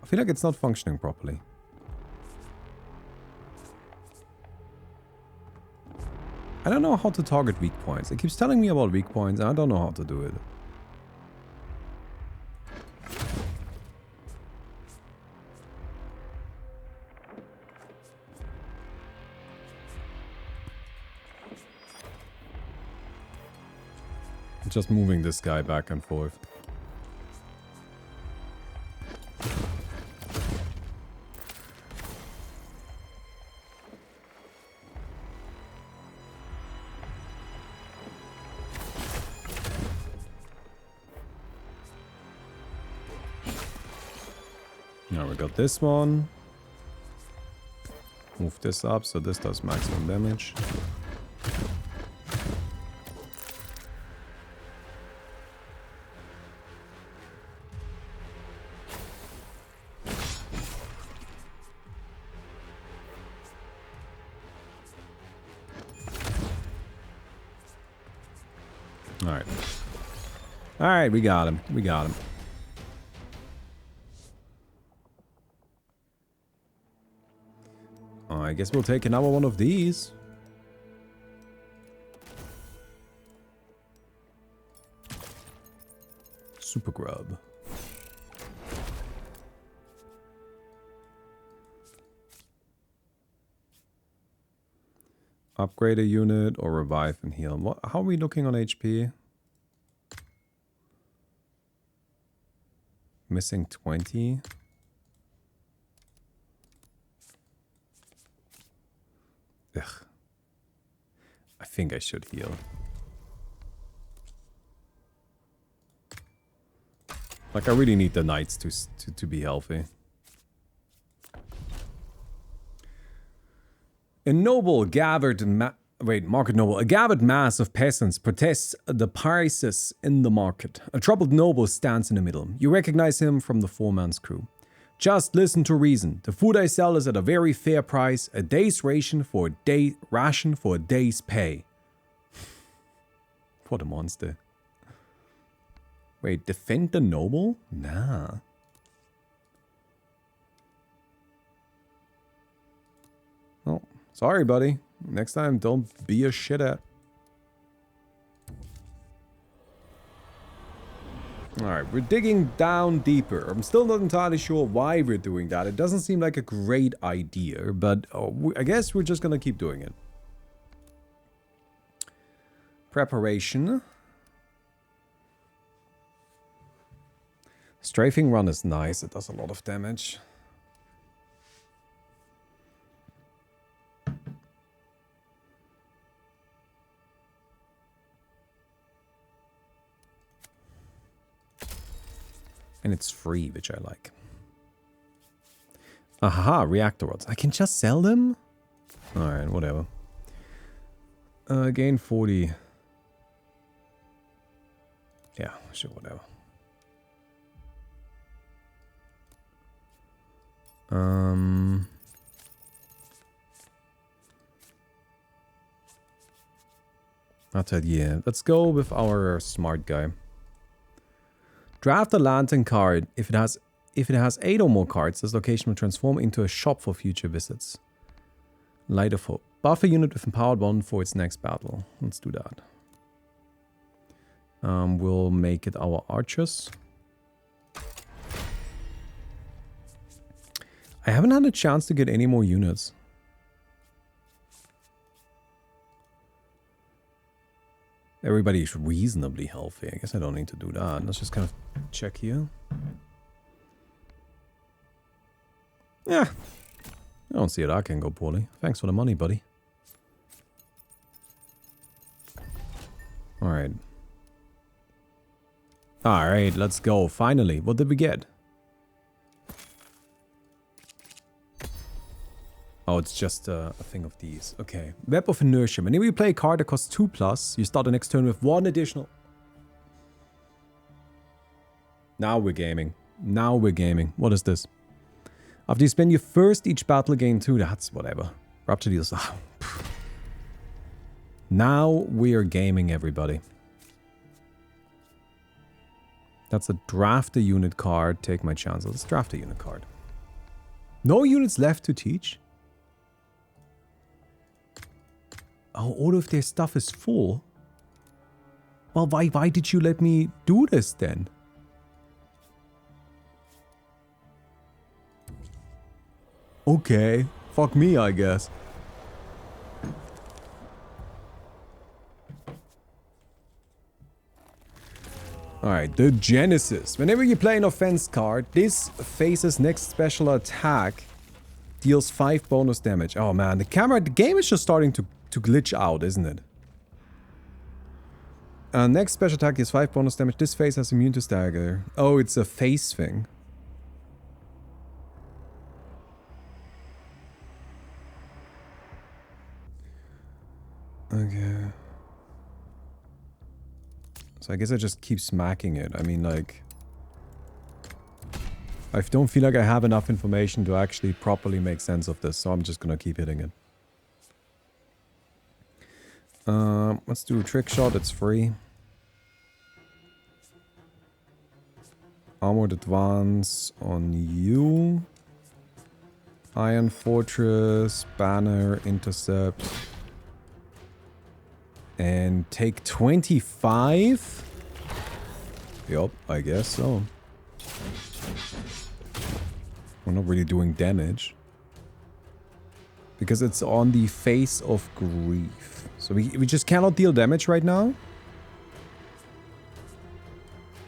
I feel like it's not functioning properly. I don't know how to target weak points. It keeps telling me about weak points and I don't know how to do it. Just moving this guy back and forth. Now we got this one. Move this up so this does maximum damage. Alright. Alright, we got him. We got him. I guess we'll take another one of these. Super grub. Upgrade a unit or revive and heal. What? How are we looking on HP? missing 20. Ugh. I think I should heal. Like, I really need the knights to be healthy. A noble gathered market noble. A gathered mass of peasants protests the prices in the market. A troubled noble stands in the middle. You recognize him from the foreman's crew. Just listen to reason. The food I sell is at a very fair price. A day's ration for a day's pay. What a monster. Wait, defend the noble? Nah. Oh, sorry, buddy. Next time, don't be a shithead. Alright, we're digging down deeper. I'm still not entirely sure why we're doing that. It doesn't seem like a great idea, but I guess we're just gonna keep doing it. Preparation. Strafing run is nice. It does a lot of damage. And it's free, which I like. Aha, reactor rods. I can just sell them? Alright, whatever. Gain 40. Yeah, sure, whatever. Yeah, let's go with our smart guy. Draft a lantern card. If it has 8 or more cards, this location will transform into a shop for future visits. Light of Hope. Buff a unit with empowered bond for its next battle. Let's do that. We'll make it our archers. I haven't had a chance to get any more units. Everybody's reasonably healthy. I guess I don't need to do that. Let's just kind of check here. Yeah. I don't see that can go poorly. Thanks for the money, buddy. Alright. Alright, let's go. Finally. What did we get? Oh, it's just a thing of these. Okay. Web of Inertia. Whenever you play a card that costs 2+, you start the next turn with 1 additional. Now we're gaming. Now we're gaming. What is this? After you spend your first each battle, gain 2. That's whatever. Rupture deals. Oh, now we are gaming, everybody. That's a draft a unit card. Take my chances. Let's draft a unit card. No units left to teach? Oh, all of their stuff is full. Well, why did you let me do this then? Okay, fuck me, I guess. Alright, the Genesis. Whenever you play an offense card, this face's next special attack deals 5 bonus damage. Oh man, the game is just starting to glitch out, isn't it? Next special attack is 5 bonus damage. This face has immune to stagger. Oh, it's a face thing. Okay. So I guess I just keep smacking it. I mean, like... I don't feel like I have enough information to actually properly make sense of this, so I'm just gonna keep hitting it. Let's do a trick shot, it's free. Armored advance on you. Iron Fortress, banner, intercept. And take 25? Yup, I guess so. We're not really doing damage. Because it's on the face of grief. So we just cannot deal damage right now?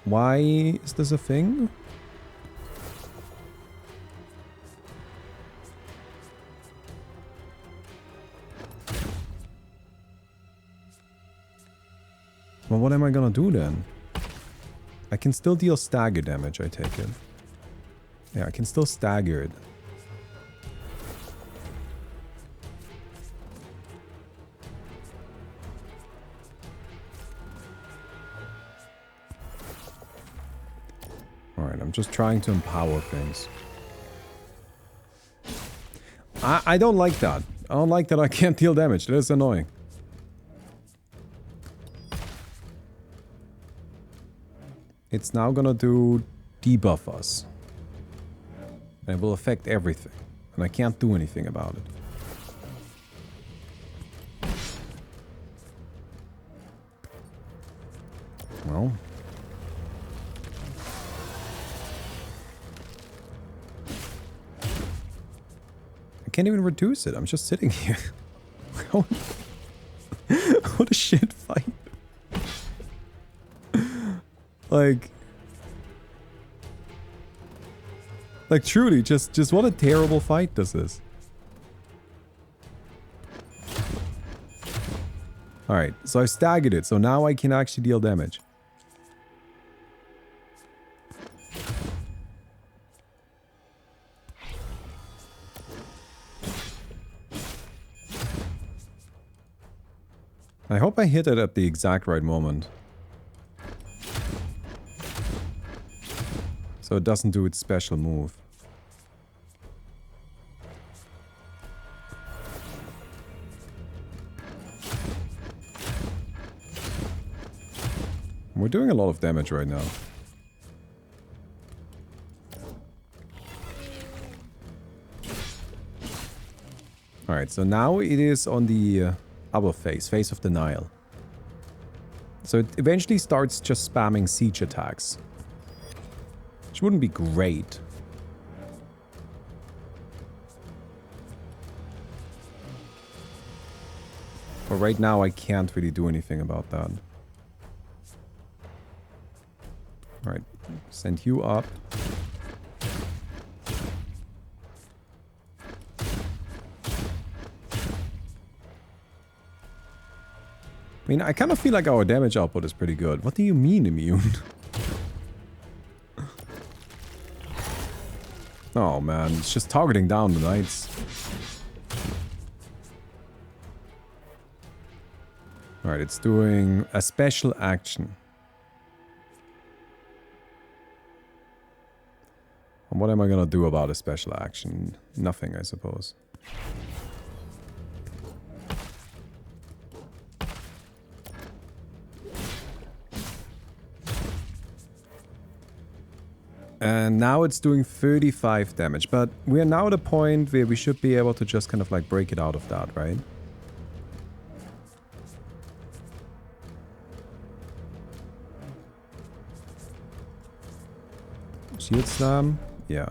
Why is this a thing? Well, what am I gonna do then? I can still deal stagger damage, I take it. Yeah, I can still stagger it. Alright, I'm just trying to empower things. I don't like that. I don't like that I can't deal damage. That is annoying. It's now gonna do debuff us. And it will affect everything. And I can't do anything about it. Well. I can't even reduce it. I'm just sitting here. What a shit fight. Like truly, just what a terrible fight this is. Alright, so I staggered it, so now I can actually deal damage. I hope I hit it at the exact right moment. So it doesn't do its special move. We're doing a lot of damage right now. Alright, so now it is on the other face of the Nile. So it eventually starts just spamming siege attacks. Which wouldn't be great. But right now I can't really do anything about that. Alright, send you up. I mean, I kind of feel like our damage output is pretty good. What do you mean immune? Oh man, it's just targeting down the knights. Alright, it's doing a special action. And what am I gonna do about a special action? Nothing, I suppose. And now it's doing 35 damage, but we are now at a point where we should be able to just kind of like break it out of that, right? Shield slam? Yeah.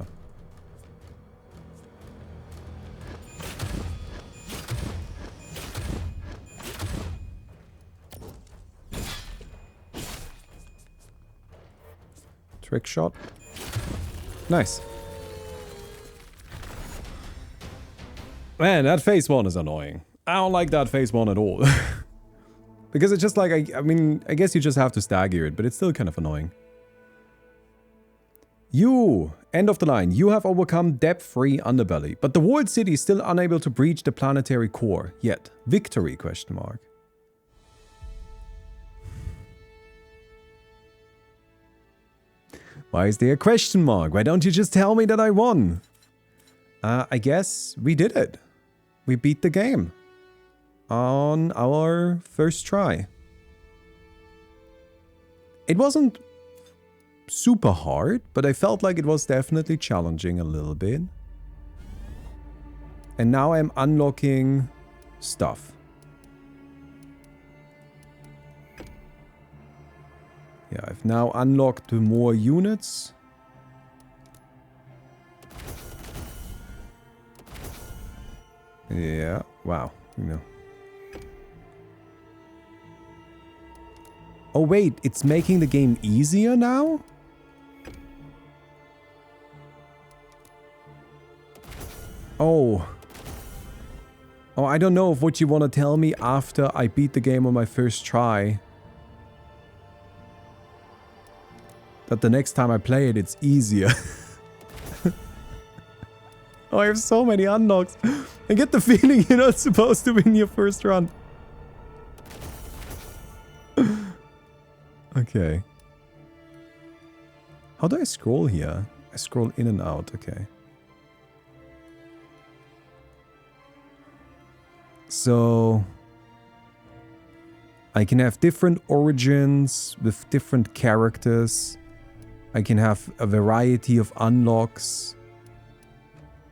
Trick shot. Nice. Man, that phase one is annoying. I don't like that phase one at all. Because it's just like, I mean, I guess you just have to stagger it, but it's still kind of annoying. You, end of the line, you have overcome depth-free underbelly, but the walled city is still unable to breach the planetary core yet. Victory, question mark. Why is there a question mark? Why don't you just tell me that I won? I guess we did it. We beat the game. On our first try. It wasn't super hard, but I felt like it was definitely challenging a little bit. And now I'm unlocking stuff. Yeah, I've now unlocked more units. Yeah, wow, you know. Oh wait, it's making the game easier now? Oh. Oh, I don't know if what you want to tell me after I beat the game on my first try. that the next time I play it, it's easier. Oh, I have so many unlocks. I get the feeling you're not supposed to win your first run. Okay. How do I scroll here? I scroll in and out, okay. So I can have different origins with different characters. I can have a variety of unlocks.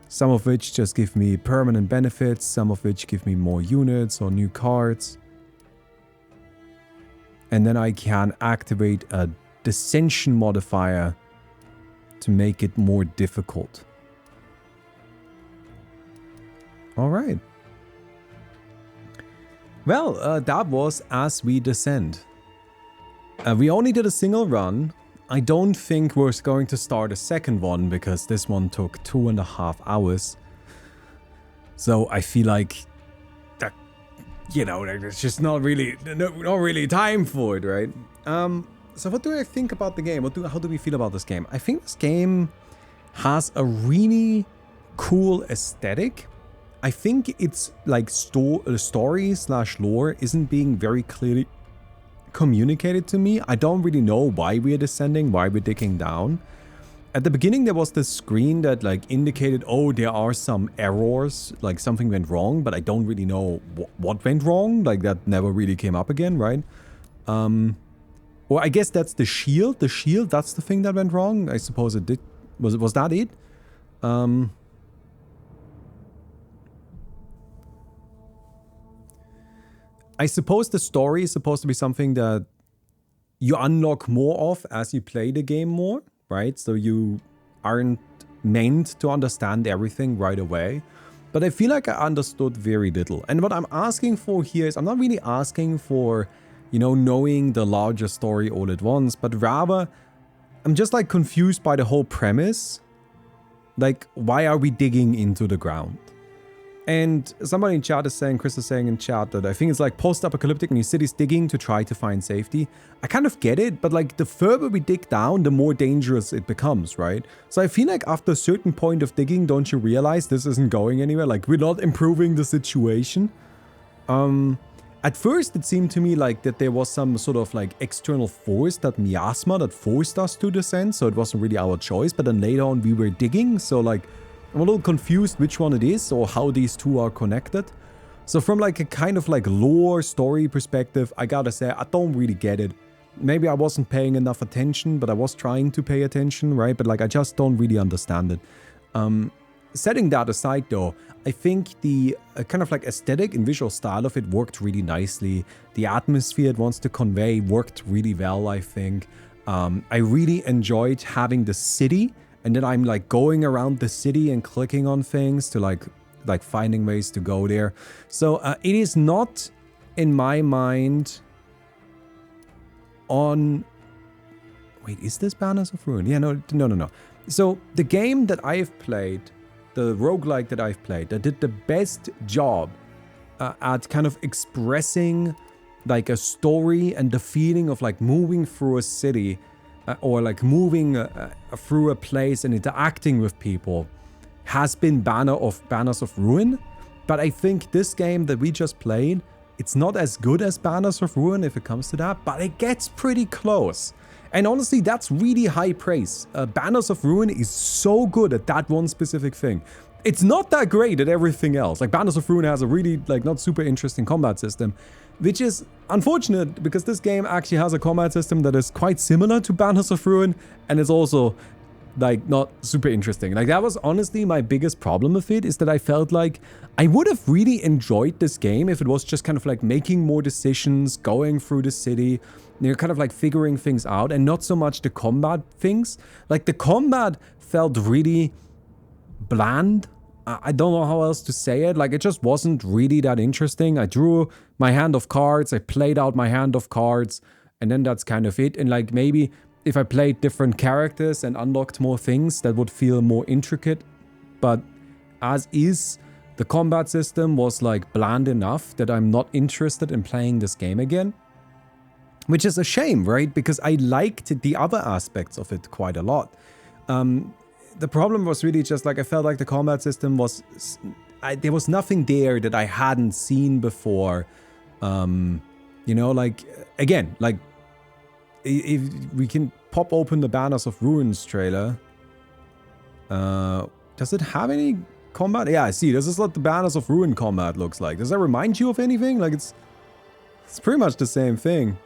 Some of which just give me permanent benefits, some of which give me more units or new cards. And then I can activate a dissension modifier to make it more difficult. Alright. Well, that was As We Descend. We only did a single run. I don't think we're going to start a second one because this one took 2.5 hours. So I feel like that, you know, there's just not really time for it, right? So what do I think about the game? How do we feel about this game? I think this game has a really cool aesthetic. I think it's like story/lore isn't being very clearly communicated to me. I don't really know why we're descending, why we're digging down. At the beginning there was this screen that like indicated, oh, there are some errors, like something went wrong, but I don't really know what went wrong. Like that never really came up again, right? Or I guess that's the shield. The shield, that's the thing that went wrong. I suppose it did. Was that it? I suppose the story is supposed to be something that you unlock more of as you play the game more, right? So you aren't meant to understand everything right away. But I feel like I understood very little. And what I'm asking for here is, I'm not really asking for, you know, knowing the larger story all at once, but rather, I'm just like confused by the whole premise. Like, why are we digging into the ground? And somebody in chat is saying, Chris is saying in chat that I think it's like post-apocalyptic and your city's digging to try to find safety. I kind of get it, but like the further we dig down, the more dangerous it becomes, right? So I feel like after a certain point of digging, don't you realize this isn't going anywhere? Like we're not improving the situation. At first it seemed to me like that there was some sort of like external force, that miasma that forced us to descend, so it wasn't really our choice, but then later on we were digging, so like I'm a little confused which one it is or how these two are connected. So from like a kind of like lore story perspective, I gotta say, I don't really get it. Maybe I wasn't paying enough attention, but I was trying to pay attention, right? But like I just don't really understand it. Setting that aside though, I think the kind of like aesthetic and visual style of it worked really nicely. The atmosphere it wants to convey worked really well, I think. I really enjoyed having the city. And then I'm like going around the city and clicking on things to like finding ways to go there. So it is not, in my mind, on... Wait, is this Banners of Ruin? Yeah, no. So the game that I've played, the roguelike that I've played, that did the best job at kind of expressing like a story and the feeling of like moving through a city or like moving through a place and interacting with people has been Banners of Ruin. But I think this game that we just played, it's not as good as Banners of Ruin if it comes to that, but it gets pretty close. And honestly, that's really high praise. Banners of Ruin is so good at that one specific thing. It's not that great at everything else. Like Banners of Ruin has a really like not super interesting combat system, which is unfortunate because this game actually has a combat system that is quite similar to Banners of Ruin and it's also like not super interesting. Like that was honestly my biggest problem with it, is that I felt like I would have really enjoyed this game if it was just kind of like making more decisions, going through the city, you know, kind of like figuring things out and not so much the combat things. Like the combat felt really bland. I don't know how else to say it. Like it just wasn't really that interesting. I drew my hand of cards, I played out my hand of cards, and then that's kind of it. And like maybe if I played different characters and unlocked more things, that would feel more intricate. But as is, the combat system was like bland enough that I'm not interested in playing this game again. which is a shame, right? Because I liked the other aspects of it quite a lot. The problem was really just like I felt like the combat system was... there was nothing there that I hadn't seen before. You know, like, again, like, if we can pop open the Banners of Ruins trailer. Does it have any combat? Yeah, I see. This is what the Banners of Ruin combat looks like. Does that remind you of anything? Like, it's pretty much the same thing.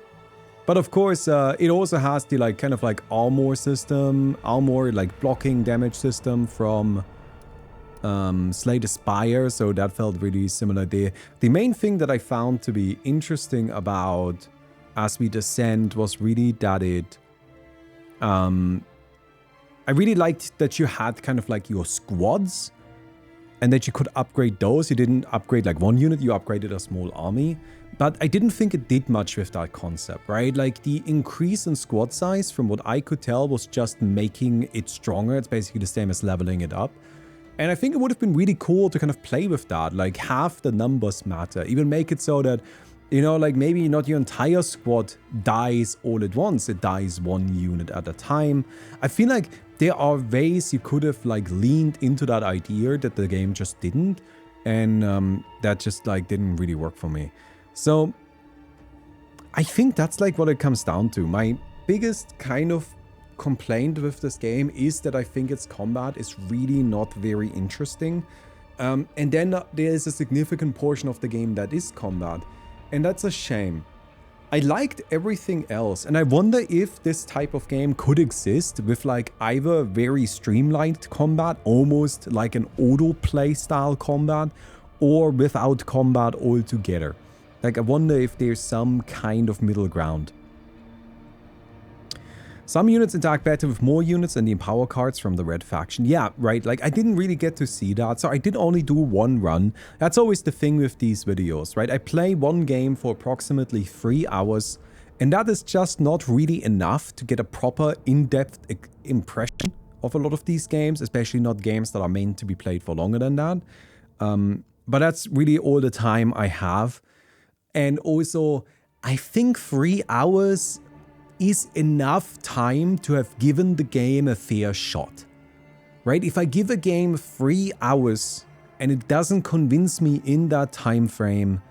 But of course, it also has the like kind of like armor system, armor like blocking damage system from Slay the Spire, so that felt really similar there. The main thing that I found to be interesting about As We Descend was really that it... I really liked that you had kind of like your squads and that you could upgrade those. You didn't upgrade like one unit, you upgraded a small army. But I didn't think it did much with that concept, right? Like the increase in squad size, from what I could tell, was just making it stronger. It's basically the same as leveling it up. And I think it would have been really cool to kind of play with that. Like half the numbers matter. Even make it so that, you know, like maybe not your entire squad dies all at once. It dies one unit at a time. I feel like there are ways you could have like leaned into that idea that the game just didn't. And that just like didn't really work for me. So I think that's like what it comes down to. My biggest kind of complaint with this game is that I think its combat is really not very interesting. And then there is a significant portion of the game that is combat. And that's a shame. I liked everything else. And I wonder if this type of game could exist with like either very streamlined combat, almost like an autoplay style combat, or without combat altogether. Like, I wonder if there's some kind of middle ground. Some units interact better with more units than the Empower cards from the Red faction. Yeah, right, like, I didn't really get to see that, so I did only do one run. That's always the thing with these videos, right? I play one game for approximately 3 hours, and that is just not really enough to get a proper in-depth impression of a lot of these games, especially not games that are meant to be played for longer than that. But that's really all the time I have. And also, I think 3 hours is enough time to have given the game a fair shot, right? If I give a game 3 hours and it doesn't convince me in that time frame,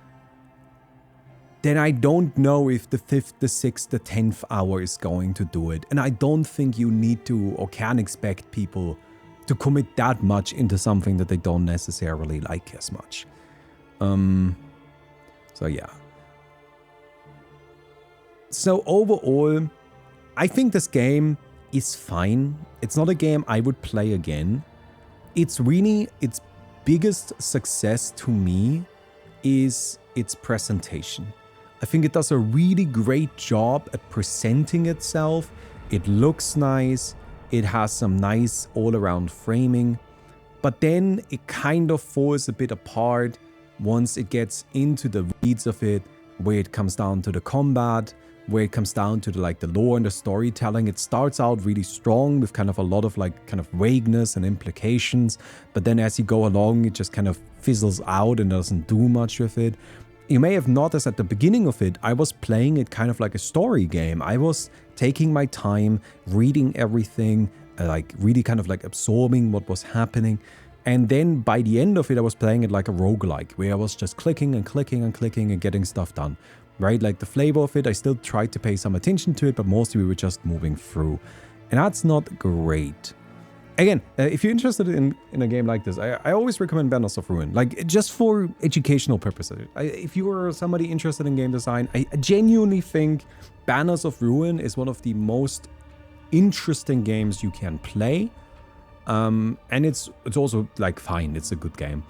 then I don't know if the 5th, the 6th, the 10th hour is going to do it. And I don't think you need to or can expect people to commit that much into something that they don't necessarily like as much. So yeah. So overall, I think this game is fine. It's not a game I would play again. It's really, its biggest success to me is its presentation. I think it does a really great job at presenting itself. It looks nice. It has some nice all-around framing. But then it kind of falls a bit apart once it gets into the weeds of it, where it comes down to the combat, where it comes down to the lore and the storytelling. It starts out really strong with kind of a lot of kind of vagueness and implications, but then as you go along, it just kind of fizzles out and doesn't do much with it. You may have noticed at the beginning of it, I was playing it kind of like a story game. I was taking my time, reading everything, really kind of absorbing what was happening. And then by the end of it, I was playing it like a roguelike, where I was just clicking and clicking and clicking and getting stuff done, right? Like the flavor of it, I still tried to pay some attention to it, but mostly we were just moving through. And that's not great. Again, if you're interested in a game like this, I always recommend Banners of Ruin, like just for educational purposes. If you are somebody interested in game design, I genuinely think Banners of Ruin is one of the most interesting games you can play. And it's also fine. It's a good game.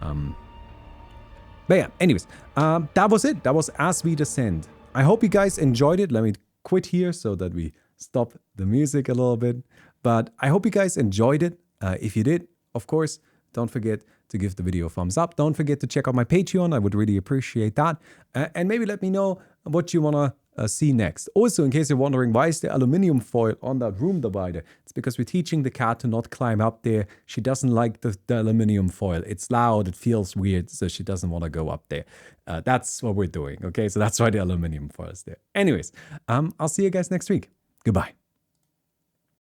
But yeah, anyways, that was it. That was As We Descend. I hope you guys enjoyed it. Let me quit here so that we stop the music a little bit. But I hope you guys enjoyed it. If you did, of course, don't forget to give the video a thumbs up. Don't forget to check out my Patreon. I would really appreciate that. And maybe let me know what you want see next. Also, in case you're wondering, why is the aluminum foil on that room divider? It's because we're teaching the cat to not climb up there. She doesn't like the aluminum foil. It's loud, it feels weird, so she doesn't want to go up there. That's what we're doing, okay? So that's why the aluminum foil is there. Anyways, I'll see you guys next week. Goodbye.